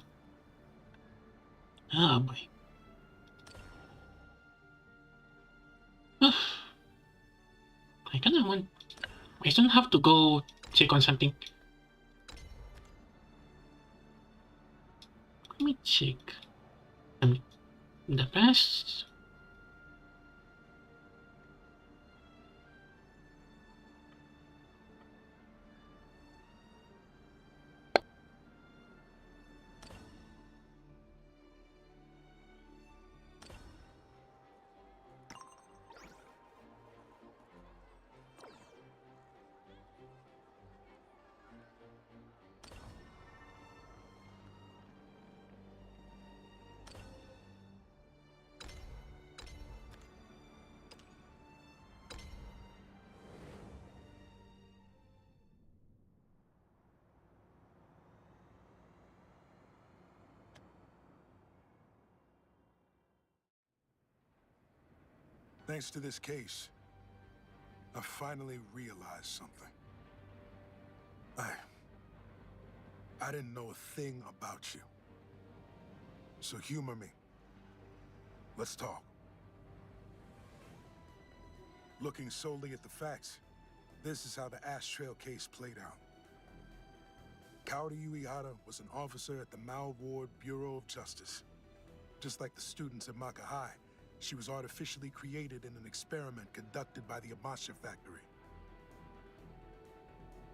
Oh boy. I kind of want... I don't have to go check on something. Let me check. The past... Thanks to this case, I finally realized something. I didn't know a thing about you. So humor me. Let's talk. Looking solely at the facts, this is how the Ash Trail case played out. Kaori Uehara was an officer at the Mao Ward Bureau of Justice. Just like the students at Maka High, she was artificially created in an experiment conducted by the Amasha factory.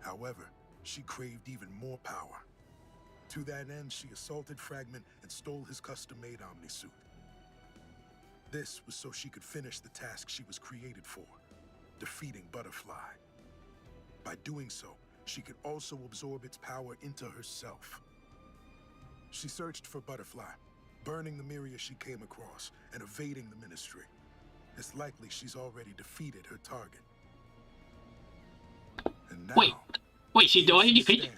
However, she craved even more power. To that end, she assaulted Fragment and stole his custom-made Omni-suit. This was so she could finish the task she was created for, defeating Butterfly. By doing so, she could also absorb its power into herself. She searched for Butterfly, burning the Myria she came across and evading the Ministry. It's likely she's already defeated her target. And now, wait, she already defeated?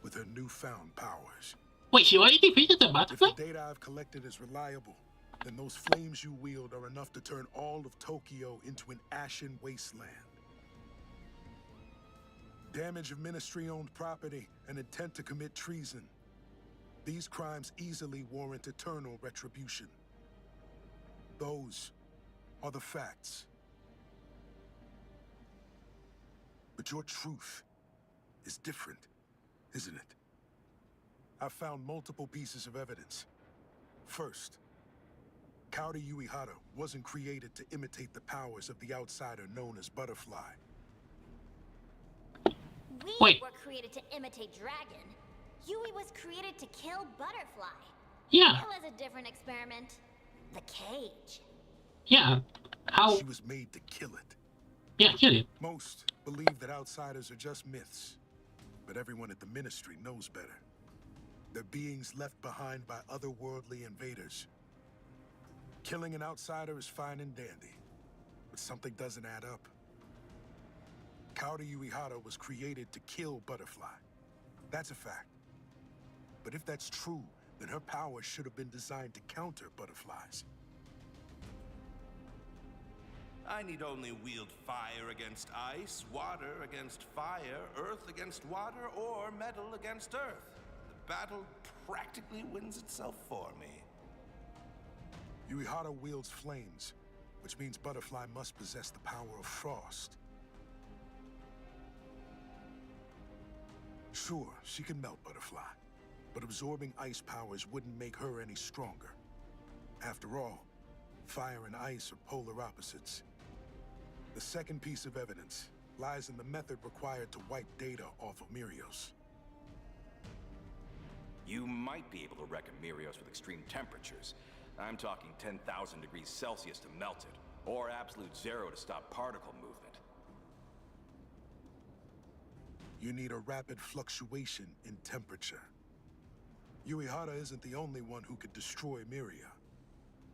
With her newfound powers. Wait, she already defeated the Butterfly? If the data I've collected is reliable, then those flames you wield are enough to turn all of Tokyo into an ashen wasteland. Damage of Ministry-owned property and intent to commit treason. These crimes easily warrant eternal retribution. Those are the facts. But your truth is different, isn't it? I've found multiple pieces of evidence. First, Kaori Uehara wasn't created to imitate the powers of the outsider known as Butterfly. We were created to imitate Dragon. Yui was created to kill Butterfly. Yeah. It was a different experiment. The cage. Yeah. How? She was made to kill it. Yeah, kill it. Most believe that outsiders are just myths, but everyone at the Ministry knows better. They're beings left behind by otherworldly invaders. Killing an outsider is fine and dandy, but something doesn't add up. Kaori Uehara was created to kill Butterfly. That's a fact. But if that's true, then her powers should have been designed to counter Butterfly's. I need only wield fire against ice, water against fire, earth against water, or metal against earth. The battle practically wins itself for me. Uehara wields flames, which means Butterfly must possess the power of frost. Sure, she can melt Butterfly, but absorbing ice powers wouldn't make her any stronger. After all, fire and ice are polar opposites. The second piece of evidence lies in the method required to wipe data off of Mirios. You might be able to wreck a Mirios with extreme temperatures. I'm talking 10,000 degrees Celsius to melt it, or absolute zero to stop particle movement. You need a rapid fluctuation in temperature. Uehara isn't the only one who could destroy Miria.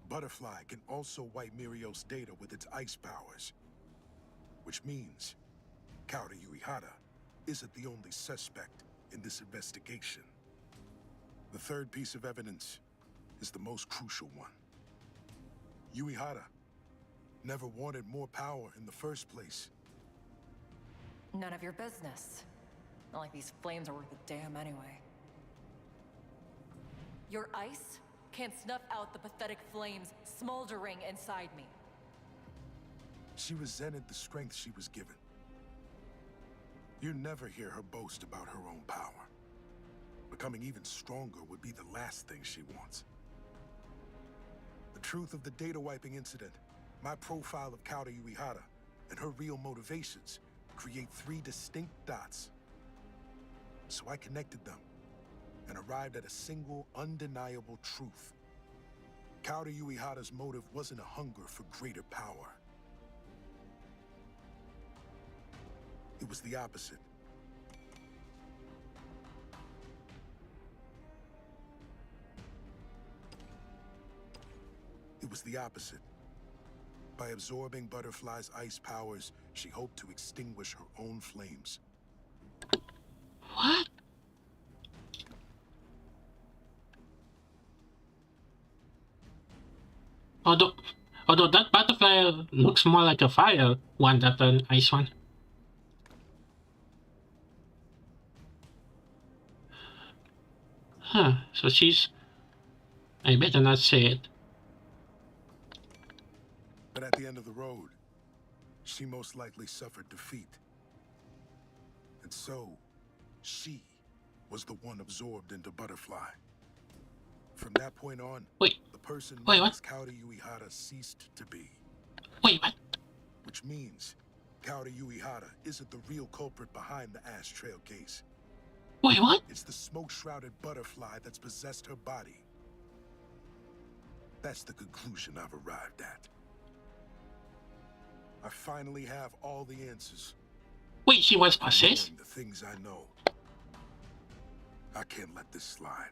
Butterfly can also wipe Mirios' data with its ice powers. Which means Kaori Uehara isn't the only suspect in this investigation. The third piece of evidence is the most crucial one. Uehara never wanted more power in the first place. None of your business. Not like these flames are worth a damn anyway. Your ice can't snuff out the pathetic flames smoldering inside me. She resented the strength she was given. You never hear her boast about her own power. Becoming even stronger would be the last thing she wants. The truth of the data wiping incident, my profile of Kaori Uehara, and her real motivations create three distinct dots. So I connected them and arrived at a single, undeniable truth. Kaori Uehara's motive wasn't a hunger for greater power. It was the opposite. It was the opposite. By absorbing Butterfly's ice powers, she hoped to extinguish her own flames. What? Although that butterfly looks more like a fire one than an ice one. Huh, so she's... I better not say it. But at the end of the road, she most likely suffered defeat. And so, she was the one absorbed into Butterfly. From that point on, the person known as Kaori Uehara ceased to be. Wait, what? Which means Kaori Uehara isn't the real culprit behind the Ash Trail case. Wait, what? It's the smoke-shrouded butterfly that's possessed her body. That's the conclusion I've arrived at. I finally have all the answers. Wait, she was possessed? The things I know. I can't let this slide.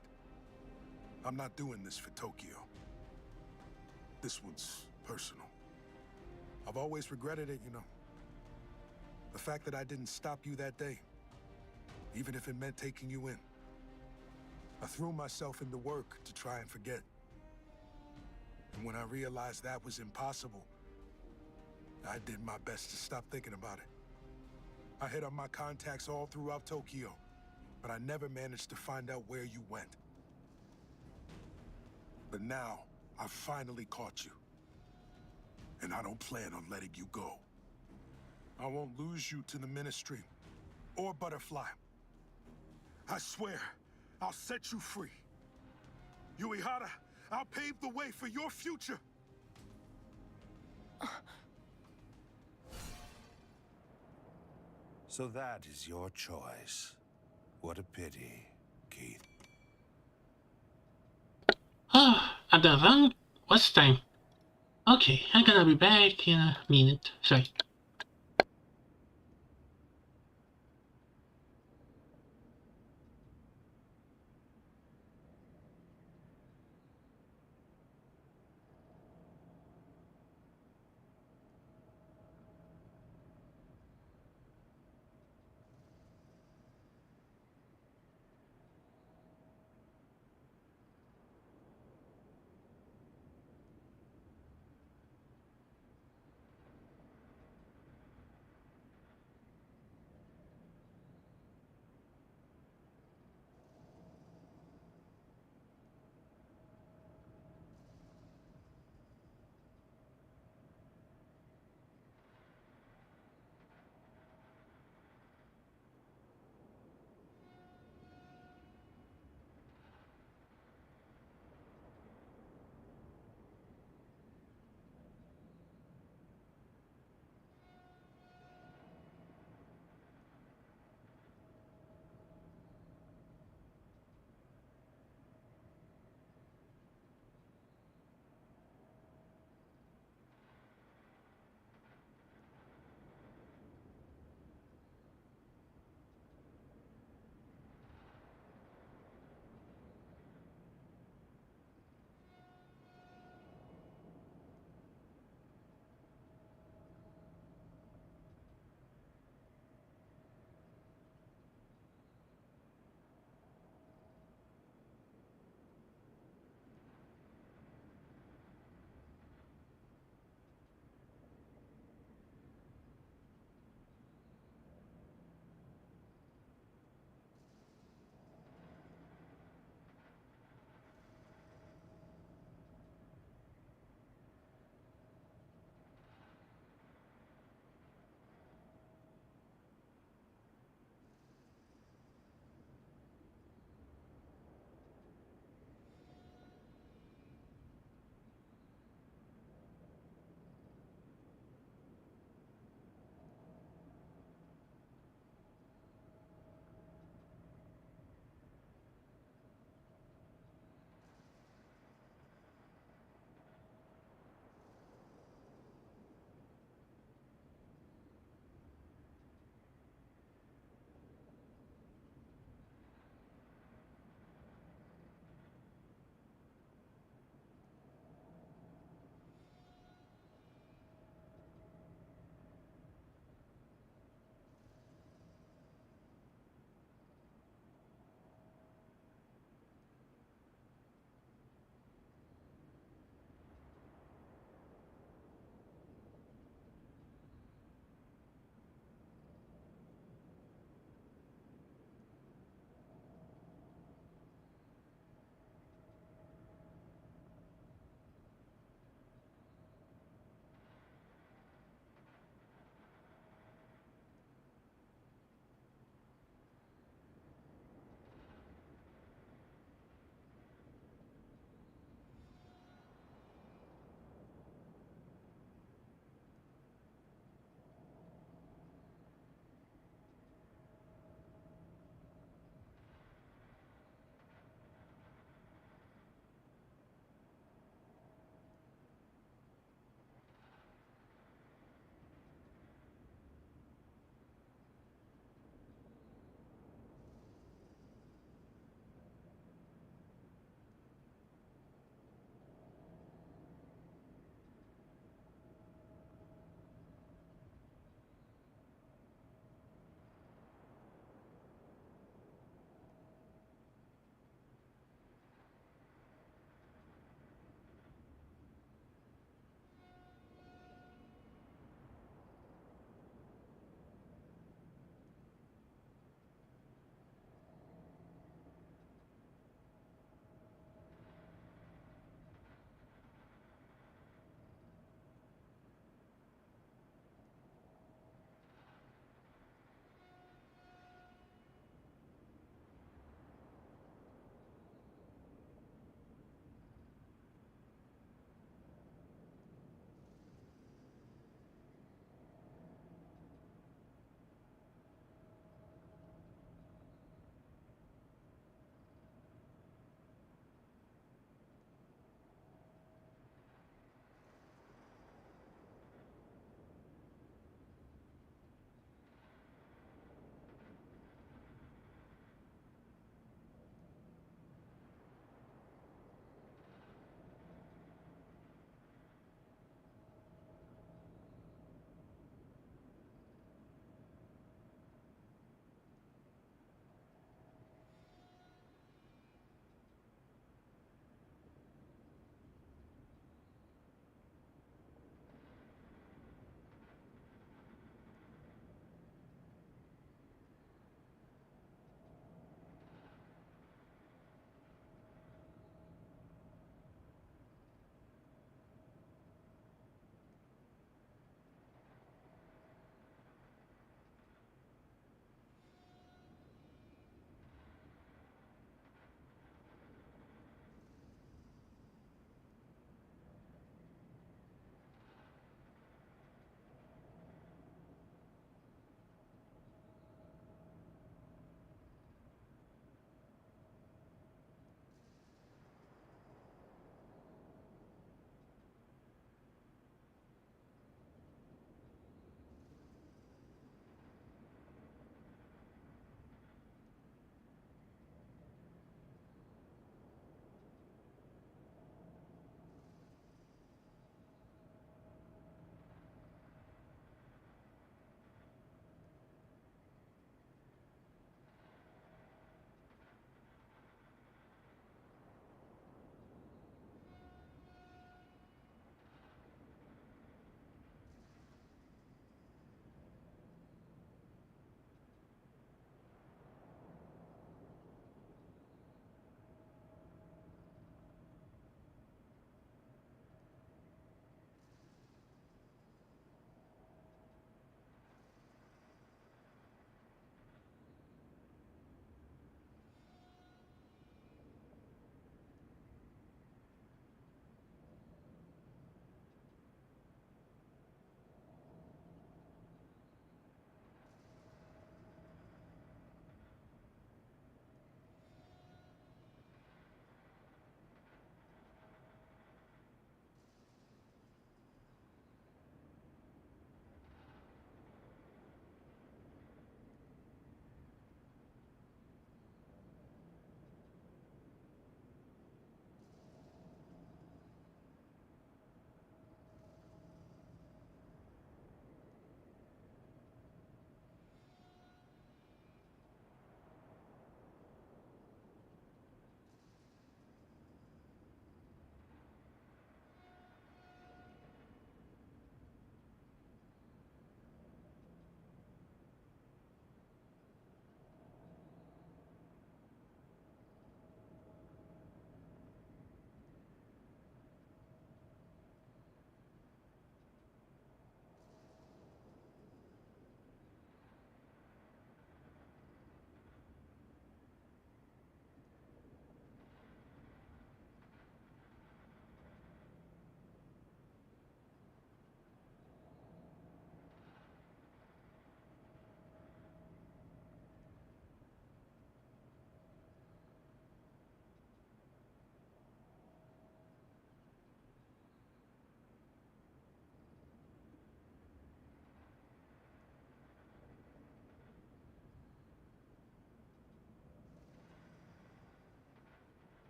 I'm not doing this for Tokyo. This one's personal. I've always regretted it, you know. The fact that I didn't stop you that day, even if it meant taking you in. I threw myself into work to try and forget. And when I realized that was impossible, I did my best to stop thinking about it. I hit up my contacts all throughout Tokyo, but I never managed to find out where you went. But now, I've finally caught you. And I don't plan on letting you go. I won't lose you to the Ministry or Butterfly. I swear, I'll set you free. Uehara, I'll pave the way for your future. So that is your choice. What a pity, Keith. Oh, at the wrong... What's time? Okay, I'm gonna be back in a minute. Sorry.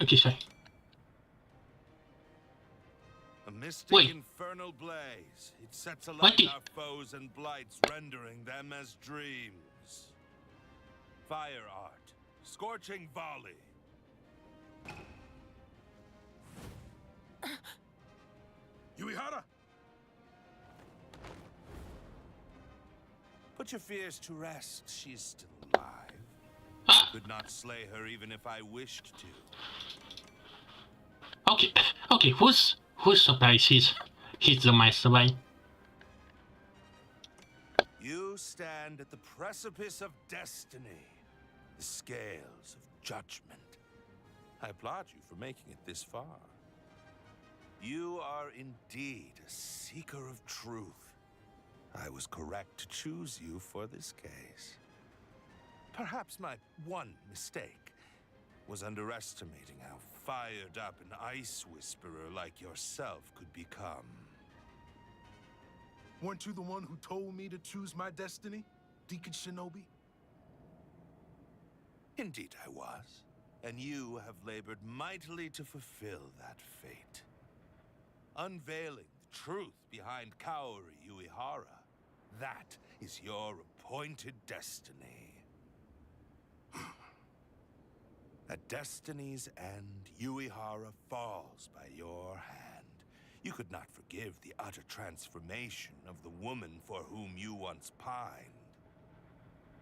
Okay, sorry. A mystic Wait. infernal blaze. It sets What alight did- our foes and blights, rendering them as dreams. Fire art. Scorching volley. Yuihara! Put your fears to rest. She's still alive. Could not slay her even if I wished to. Okay, okay. Who's surprised he's the mastermind? You stand at the precipice of destiny, the scales of judgment. I applaud you for making it this far. You are indeed a seeker of truth. I was correct to choose you for this case. Perhaps my one mistake was underestimating how fired up an ice whisperer like yourself could become. Weren't you the one who told me to choose my destiny, Deacon Shinobi? Indeed I was. And you have labored mightily to fulfill that fate. Unveiling the truth behind Kaori Yuihara. That is your appointed destiny. At destiny's end, Yuihara falls by your hand. You could not forgive the utter transformation of the woman for whom you once pined.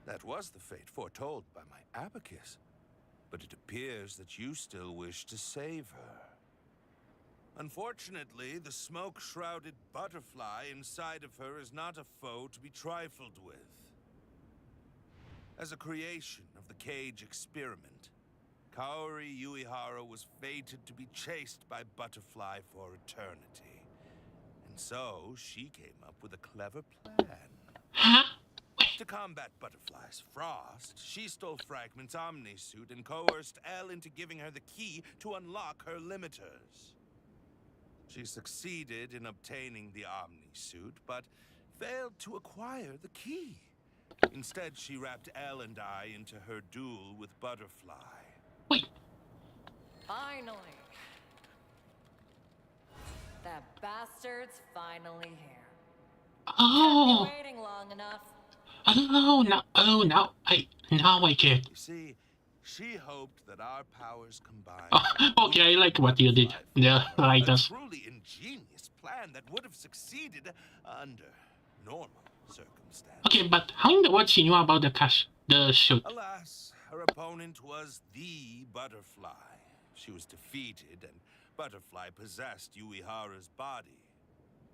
That was the fate foretold by my abacus, but it appears that you still wish to save her. Unfortunately, the smoke-shrouded butterfly inside of her is not a foe to be trifled with. As a creation of the cage experiment, Kaori Yuihara was fated to be chased by Butterfly for eternity. And so, she came up with a clever plan. To combat Butterfly's frost, she stole Fragment's Omni-suit and coerced Elle into giving her the key to unlock her limiters. She succeeded in obtaining the Omni-suit, but failed to acquire the key. Instead, she wrapped Elle and I into her duel with Butterfly. Finally. That bastard's finally here. Oh. Can't be waiting long enough. Now I get. You see, she hoped that our powers combined. Oh, okay, I like what you did. The writers. A truly ingenious plan that would have succeeded under normal circumstances. Okay, but how in the world she knew about the suit? Alas, her opponent was the Butterfly. She was defeated, and Butterfly possessed Yuihara's body.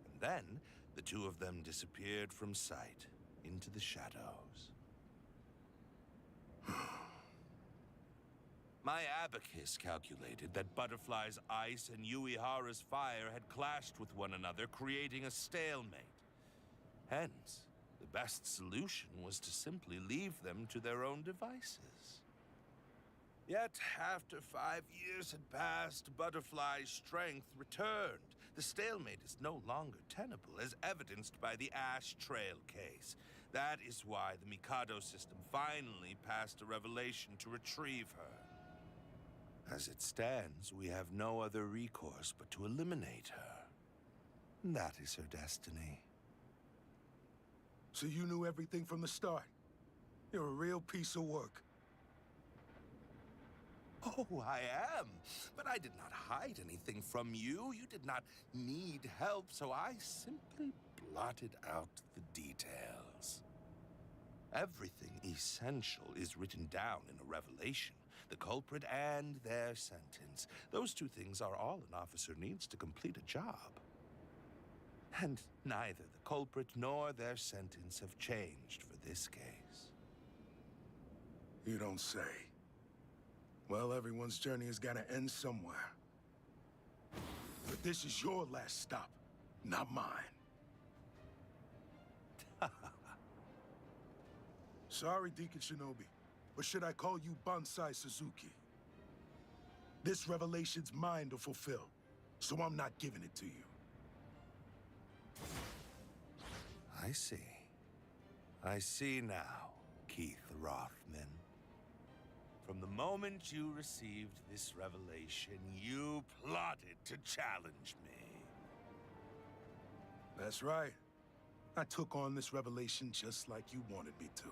And then, the two of them disappeared from sight into the shadows. My abacus calculated that Butterfly's ice and Yuihara's fire had clashed with one another, creating a stalemate. Hence, the best solution was to simply leave them to their own devices. Yet, after 5 years had passed, Butterfly's strength returned. The stalemate is no longer tenable, as evidenced by the Ash Trail case. That is why the Mikado system finally passed a revelation to retrieve her. As it stands, we have no other recourse but to eliminate her. And that is her destiny. So you knew everything from the start? You're a real piece of work. Oh, I am. But I did not hide anything from you. You did not need help, so I simply blotted out the details. Everything essential is written down in a revelation. The culprit and their sentence. Those two things are all an officer needs to complete a job. And neither the culprit nor their sentence have changed for this case. You don't say. Well, everyone's journey has got to end somewhere. But this is your last stop, not mine. Sorry, Deacon Shinobi, but should I call you Bonsai Suzuki? This revelation's mine to fulfill, so I'm not giving it to you. I see. I see now, Keith Rothman. From the moment you received this revelation, you plotted to challenge me. That's right. I took on this revelation just like you wanted me to.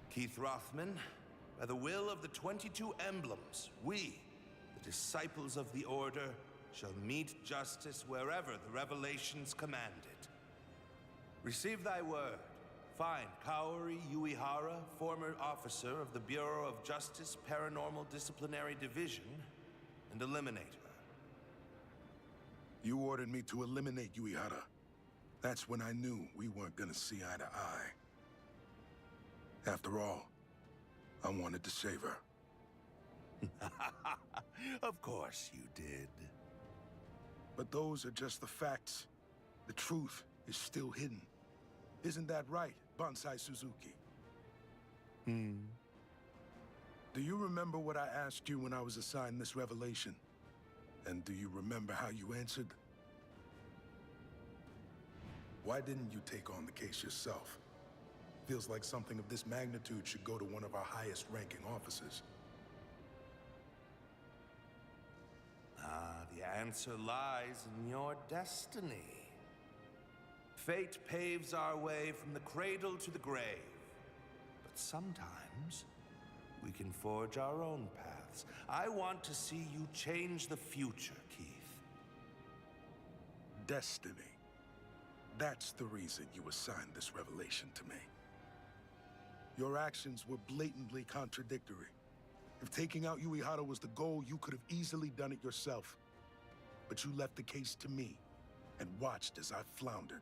Keith Rothman, by the will of the 22 emblems, we, the disciples of the Order, shall meet justice wherever the revelations command it. Receive thy word. Find Kaori Uehara, former officer of the Bureau of Justice Paranormal Disciplinary Division, and eliminate her. You ordered me to eliminate Uehara. That's when I knew we weren't gonna see eye to eye. After all, I wanted to save her. Of course you did. But those are just the facts. The truth is still hidden. Isn't that right, Bonsai Suzuki? Do you remember what I asked you when I was assigned this revelation? And do you remember how you answered? Why didn't you take on the case yourself? Feels like something of this magnitude should go to one of our highest-ranking officers. The answer lies in your destiny. Fate paves our way from the cradle to the grave. But sometimes, we can forge our own paths. I want to see you change the future, Keith. Destiny. That's the reason you assigned this revelation to me. Your actions were blatantly contradictory. If taking out Uehara was the goal, you could have easily done it yourself. But you left the case to me and watched as I floundered.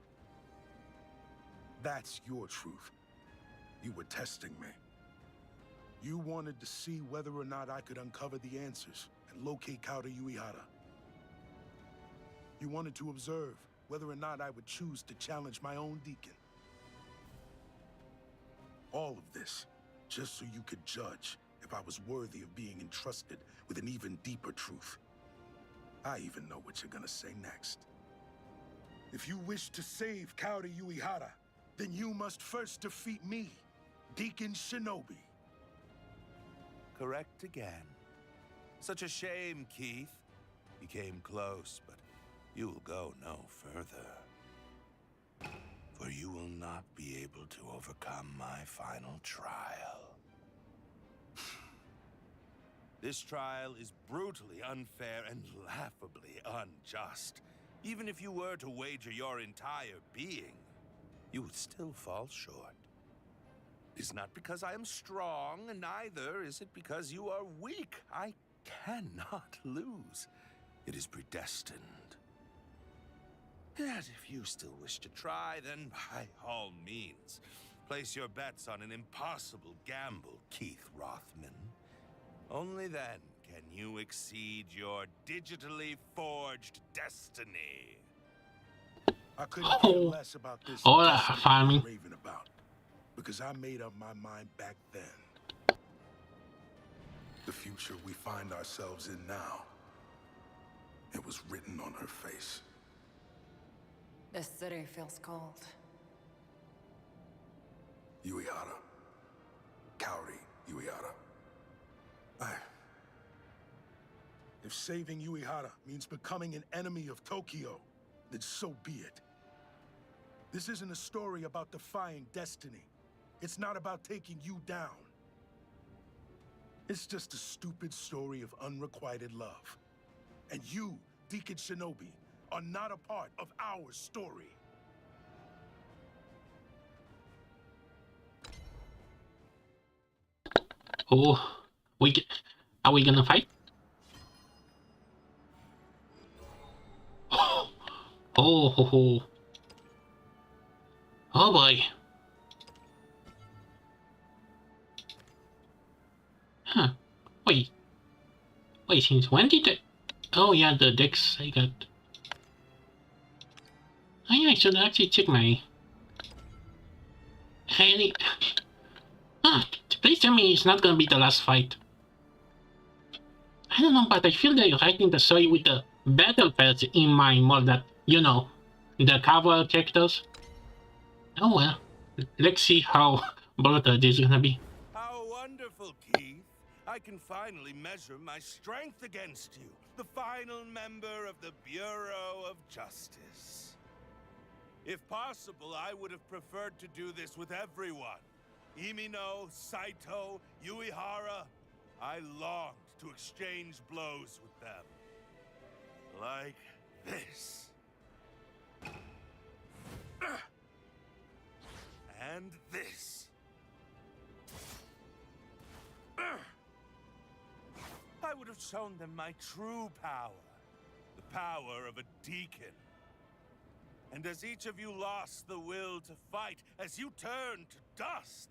That's your truth. You were testing me. You wanted to see whether or not I could uncover the answers and locate Kaori Uehara. You wanted to observe whether or not I would choose to challenge my own deacon. All of this, just so you could judge if I was worthy of being entrusted with an even deeper truth. I even know what you're gonna say next. If you wish to save Kaori Uehara, then you must first defeat me, Deacon Shinobi. Correct again. Such a shame, Keith. You came close, but you will go no further. For you will not be able to overcome my final trial. This trial is brutally unfair and laughably unjust. Even if you were to wager your entire being, you would still fall short. It's not because I am strong, and neither is it because you are weak. I cannot lose. It is predestined. Yet if you still wish to try, then by all means, place your bets on an impossible gamble, Keith Rothman. Only then can you exceed your digitally forged destiny. I couldn't care less about this farming. raving about, because I made up my mind back then. The future we find ourselves in now, it was written on her face. This city feels cold. Uehara. Kaori Uehara. If saving Uehara means becoming an enemy of Tokyo, then so be it. This isn't a story about defying destiny. It's not about taking you down. It's just a stupid story of unrequited love. And you, Deacon Shinobi, are not a part of our story. Oh, are we gonna fight? Oh boy. Huh. Wait, since when did the... Oh yeah, the decks I got. Oh yeah, I should actually check my... Hey, please tell me it's not gonna be the last fight. I don't know, but I feel they're writing the story with the battle pads in mind more than, you know, the cover characters. Oh well, let's see how brutal this is gonna be. How wonderful, Keith. I can finally measure my strength against you, the final member of the Bureau of Justice. If possible, I would have preferred to do this with everyone. Imino, Saito, Uehara. I longed to exchange blows with them. Like this. And this. I would have shown them my true power. The power of a deacon. And as each of you lost the will to fight, as you turned to dust,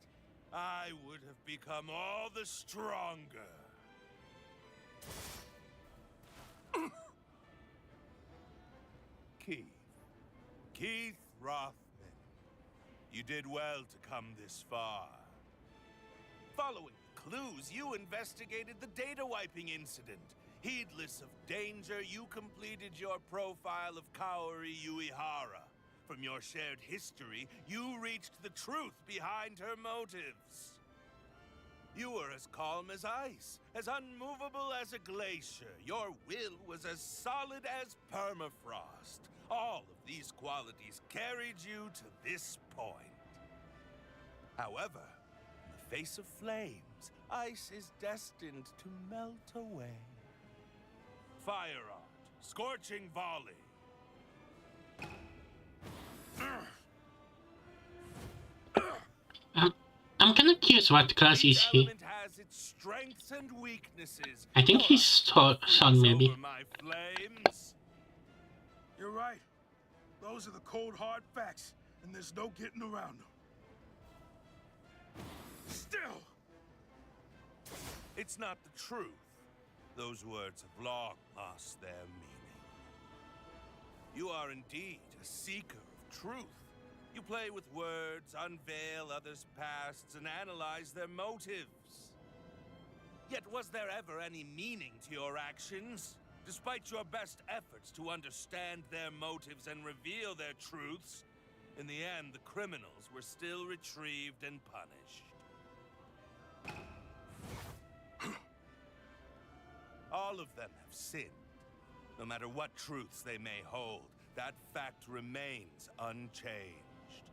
I would have become all the stronger. Keith Rothman. You did well to come this far. Following the clues, you investigated the data wiping incident. Heedless of danger, you completed your profile of Kaori Uehara. From your shared history, you reached the truth behind her motives. You were as calm as ice, as unmovable as a glacier. Your will was as solid as permafrost. All of these qualities carried you to this point. However, in the face of flames, ice is destined to melt away. Fire art, scorching volley. I'm kind of curious what class is he. Has its strengths and weaknesses. I think he's son, maybe. You're right. Those are the cold, hard facts, and there's no getting around them. Still! It's not the truth. Those words have long lost their meaning. You are indeed a seeker of truth. You play with words, unveil others' pasts, and analyze their motives. Yet was there ever any meaning to your actions? Despite your best efforts to understand their motives and reveal their truths, in the end, the criminals were still retrieved and punished. All of them have sinned. No matter what truths they may hold, that fact remains unchanged.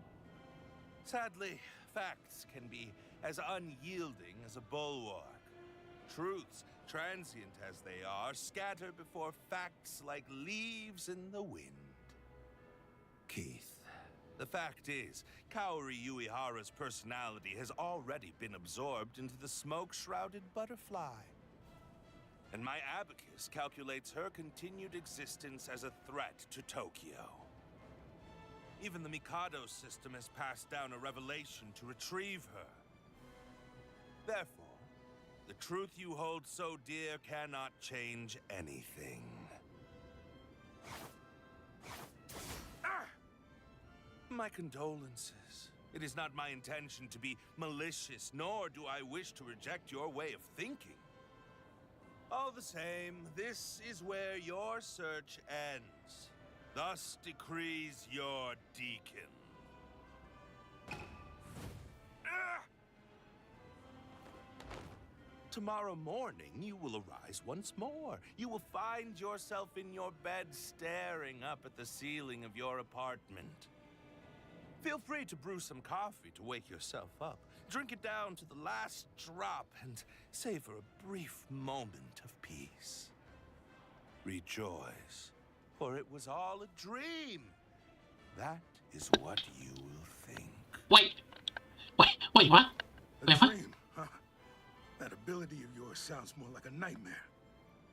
Sadly, facts can be as unyielding as a bulwark. Truths, transient as they are, scatter before facts like leaves in the wind. Keith, the fact is, Kaori Uehara's personality has already been absorbed into the smoke-shrouded butterfly. And my abacus calculates her continued existence as a threat to Tokyo. Even the Mikado system has passed down a revelation to retrieve her. Therefore, the truth you hold so dear cannot change anything. My condolences. It is not my intention to be malicious, nor do I wish to reject your way of thinking. All the same, this is where your search ends. Thus decrees your deacon. Tomorrow morning, you will arise once more. You will find yourself in your bed staring up at the ceiling of your apartment. Feel free to brew some coffee to wake yourself up. Drink it down to the last drop and savor a brief moment of peace. Rejoice, for it was all a dream. That is what you will think. Wait, what? A dream, huh? That ability of yours sounds more like a nightmare.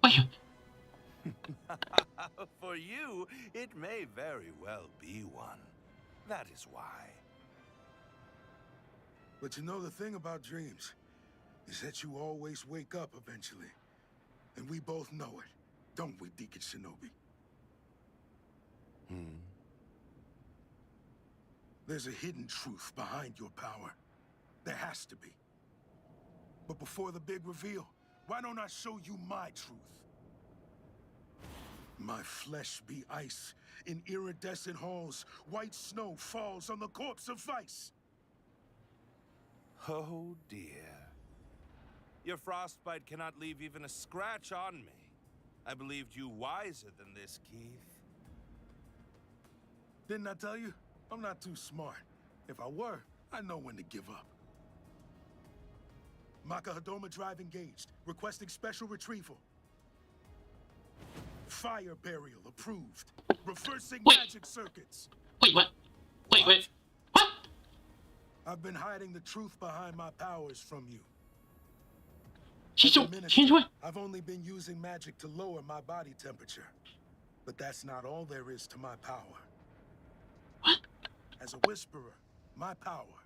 Wait. For you, it may very well be one. That is why. But you know the thing about dreams is that you always wake up eventually. And we both know it, don't we, Deacon Shinobi? There's a hidden truth behind your power. There has to be. But before the big reveal, why don't I show you my truth? My flesh be ice. In iridescent halls, white snow falls on the corpse of vice. Oh dear. Your frostbite cannot leave even a scratch on me. I believed you wiser than this, Keith. Didn't I tell you? I'm not too smart. If I were, I know when to give up. Maka Hadoma drive engaged. Requesting special retrieval. Fire burial approved. Reversing magic circuits. Wait, what? Wait. What? I've been hiding the truth behind my powers from you. She's what? I've only been using magic to lower my body temperature. But that's not all there is to my power. What? As a whisperer, my power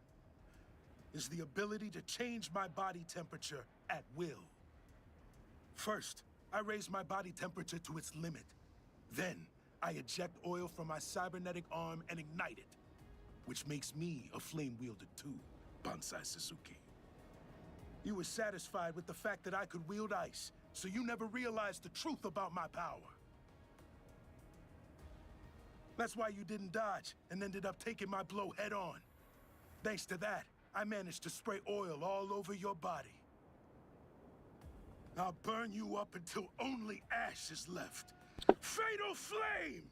is the ability to change my body temperature at will. First, I raise my body temperature to its limit. Then, I eject oil from my cybernetic arm and ignite it, which makes me a flame wielder too, Bonsai Suzuki. You were satisfied with the fact that I could wield ice, so you never realized the truth about my power. That's why you didn't dodge and ended up taking my blow head on. Thanks to that, I managed to spray oil all over your body. I'll burn you up until only ash is left. Fatal flame!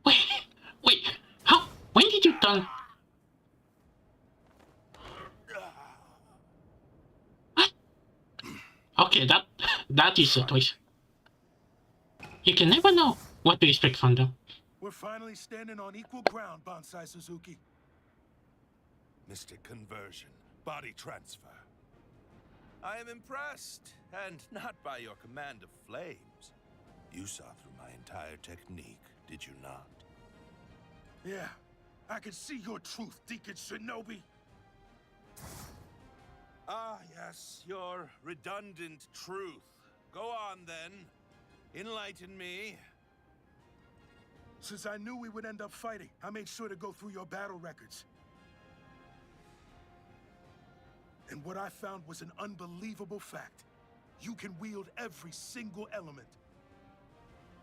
Wait. How? When did you done? What? Okay, that is a twist. You can never know what to expect from them. We're finally standing on equal ground, Bonsai Suzuki. Mystic conversion, body transfer. I am impressed, and not by your command of flames. You saw through my entire technique, did you not? Yeah, I can see your truth, Deacon Shinobi. Ah, yes, your redundant truth. Go on, then. Enlighten me. Since I knew we would end up fighting, I made sure to go through your battle records. And what I found was an unbelievable fact. You can wield every single element.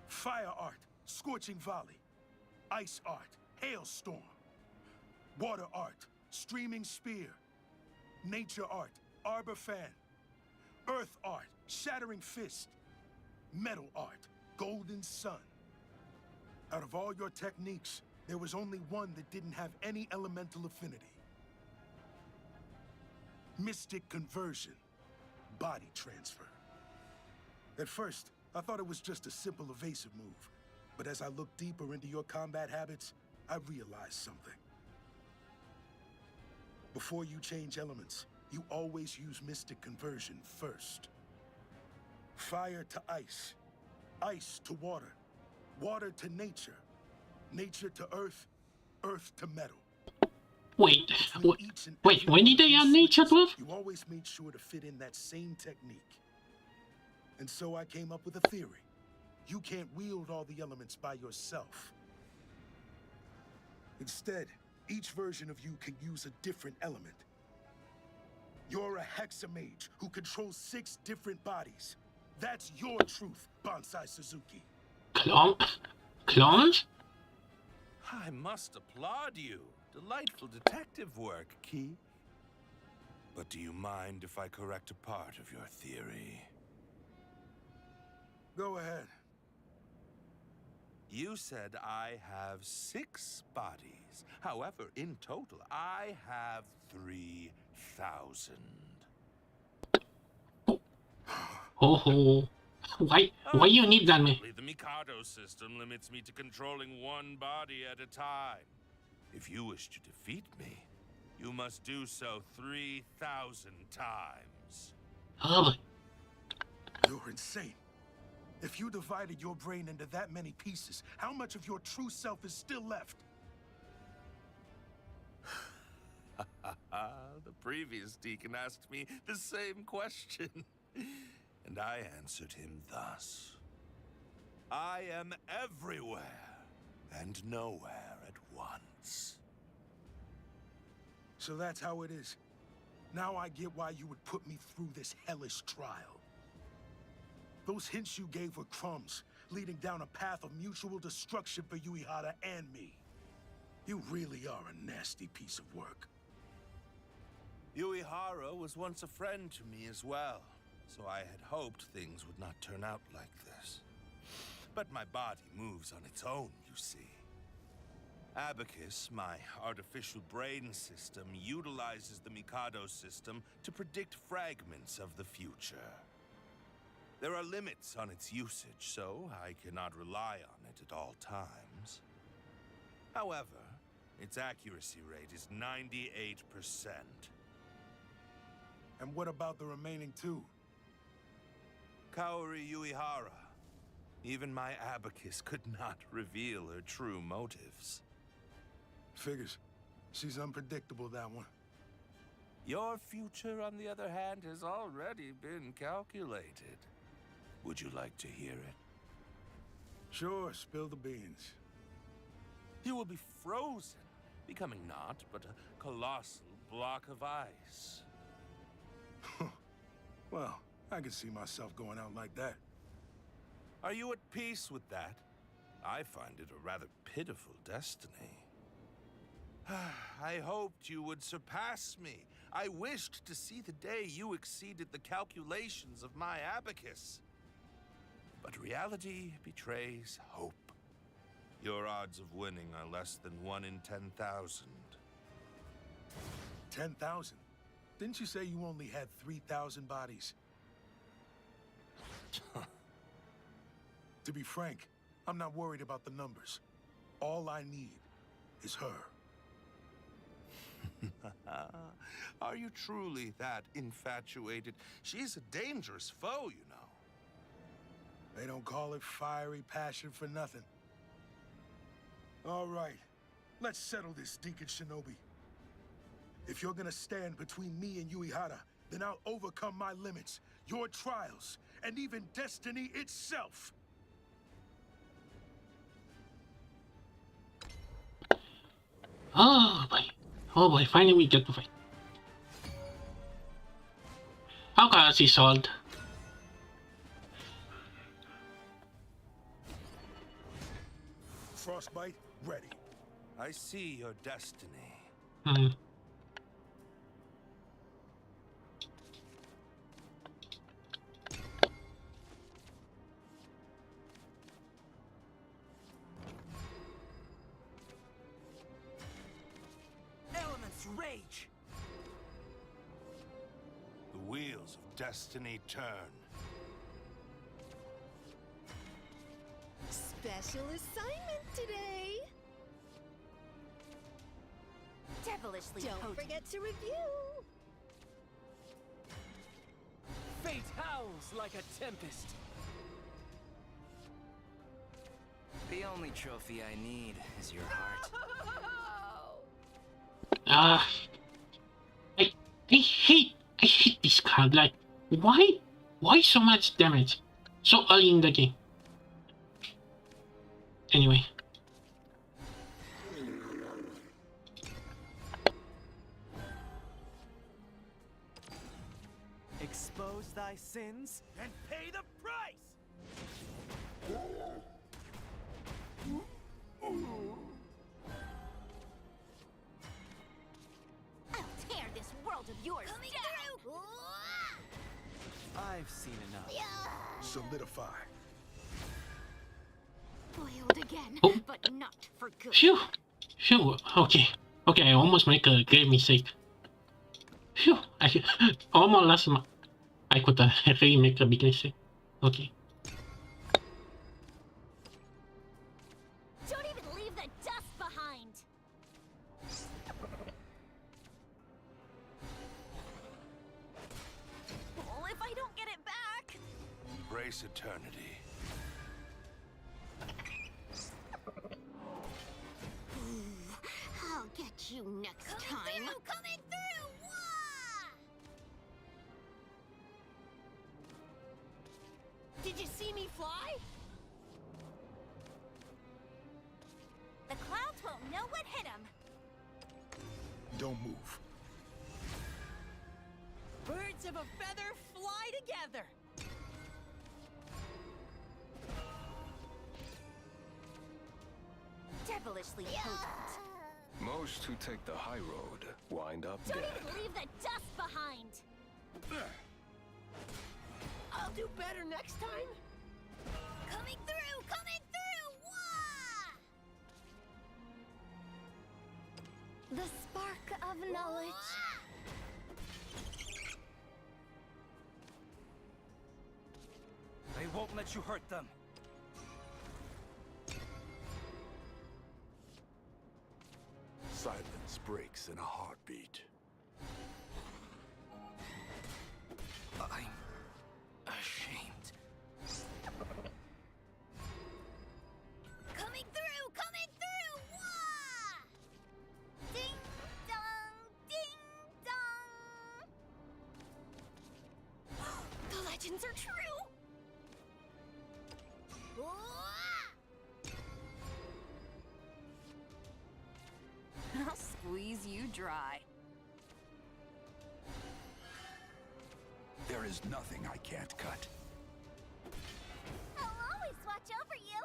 Fire art, scorching volley. Ice art, hailstorm. Water art, streaming spear. Nature art, arbor fan. Earth art, shattering fist. Metal art, golden sun. Out of all your techniques, there was only one that didn't have any elemental affinity. Mystic conversion, body transfer. At first, I thought it was just a simple evasive move. But as I looked deeper into your combat habits, I realized something. Before you change elements, you always use mystic conversion first. Fire to ice, ice to water, water to nature, nature to earth, earth to metal. Wait, when did they add nature to it? You always made sure to fit in that same technique. And so I came up with a theory. You can't wield all the elements by yourself. Instead, each version of you can use a different element. You're a hexamage who controls 6 different bodies. That's your truth, Bonsai Suzuki. Clones? I must applaud you. Delightful detective work, Keith. But do you mind if I correct a part of your theory? Go ahead. You said I have 6 bodies. However, in total, I have 3,000. Oh, why you need that, man? The Mikado system limits me to controlling one body at a time. If you wish to defeat me, you must do so 3,000 times. Oh. You're insane. If you divided your brain into that many pieces, how much of your true self is still left? The previous deacon asked me the same question, and I answered him thus. I am everywhere and nowhere at once. So that's how it is. Now I get why you would put me through this hellish trial. Those hints you gave were crumbs, leading down a path of mutual destruction for Uehara and me. You really are a nasty piece of work. Uehara was once a friend to me as well. so I had hoped things would not turn out like this. But my body moves on its own, you see. Abacus, my artificial brain system, utilizes the Mikado system to predict fragments of the future. There are limits on its usage, so I cannot rely on it at all times. However, its accuracy rate is 98%. And what about the remaining 2? Kaori Uehara. Even my abacus could not reveal her true motives. Figures. She's unpredictable, that one. Your future, on the other hand, has already been calculated. Would you like to hear it? Sure, spill the beans. You will be frozen, becoming not but a colossal block of ice. Well, I can see myself going out like that. Are you at peace with that? I find it a rather pitiful destiny. I hoped you would surpass me. I wished to see the day you exceeded the calculations of my abacus. But reality betrays hope. Your odds of winning are less than 1 in 10,000. 10,000? Didn't you say you only had 3,000 bodies? To be frank, I'm not worried about the numbers. All I need is her. Are you truly that infatuated? She's a dangerous foe, you know. They don't call it fiery passion for nothing. All right, let's settle this, Deacon Shinobi. If you're gonna stand between me and Uehara, then I'll overcome my limits, your trials, and even destiny itself. Oh boy, finally we get to fight. How can she solved? Frostbite, ready. I see your destiny. Element's rage! The wheels of destiny turn. Special assignment today! Devilishly Don't potent. forget to review! Fate howls like a tempest. The only trophy I need is your heart. I hate this card. Like, why so much damage so early in the game? Anyway. Expose thy sins and pay the price! I'll tear this world of yours Coming down. through! I've seen enough. Solidify. Foiled again, Oh. but not for good. Phew. Okay, I almost make a great mistake. Phew. I could really make a big mistake. Okay. Don't even leave the dust behind! Well, if I don't get it back. Embrace eternity. I'll get you next time. Coming through! Wah! Did you see me fly? The clouds won't know what hit them. Don't move. Birds of a feather fly together! Devilishly potent. Most who take the high road wind up Don't dead. even leave the dust behind! do better next time. Coming through! Coming through! Wah! The spark of knowledge. They won't let you hurt them. Silence breaks in a heartbeat. I'm ashamed. Coming through! Coming through! Wah! Ding dong! Ding dong! The legends are true! I'll squeeze you dry. There is nothing I can't cut. I'll always watch over you.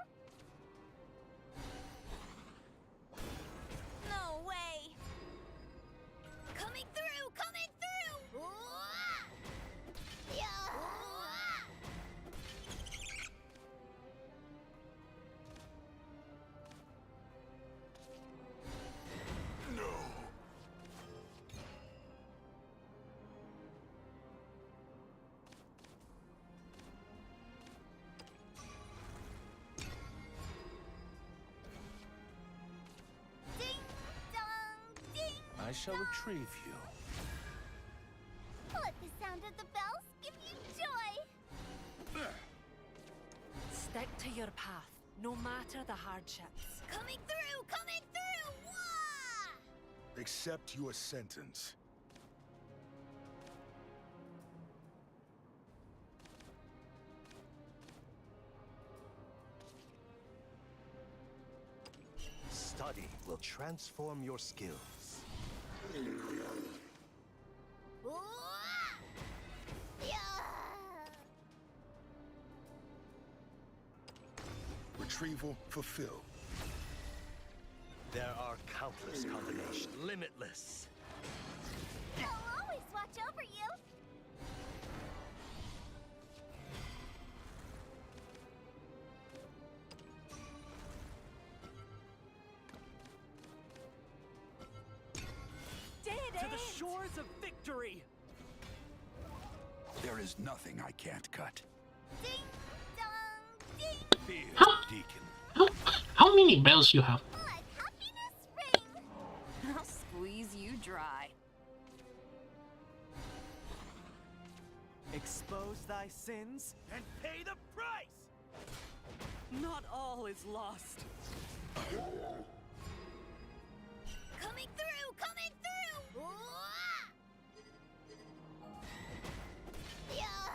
No way. Coming through! Coming through! Wah! Yeah! No. Ding dong! Ding! I shall retrieve you. Let the sound of the bells give you joy. Stick to your path, no matter the hardships. Coming through! Coming through! Wah! Accept your sentence. Study will transform your skills. Wah! Yeah! Retrieval fulfilled. There are countless combinations. Limitless. I'll always watch over you. To the shores of victory. There is nothing I can't cut. Ding dong! Ding! Fear, How- Deacon. How many bells you have? Like happiness ring. I'll squeeze you dry. Expose thy sins and pay the price. Not all is lost. Coming through! Coming through! Wah! Yeah!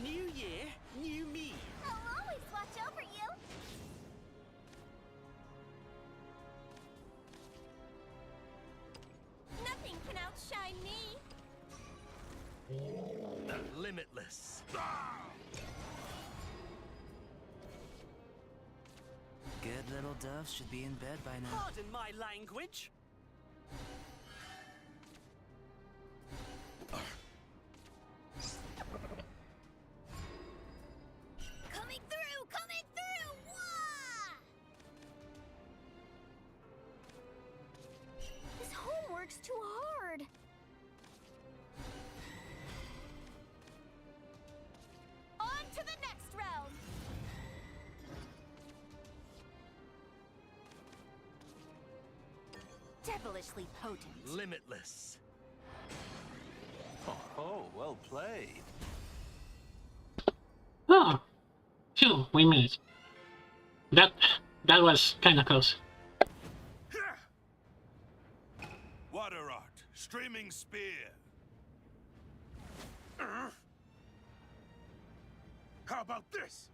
New year, new me. I'll always watch over you. Nothing can outshine me. Limitless. Good little doves should be in bed by now. Pardon my language. Coming through! Coming through! Wah! This homework's too hard. On to the next round. Devilishly potent. Limitless. Oh, well played. Oh, phew, we made it. That was kind of close. Water art, streaming spear. How about this?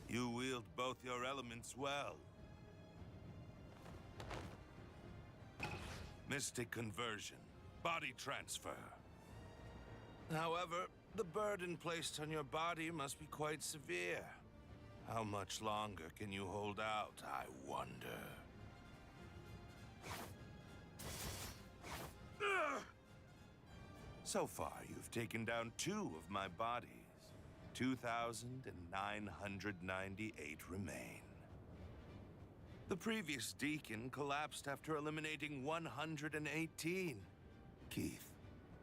You wield both your elements well. Mystic conversion, body transfer. However, the burden placed on your body must be quite severe. How much longer can you hold out, I wonder? So far, you've taken down 2 of my bodies. 2,998 remain. The previous deacon collapsed after eliminating 118. Keith,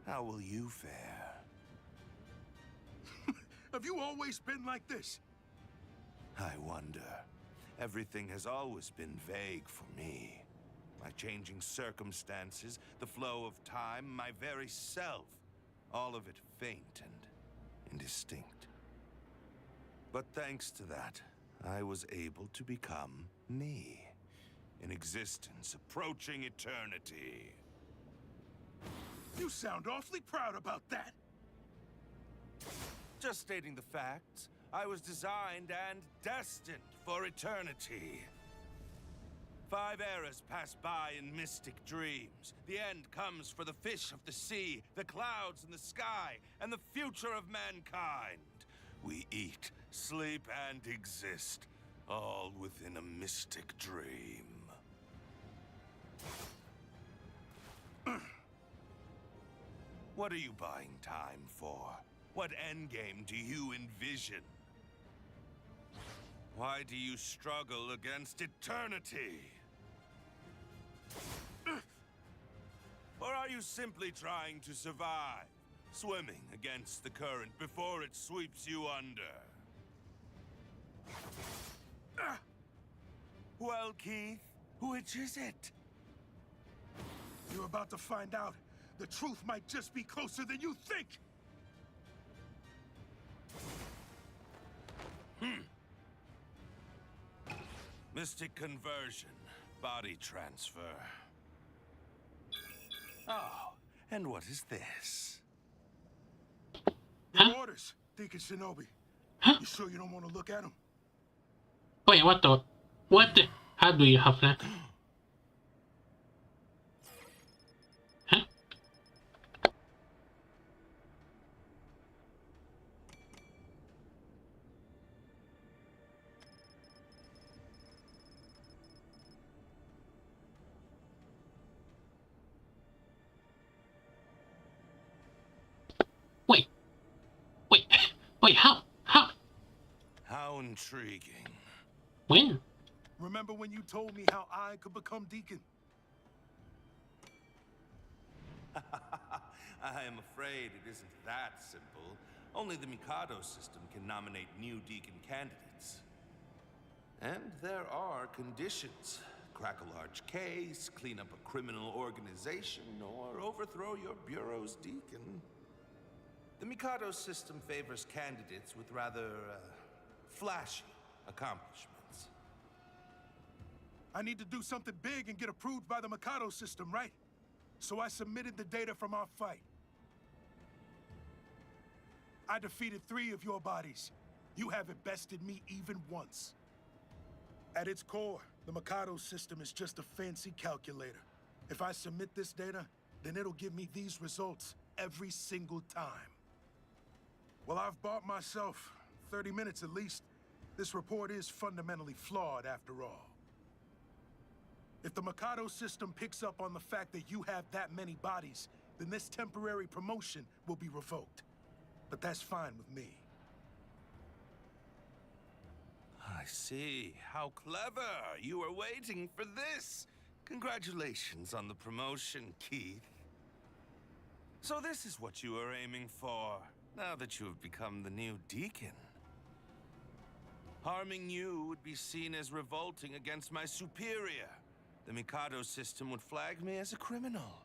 how will you fare? Have you always been like this? I wonder. Everything has always been vague for me. My changing circumstances, the flow of time, my very self. All of it faint and indistinct. But thanks to that, I was able to become me. An existence approaching eternity. You sound awfully proud about that. Just stating the facts, I was designed and destined for eternity. 5 eras pass by in mystic dreams. The end comes for the fish of the sea, the clouds in the sky, and the future of mankind. We eat, sleep, and exist, all within a mystic dream. What are you buying time for? What endgame do you envision? Why do you struggle against eternity? Or are you simply trying to survive, swimming against the current before it sweeps you under? Well, Keith, which is it? You're about to find out. The truth might just be closer than you think. Mystic conversion, body transfer. Oh, and what is this? Your orders, Deacon Shinobi. You sure you don't want to look at them? Wait, what the? What the? How do you have that? Huh? Wait, how? How intriguing. When? Remember when you told me how I could become Deacon? I am afraid it isn't that simple. Only the Mikado system can nominate new Deacon candidates. And there are conditions. Crack a large case, clean up a criminal organization, or overthrow your bureau's Deacon. The Mikado system favors candidates with rather, flashy accomplishments. I need to do something big and get approved by the Mikado system, right? So I submitted the data from our fight. I defeated 3 of your bodies. You haven't bested me even once. At its core, the Mikado system is just a fancy calculator. If I submit this data, then it'll give me these results every single time. Well, I've bought myself 30 minutes at least. This report is fundamentally flawed after all. If the Mikado system picks up on the fact that you have that many bodies, then this temporary promotion will be revoked. But that's fine with me. I see. How clever. You were waiting for this. Congratulations on the promotion, Keith. So this is what you were aiming for, now that you have become the new Deacon. Harming you would be seen as revolting against my superior. The Mikado system would flag me as a criminal.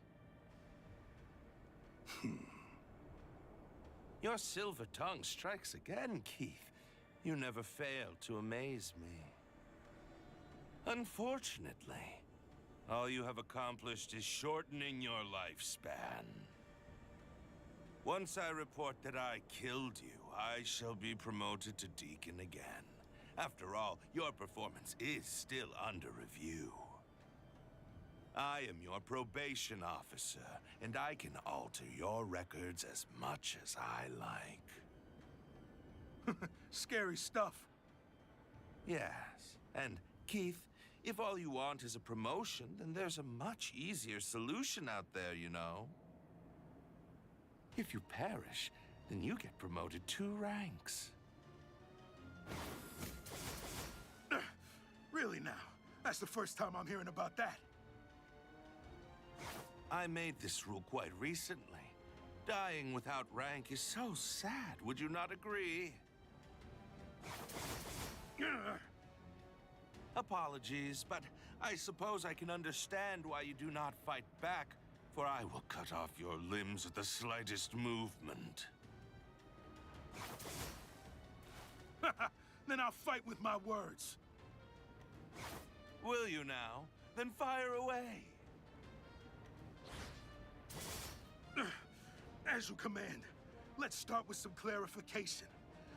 Your silver tongue strikes again, Keith. You never fail to amaze me. Unfortunately, all you have accomplished is shortening your lifespan. Once I report that I killed you, I shall be promoted to Deacon again. After all, your performance is still under review. I am your probation officer, and I can alter your records as much as I like. Scary stuff. Yes, and Keith, if all you want is a promotion, then there's a much easier solution out there, you know. If you perish, then you get promoted 2 ranks. Really now? That's the first time I'm hearing about that. I made this rule quite recently. Dying without rank is so sad, would you not agree? Apologies, but I suppose I can understand why you do not fight back, for I will cut off your limbs at the slightest movement. Then I'll fight with my words. Will you now? Then fire away. As you command. Let's start with some clarification.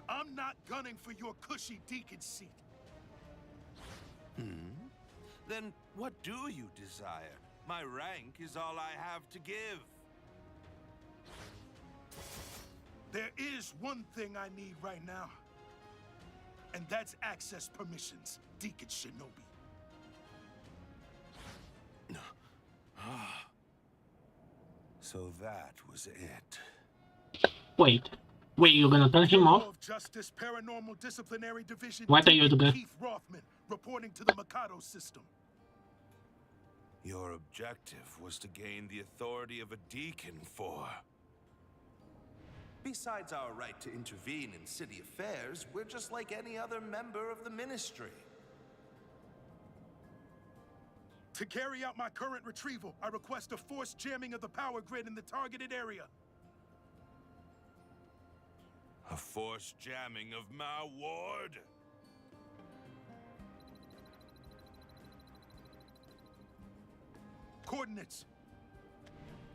I'm not gunning for your cushy deacon seat. Then what do you desire? My rank is all I have to give. There is one thing I need right now. And that's access permissions, Deacon Shinobi. So that was it. Wait, you're gonna turn him off? Of Justice Paranormal Disciplinary Division. What are you doing? Keith Rothman, reporting to the Mikado system. Your objective was to gain the authority of a deacon for... Besides our right to intervene in city affairs, we're just like any other member of the ministry. To carry out my current retrieval, I request a forced jamming of the power grid in the targeted area. A forced jamming of my ward? Coordinates.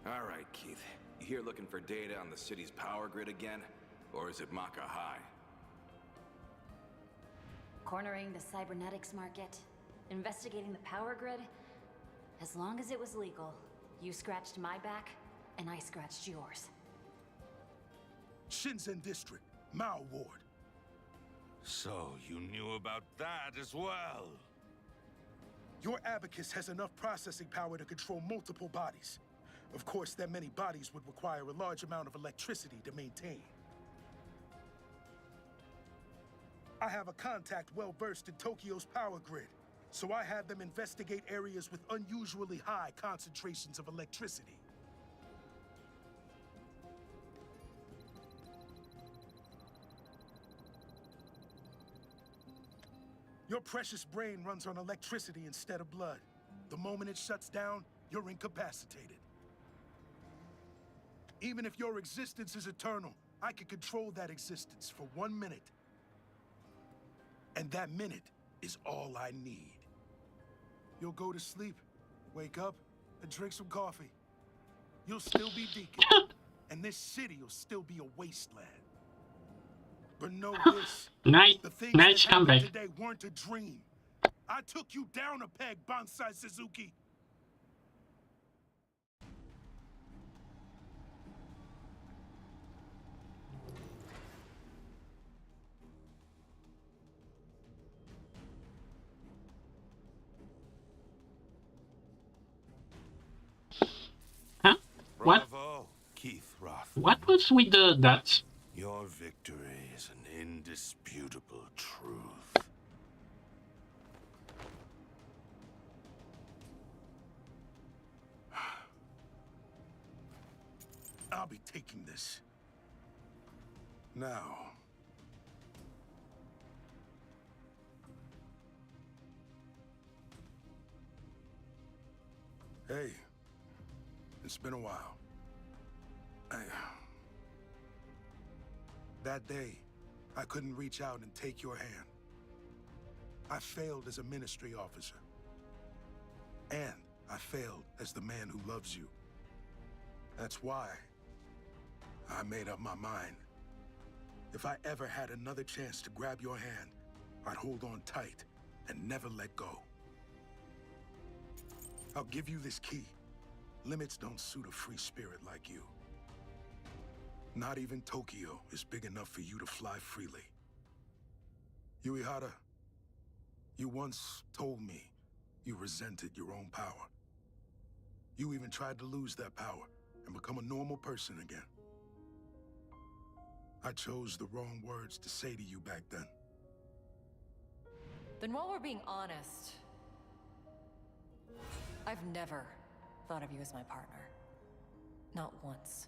All right, Keith. You here looking for data on the city's power grid again? Or is it Maka High? Cornering the cybernetics market, investigating the power grid. As long as it was legal, you scratched my back, and I scratched yours. Shenzhen District, Mao Ward. So you knew about that as well? Your abacus has enough processing power to control multiple bodies. Of course, that many bodies would require a large amount of electricity to maintain. I have a contact well-versed in Tokyo's power grid, so I had them investigate areas with unusually high concentrations of electricity. Your precious brain runs on electricity instead of blood. The moment it shuts down, you're incapacitated. Even if your existence is eternal, I can control that existence for 1 minute. And that minute is all I need. You'll go to sleep, wake up, and drink some coffee. You'll still be Deacon, and this city will still be a wasteland. But know this, the things that happened today weren't a dream. I took you down a peg, Bonsai Suzuki. Huh? What? Bravo, Keith Roth. What was with the dots? Your victory is an indisputable truth. I'll be taking this. Now. Hey. It's been a while. That day, I couldn't reach out and take your hand. I failed as a ministry officer. And I failed as the man who loves you. That's why I made up my mind. If I ever had another chance to grab your hand, I'd hold on tight and never let go. I'll give you this key. Limits don't suit a free spirit like you. Not even Tokyo is big enough for you to fly freely. Uehara, you once told me you resented your own power. You even tried to lose that power and become a normal person again. I chose the wrong words to say to you back then. Then while we're being honest, I've never thought of you as my partner. Not once.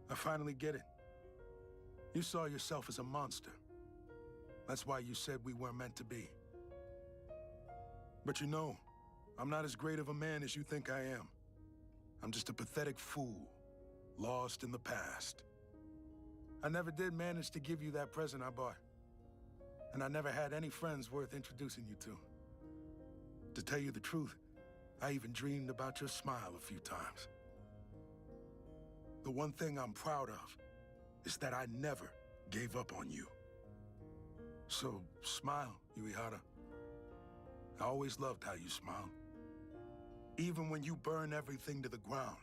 I finally get it. You saw yourself as a monster. That's why you said we weren't meant to be. But you know, I'm not as great of a man as you think I am. I'm just a pathetic fool, lost in the past. I never did manage to give you that present I bought. And I never had any friends worth introducing you to. To tell you the truth, I even dreamed about your smile a few times. The one thing I'm proud of is that I never gave up on you. So, smile, Uehara. I always loved how you smiled. Even when you burn everything to the ground,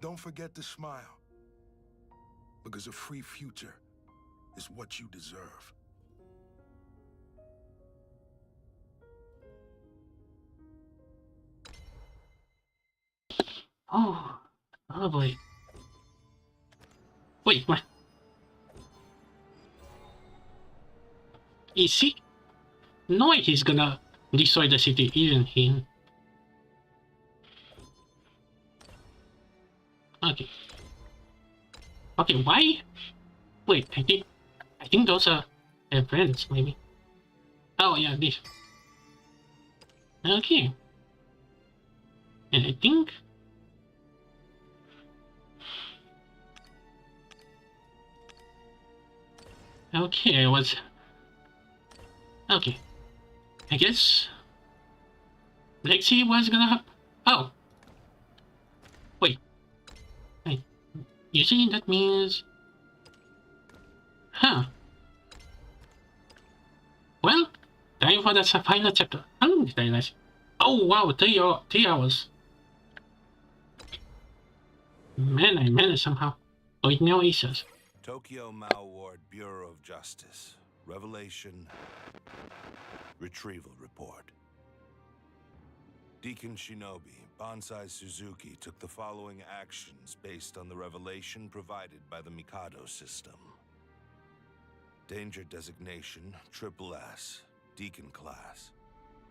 don't forget to smile. Because a free future is what you deserve. Oh, lovely. Wait, what? Is he? No way he's gonna destroy the city, isn't he? Okay. Okay, why? Wait, I think those are friends, maybe. Oh yeah, this. Okay. And I think. Okay, I was. Okay. I guess. Lexi was gonna have. Oh. Wait. Wait. Usually that means. Huh. Well, time for the final chapter. How long did I last? Oh wow, 3 hours. Man, I managed somehow. With no issues. Tokyo Mao Ward Bureau of Justice. Revelation. Retrieval report. Deacon Shinobi, Bonsai Suzuki took the following actions based on the revelation provided by the Mikado system. Danger designation, SS, Deacon class.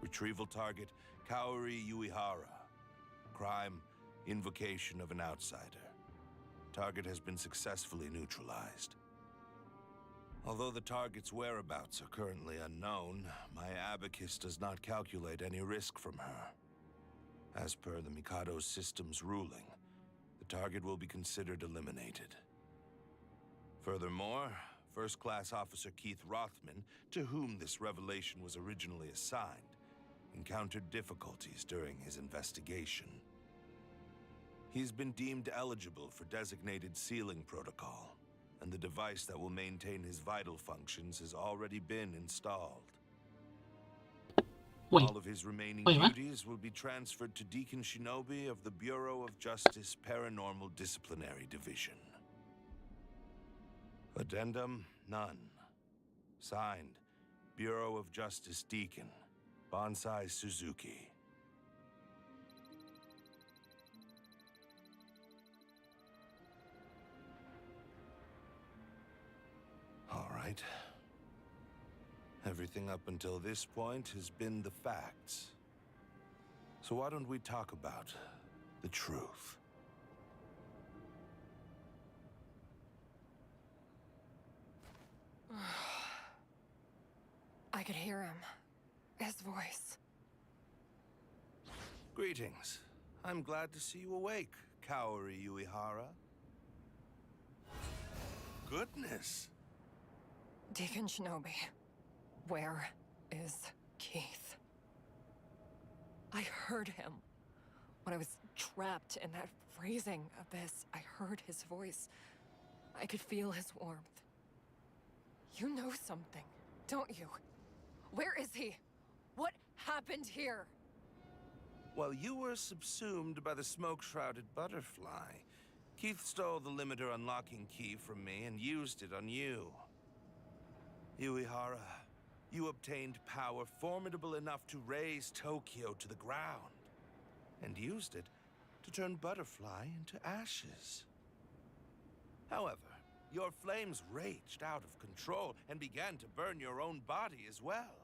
Retrieval target, Kaori Uehara. Crime, invocation of an outsider. Target has been successfully neutralized. Although the target's whereabouts are currently unknown, my abacus does not calculate any risk from her. As per the Mikado's system's ruling, the target will be considered eliminated. Furthermore, First Class Officer Keith Rothman, to whom this revelation was originally assigned, encountered difficulties during his investigation. He's been deemed eligible for designated sealing protocol, and the device that will maintain his vital functions has already been installed. Wait. All of his remaining Wait, what? duties will be transferred to Deacon Shinobi of the Bureau of Justice Paranormal Disciplinary Division. Addendum, none. Signed, Bureau of Justice Deacon, Bonsai Suzuki. All right. Everything up until this point has been the facts. So why don't we talk about the truth? I could hear him. His voice. Greetings. I'm glad to see you awake, Kaori Uehara. Goodness. Deacon Shinobi, where is Keith? I heard him. When I was trapped in that freezing abyss, I heard his voice. I could feel his warmth. You know something, don't you? Where is he? What happened here? While you were subsumed by the smoke-shrouded butterfly, Keith stole the limiter unlocking key from me and used it on you. Uehara, you obtained power formidable enough to raze Tokyo to the ground, and used it to turn Butterfly into ashes. However, your flames raged out of control and began to burn your own body as well.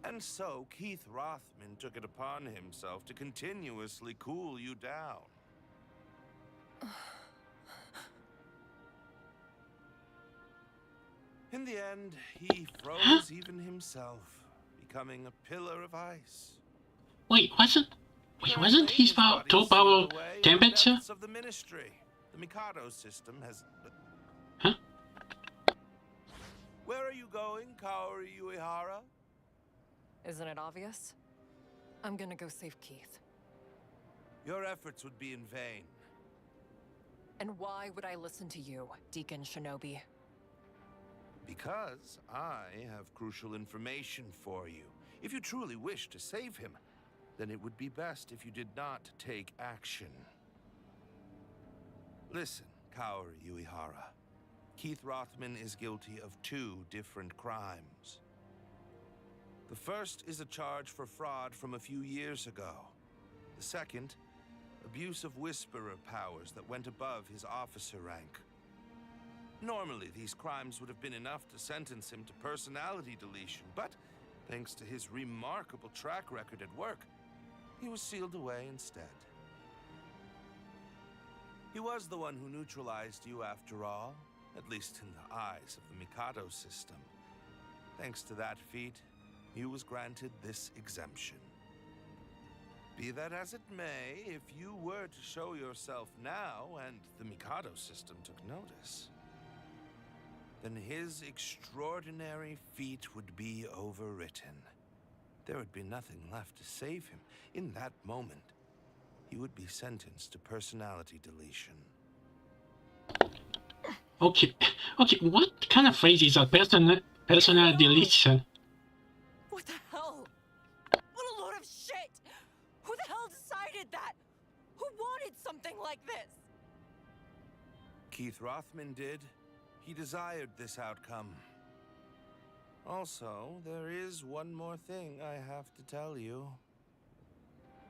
And so Keith Rothman took it upon himself to continuously cool you down. In the end, he froze even himself, becoming a pillar of ice. Wait, wasn't his true power temperature? Of the Ministry. The Mikado system has... Huh? Where are you going, Kaori Uehara? Isn't it obvious? I'm gonna go save Keith. Your efforts would be in vain. And why would I listen to you, Deacon Shinobi? Because I have crucial information for you. If you truly wish to save him, then it would be best if you did not take action. Listen, Kaori Uehara. Keith Rothman is guilty of 2 different crimes. The first is a charge for fraud from a few years ago. The second, abuse of Whisperer powers that went above his officer rank. Normally, these crimes would have been enough to sentence him to personality deletion, but thanks to his remarkable track record at work, he was sealed away instead. He was the one who neutralized you after all, at least in the eyes of the Mikado system. Thanks to that feat, he was granted this exemption. Be that as it may, if you were to show yourself now and the Mikado system took notice, then his extraordinary feat would be overwritten. There would be nothing left to save him. In that moment, he would be sentenced to personality deletion. Okay, what kind of phrase is that? Personal deletion? What the hell? What a load of shit! Who the hell decided that? Who wanted something like this? Keith Rothman did. He desired this outcome. Also, there is one more thing I have to tell you.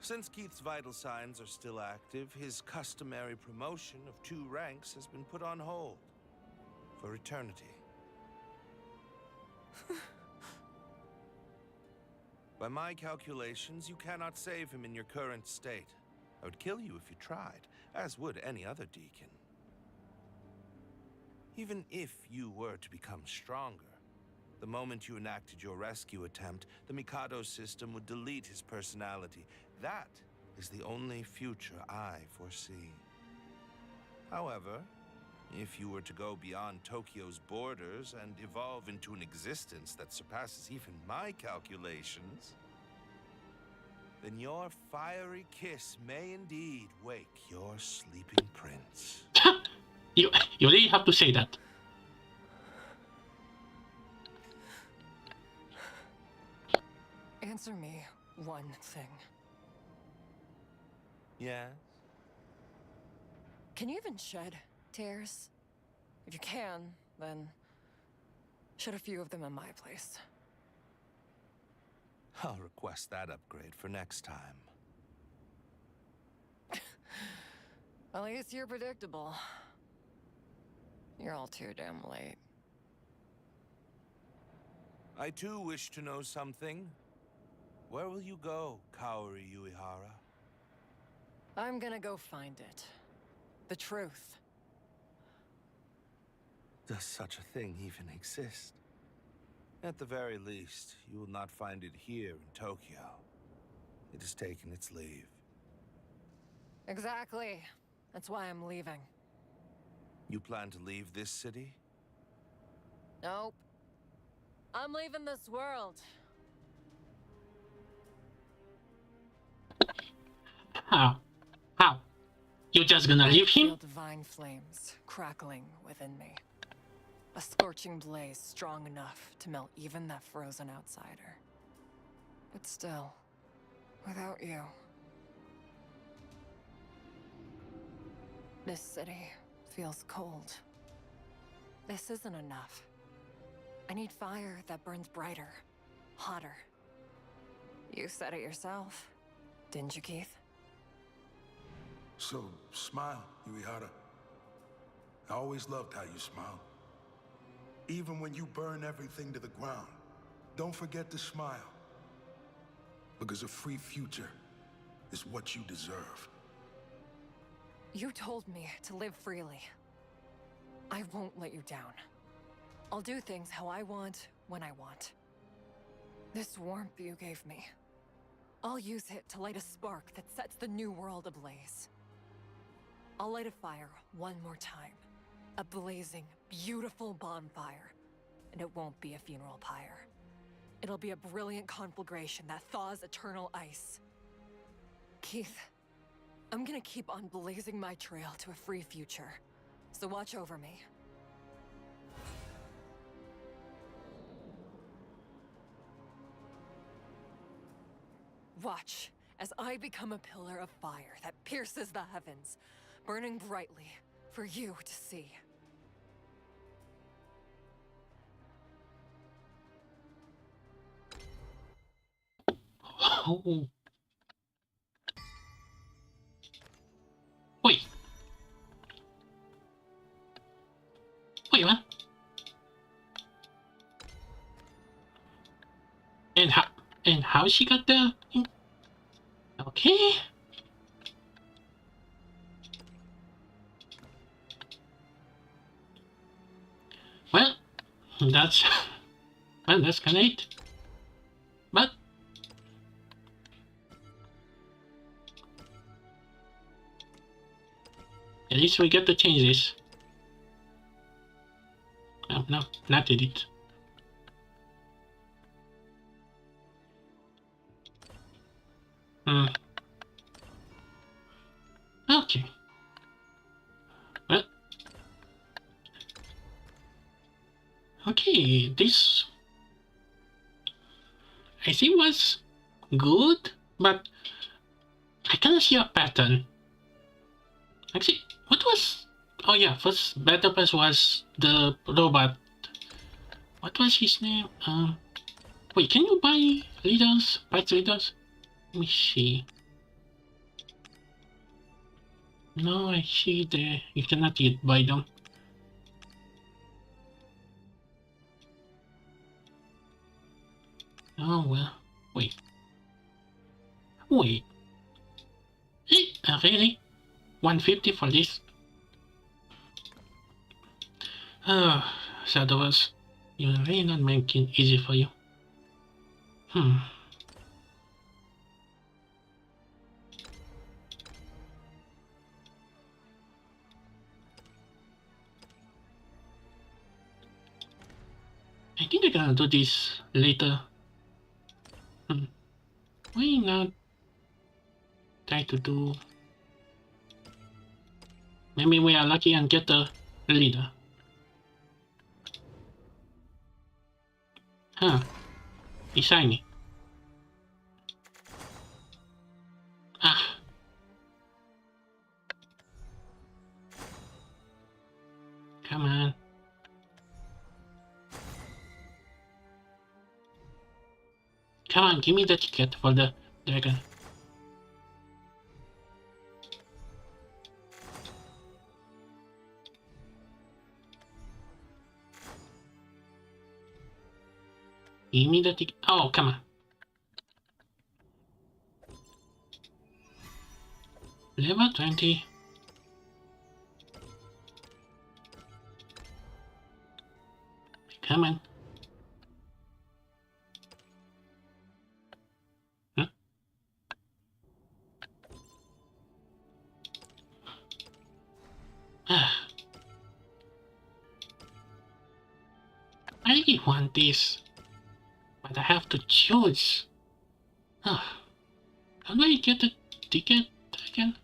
Since Keith's vital signs are still active, his customary promotion of 2 ranks has been put on hold for eternity. By my calculations, you cannot save him in your current state. I would kill you if you tried, as would any other deacon. Even if you were to become stronger, the moment you enacted your rescue attempt, the Mikado system would delete his personality. That is the only future I foresee. However, if you were to go beyond Tokyo's borders and evolve into an existence that surpasses even my calculations, then your fiery kiss may indeed wake your sleeping prince. You really have to say that. Answer me one thing. Yes? Can you even shed tears? If you can, then shed a few of them in my place. I'll request that upgrade for next time. At least you're predictable. You're all too damn late. I too wish to know something. Where will you go, Kaori Uehara? I'm gonna go find it. The truth. Does such a thing even exist? At the very least, you will not find it here in Tokyo. It has taken its leave. Exactly. That's why I'm leaving. You plan to leave this city? Nope. I'm leaving this world. How? You're just gonna leave I feel him? divine flames crackling within me. A scorching blaze strong enough to melt even that frozen outsider. But still, without you... This city feels cold. This isn't enough. I need fire that burns brighter, hotter. You said it yourself, didn't you, Keith? So, smile, Yuihara. I always loved how you smiled. Even when you burn everything to the ground, don't forget to smile. Because a free future is what you deserve. You told me to live freely. I won't let you down. I'll do things how I want, when I want. This warmth you gave me, I'll use it to light a spark that sets the new world ablaze. I'll light a fire one more time. A blazing, beautiful bonfire. And it won't be a funeral pyre. It'll be a brilliant conflagration that thaws eternal ice. Keith, I'm gonna keep on blazing my trail to a free future. So watch over me. Watch as I become a pillar of fire that pierces the heavens, burning brightly for you to see. Oh. Wait. Wait, what? And how she got there? Okay. Well, that's kinda it. But at least we get to change this. Oh, no, not edit. Okay. Well. Okay, this I think was good, but I cannot see a pattern. Actually, what was... Oh yeah, first battle pass was the robot. What was his name? Wait, can you buy leaders? Parts leaders? Let me see. No, I see there. You cannot yet buy them. Oh well. Wait. Wait. Really? 150 for this? Shadowverse. You're really not making it easy for you. I think I'm gonna do this later. Why not try to do... Maybe we are lucky and get the leader. Huh. He's shiny. Ah. Come on. Come on, give me the ticket for the dragon. Give me the ticket. Oh, come on. Level 20. Come on. I really want this, but I have to choose. How do I get the ticket again?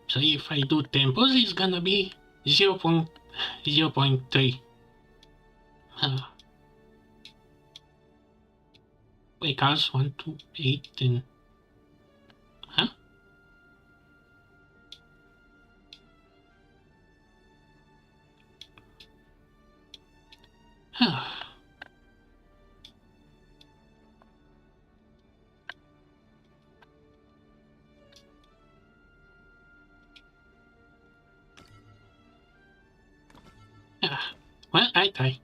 So if I do tempos, it's gonna be 0.3. Wait, cars 1, 2, 8, and... Huh? I.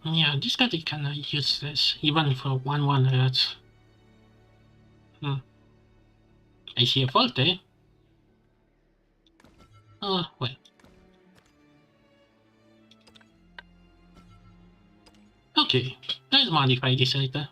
Yeah, this card is kinda useless, even for 1/1 hearts. I see a fault, eh? Oh, well. Okay, let's modify this later.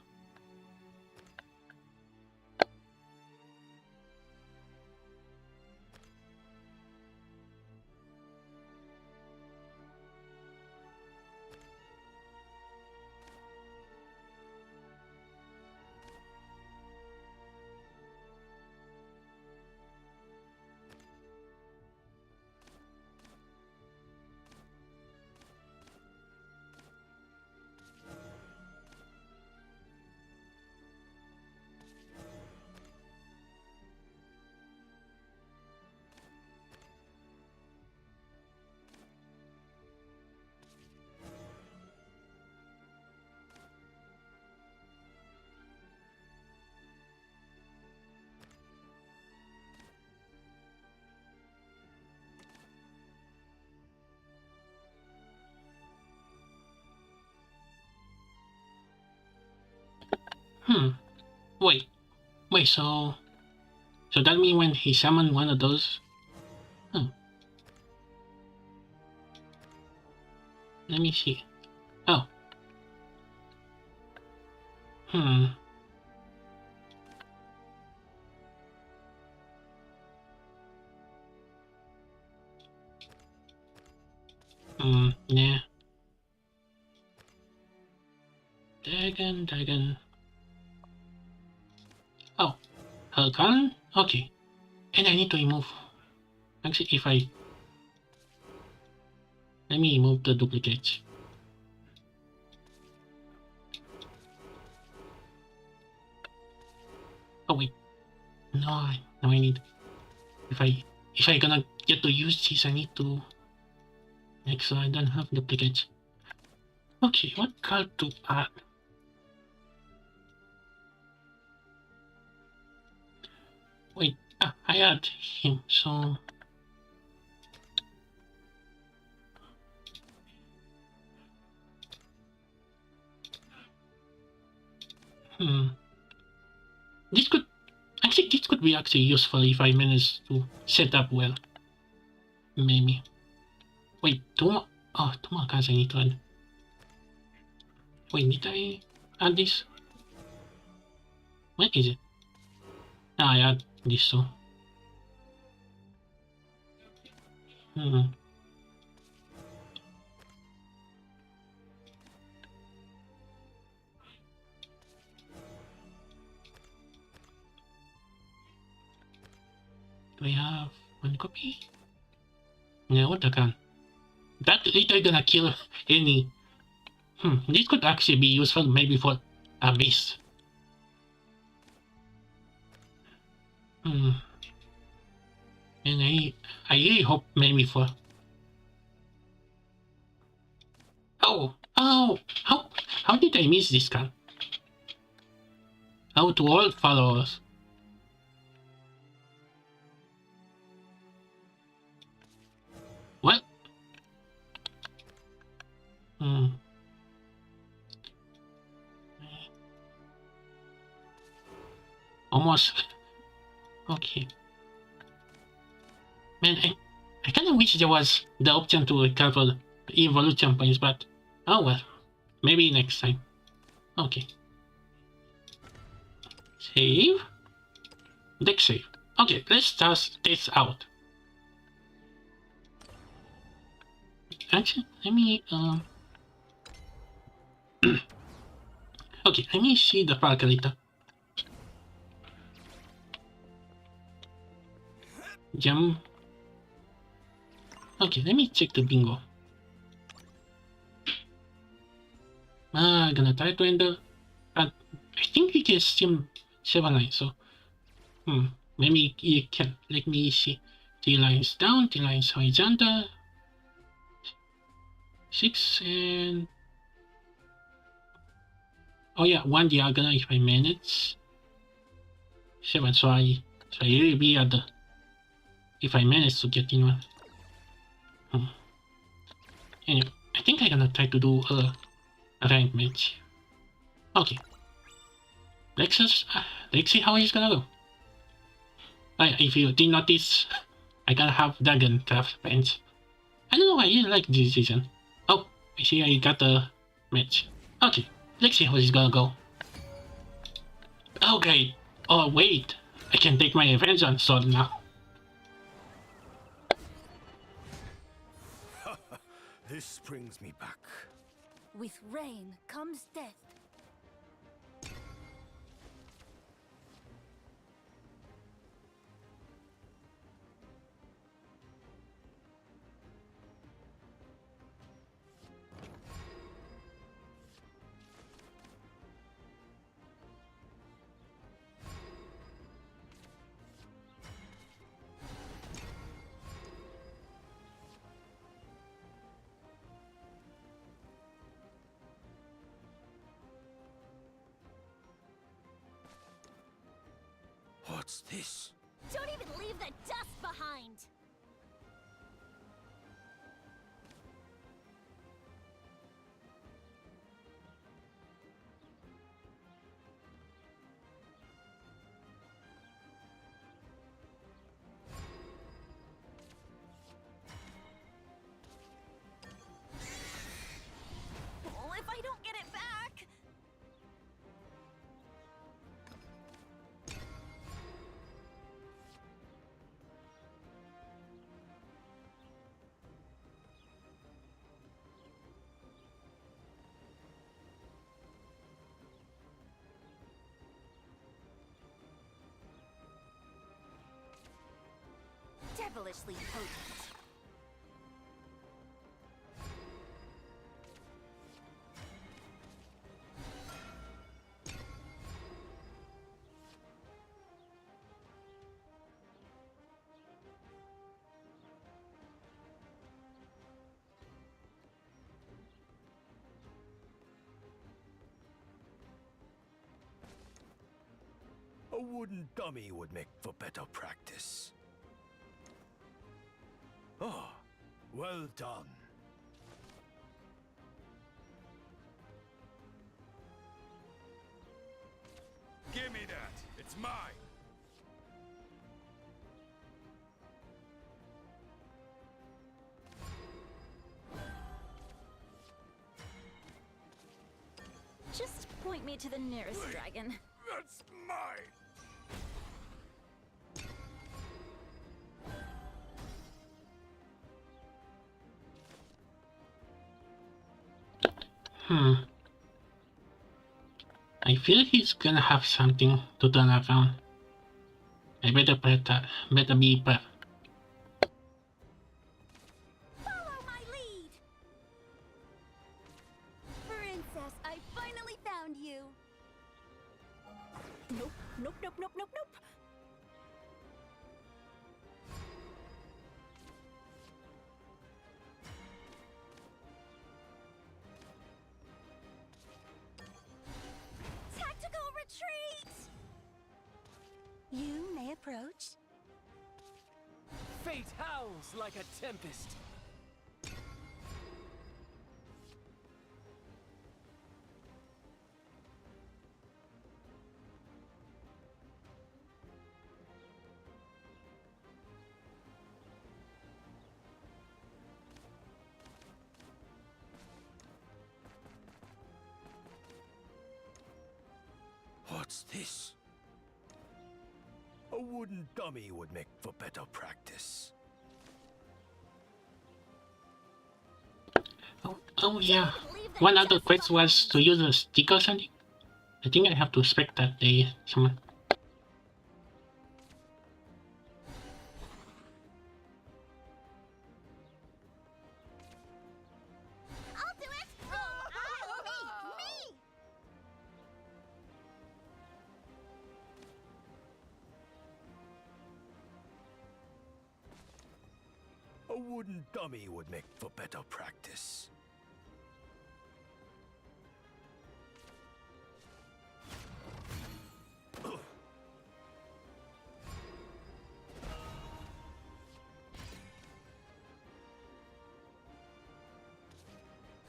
Wait, so that means when he summoned one of those? Let me see. Oh. Yeah. Dragon. Oh, her gun? Okay. And I need to remove. Actually, if I... Let me remove the duplicates. Oh wait. No, I need... If I gonna get to use this, I need to... Make sure I don't have duplicates. Okay, what card to add? Wait, I add him, so... This could... I think this could be actually useful if I manage to set up well. Maybe. Wait, two more cards I need to add. Wait, did I add this? What is it? I add this too. Do I have one copy? Yeah, what the can? That later gonna kill any. This could actually be useful maybe for a base. And I really hope maybe for... Oh, how did I miss this card? Oh, to all followers. What? Almost. Okay. Man, I kind of wish there was the option to recover evolution points, but oh well. Maybe next time. Okay. Save. Deck save. Okay, let's test this out. Actually, let me okay, let me see the calculator. Jump. Okay, let me check the bingo. I'm gonna try to enter. I think we can still 7 lines, so maybe you can let me see. 3 lines down, 3 lines horizontal, 6 and oh yeah, 1 diagonal if I manage. 7, so I really be at the if I manage to get in one. Anyway, I think I'm gonna try to do a rank match. Okay. Let's see how it's gonna go. If you did notice, I gotta have dragon trap bench. I don't know why I like this season. Oh, I see I got a match. Okay, let's see how it's gonna go. Okay. Oh wait, I can take my revenge on Sword now. This brings me back. With rain comes death. What's this? Don't even leave the dust behind! Oh, if I don't get it back! Devilishly potent. A wooden dummy would make for better practice. Oh, well done. Give me that. It's mine. Just point me to the nearest dragon. That's mine. I feel he's gonna have something to turn around. I better be prepared. Follow my lead! Princess, I finally found you! Nope, nope, nope, nope, nope, nope. Tactical retreat! You may approach. Fate howls like a tempest. What's this? A wooden dummy would make for better practice. Oh yeah. One other quest was to use a stick or something. I think I have to respect that they someone. A wooden dummy would make for better practice.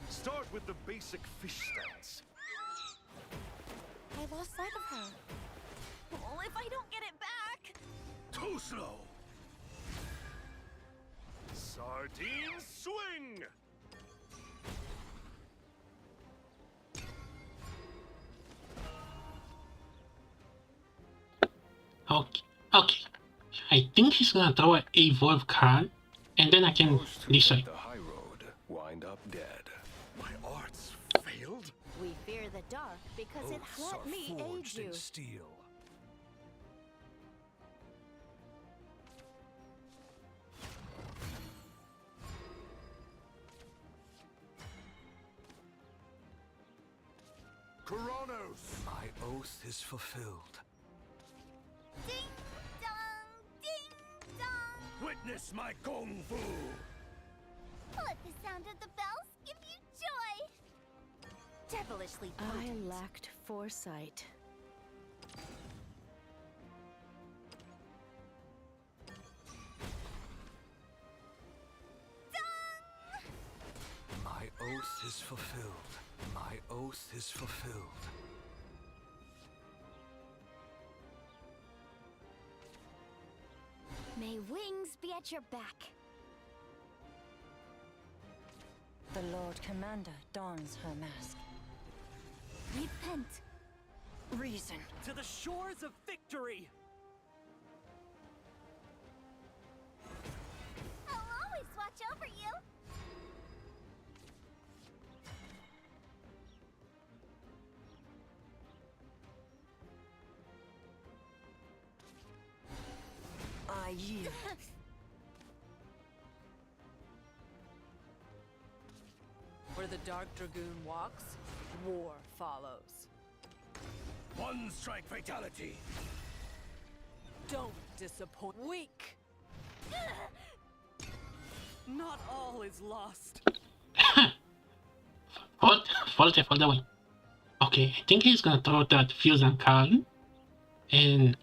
Start with the basic fish stance. I lost sight of her. Oh, if I don't get it back! Too slow. Sardine swing! Okay. Okay. I think he's gonna throw an evolve card, and then I can decide. The high road wind up dead. My arts failed? We fear the dark because it let me aid you. Steel. Kronos! My oath is fulfilled. Ding dong, ding dong. Witness my kung fu! Let the sound of the bells give you joy. Devilishly I lacked foresight. My oath is fulfilled. My oath is fulfilled. May wings be at your back. The Lord Commander dons her mask. Repent. Reason. To the shores of victory! I'll always watch over you. I yield. Where the Dark Dragoon walks, war follows. One strike fatality. Don't disappoint. Weak. Not all is lost. Fault for the win. Okay, I think he's gonna throw that fusion card, and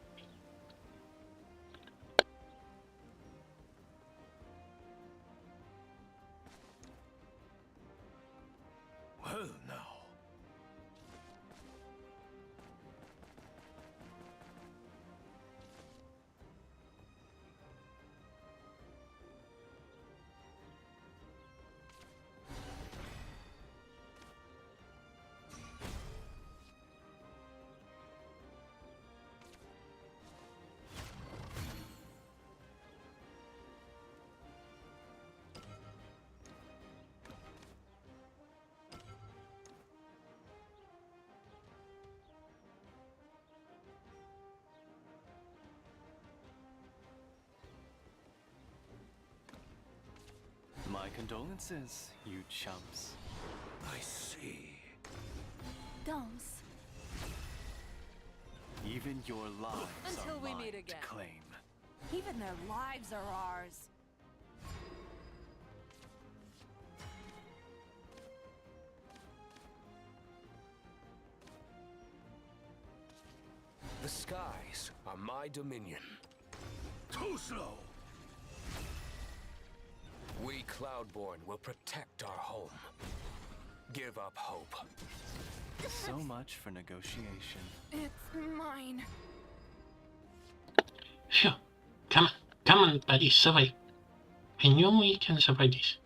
Well, now. My condolences, you chumps. I see. Don'ts. Even your lives Until are we mine meet to again. claim. Even their lives are ours. The skies are my dominion. Too slow. We Cloudborn will protect our home. Give up hope. So much for negotiation. It's mine. phew. Come on, buddy, survive. I know we can survive this.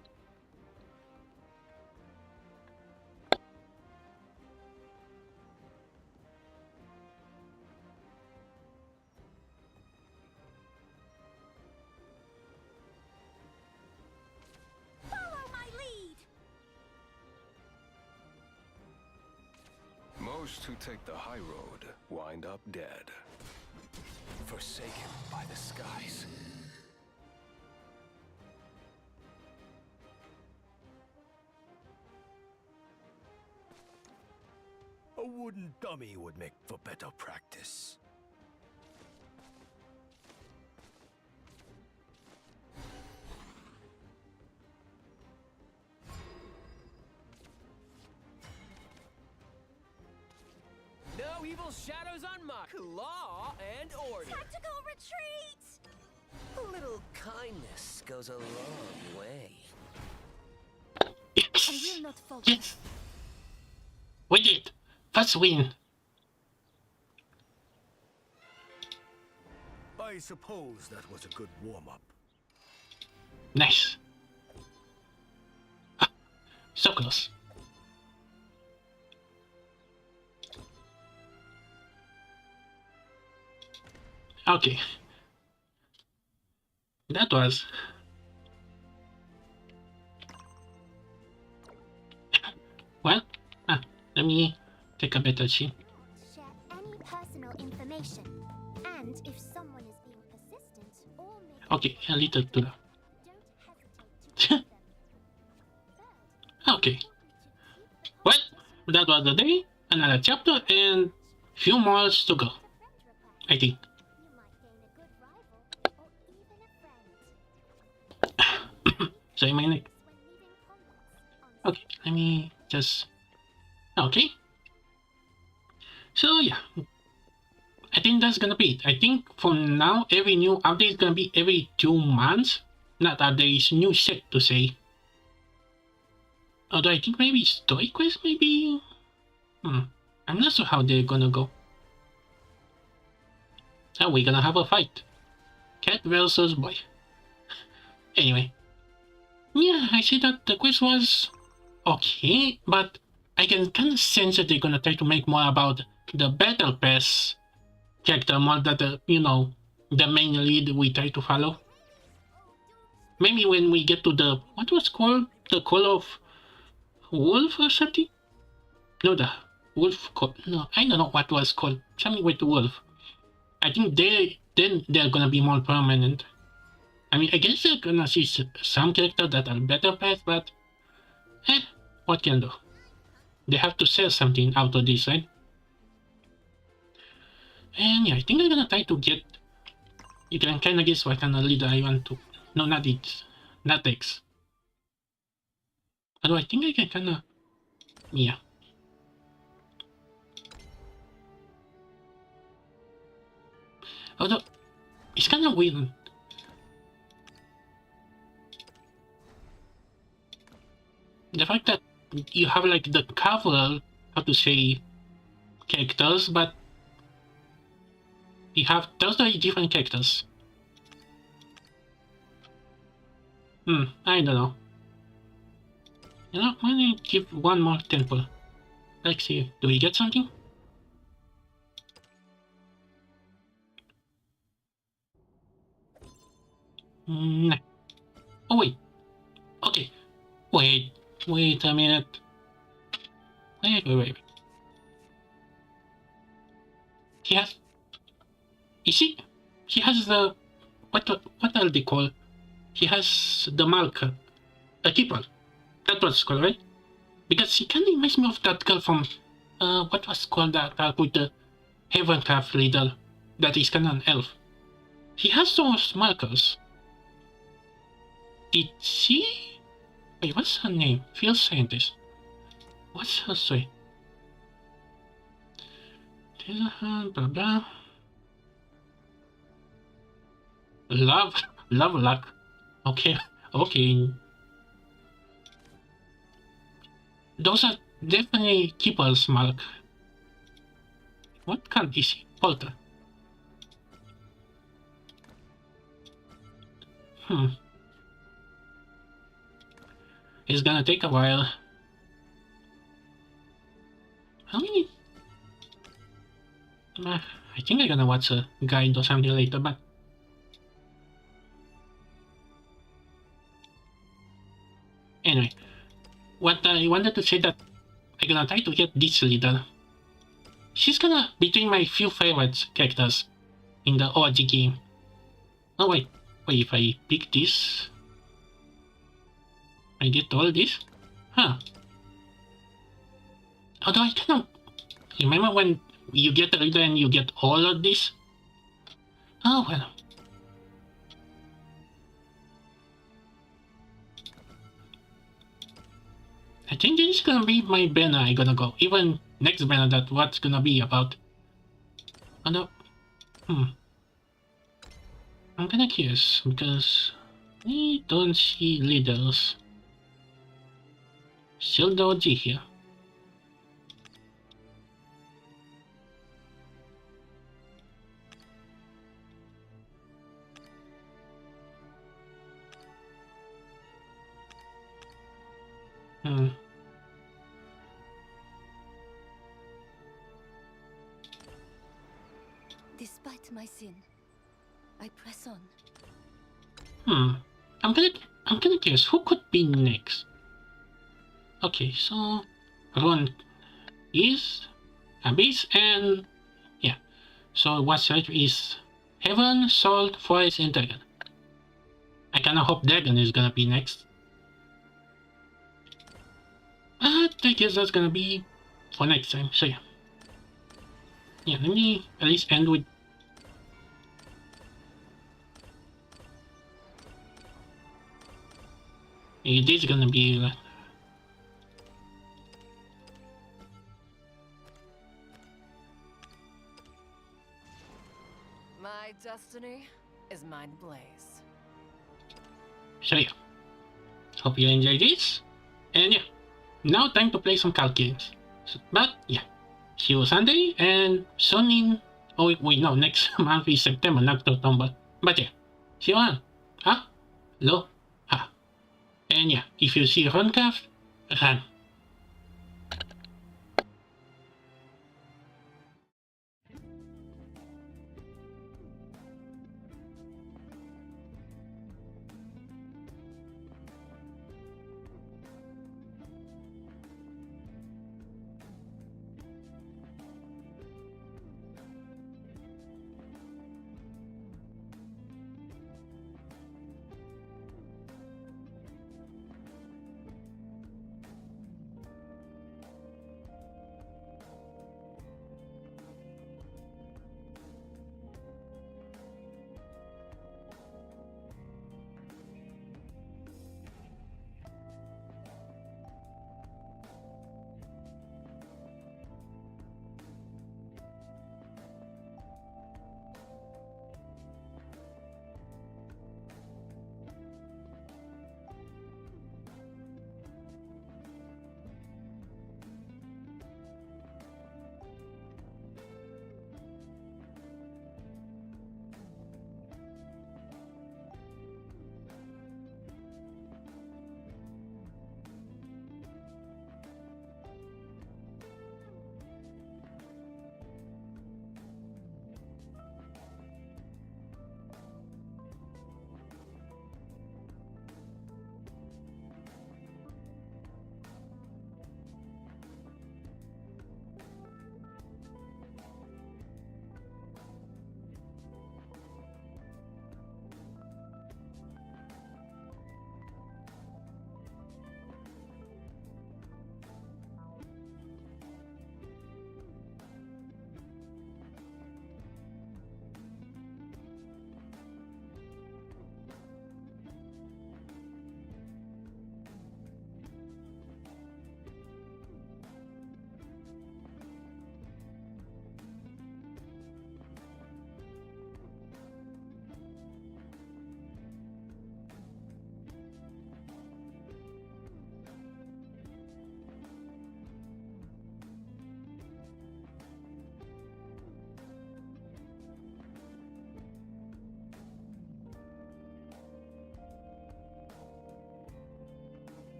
Follow my lead. Most who take the high road wind up dead. Forsaken by the skies. A wooden dummy would make for better practice. evil shadows on Mach. Law and order. Tactical retreat! A little kindness goes a long way. I will not falter. Yes. We did. First win. I suppose that was a good warm-up. Nice. Ah, so close. Okay. That was... Well, let me take a better sheet. Share any personal information. And if someone is being persistent or making Okay, a little too loud. Okay. Well, that was the day. Another chapter and few more to go. I think. So am I like... Okay, let me just... Okay. So yeah. I think that's gonna be it. I think from now, every new update is gonna be every 2 months. Not that there is new set to say. Although I think maybe story quest, maybe... I'm not sure how they're gonna go. So we're gonna have a fight. Cat versus boy. Anyway. Yeah, I see that the quest was okay, but I can kind of sense that they're gonna try to make more about the battle pass character more than the, you know, the main lead we try to follow. Maybe when we get to the, what was called? The Call of Wolf or something? No, the Wolf Call, no, I don't know what was called. Something with the wolf. I think then they're gonna be more permanent. I mean, I guess they're gonna see some characters that are better paths, but what can I do? They have to sell something out of this, right? And yeah, I think I'm gonna try to get... You can kind of guess what kind of leader I want to... No, not it. Not X. Although I think I can kind of... Yeah. Although, it's kind of weird. The fact that you have like the cover, how to say, characters, but you have totally different characters. I don't know. You know, why don't I give one more temple? Let's see, do we get something? Nah. Oh wait. Okay. Wait a minute. Wait. He has... You see? He has the... What are they called? He has the marker. A keeper. That was called, right? Because he kind of reminds me of that girl from... what was called that with the Heavencraft leader? That is kind of an elf. He has those markers. Did she... Wait, what's her name? Field scientist. What's her story? Blah blah. Love luck. Okay. Those are definitely keeper's mark. What kind is he? Polter. It's gonna take a while. How many? I think I'm gonna watch a guide or something later, but... Anyway, what I wanted to say that I'm gonna try to get this leader. She's gonna between my few favorite characters in the OG game. Oh wait, if I pick this... I did all this? Huh. Although I cannot... Remember when you get a leader and you get all of this? Oh well. I think this is gonna be my banner I'm gonna go. Even next banner that what's gonna be about. Although, I'm kinda curious because we don't see leaders. Still no G here. Despite my sin, I press on. I'm gonna guess who could be next. Okay, so Ron is Abyss and yeah. So what's right is Heaven, Salt, Forest, and Dragon. I kinda hope Dragon is gonna be next. But I guess that's gonna be for next time, so yeah. Yeah, let me at least end with it is gonna be My destiny is mine to blaze. so yeah. Hope you enjoyed this. And yeah. Now time to play some card games. But yeah. See you Sunday and soon in wait no, next month is September, not October. But yeah. See you on. Hello? And yeah, if you see Runcraft, run.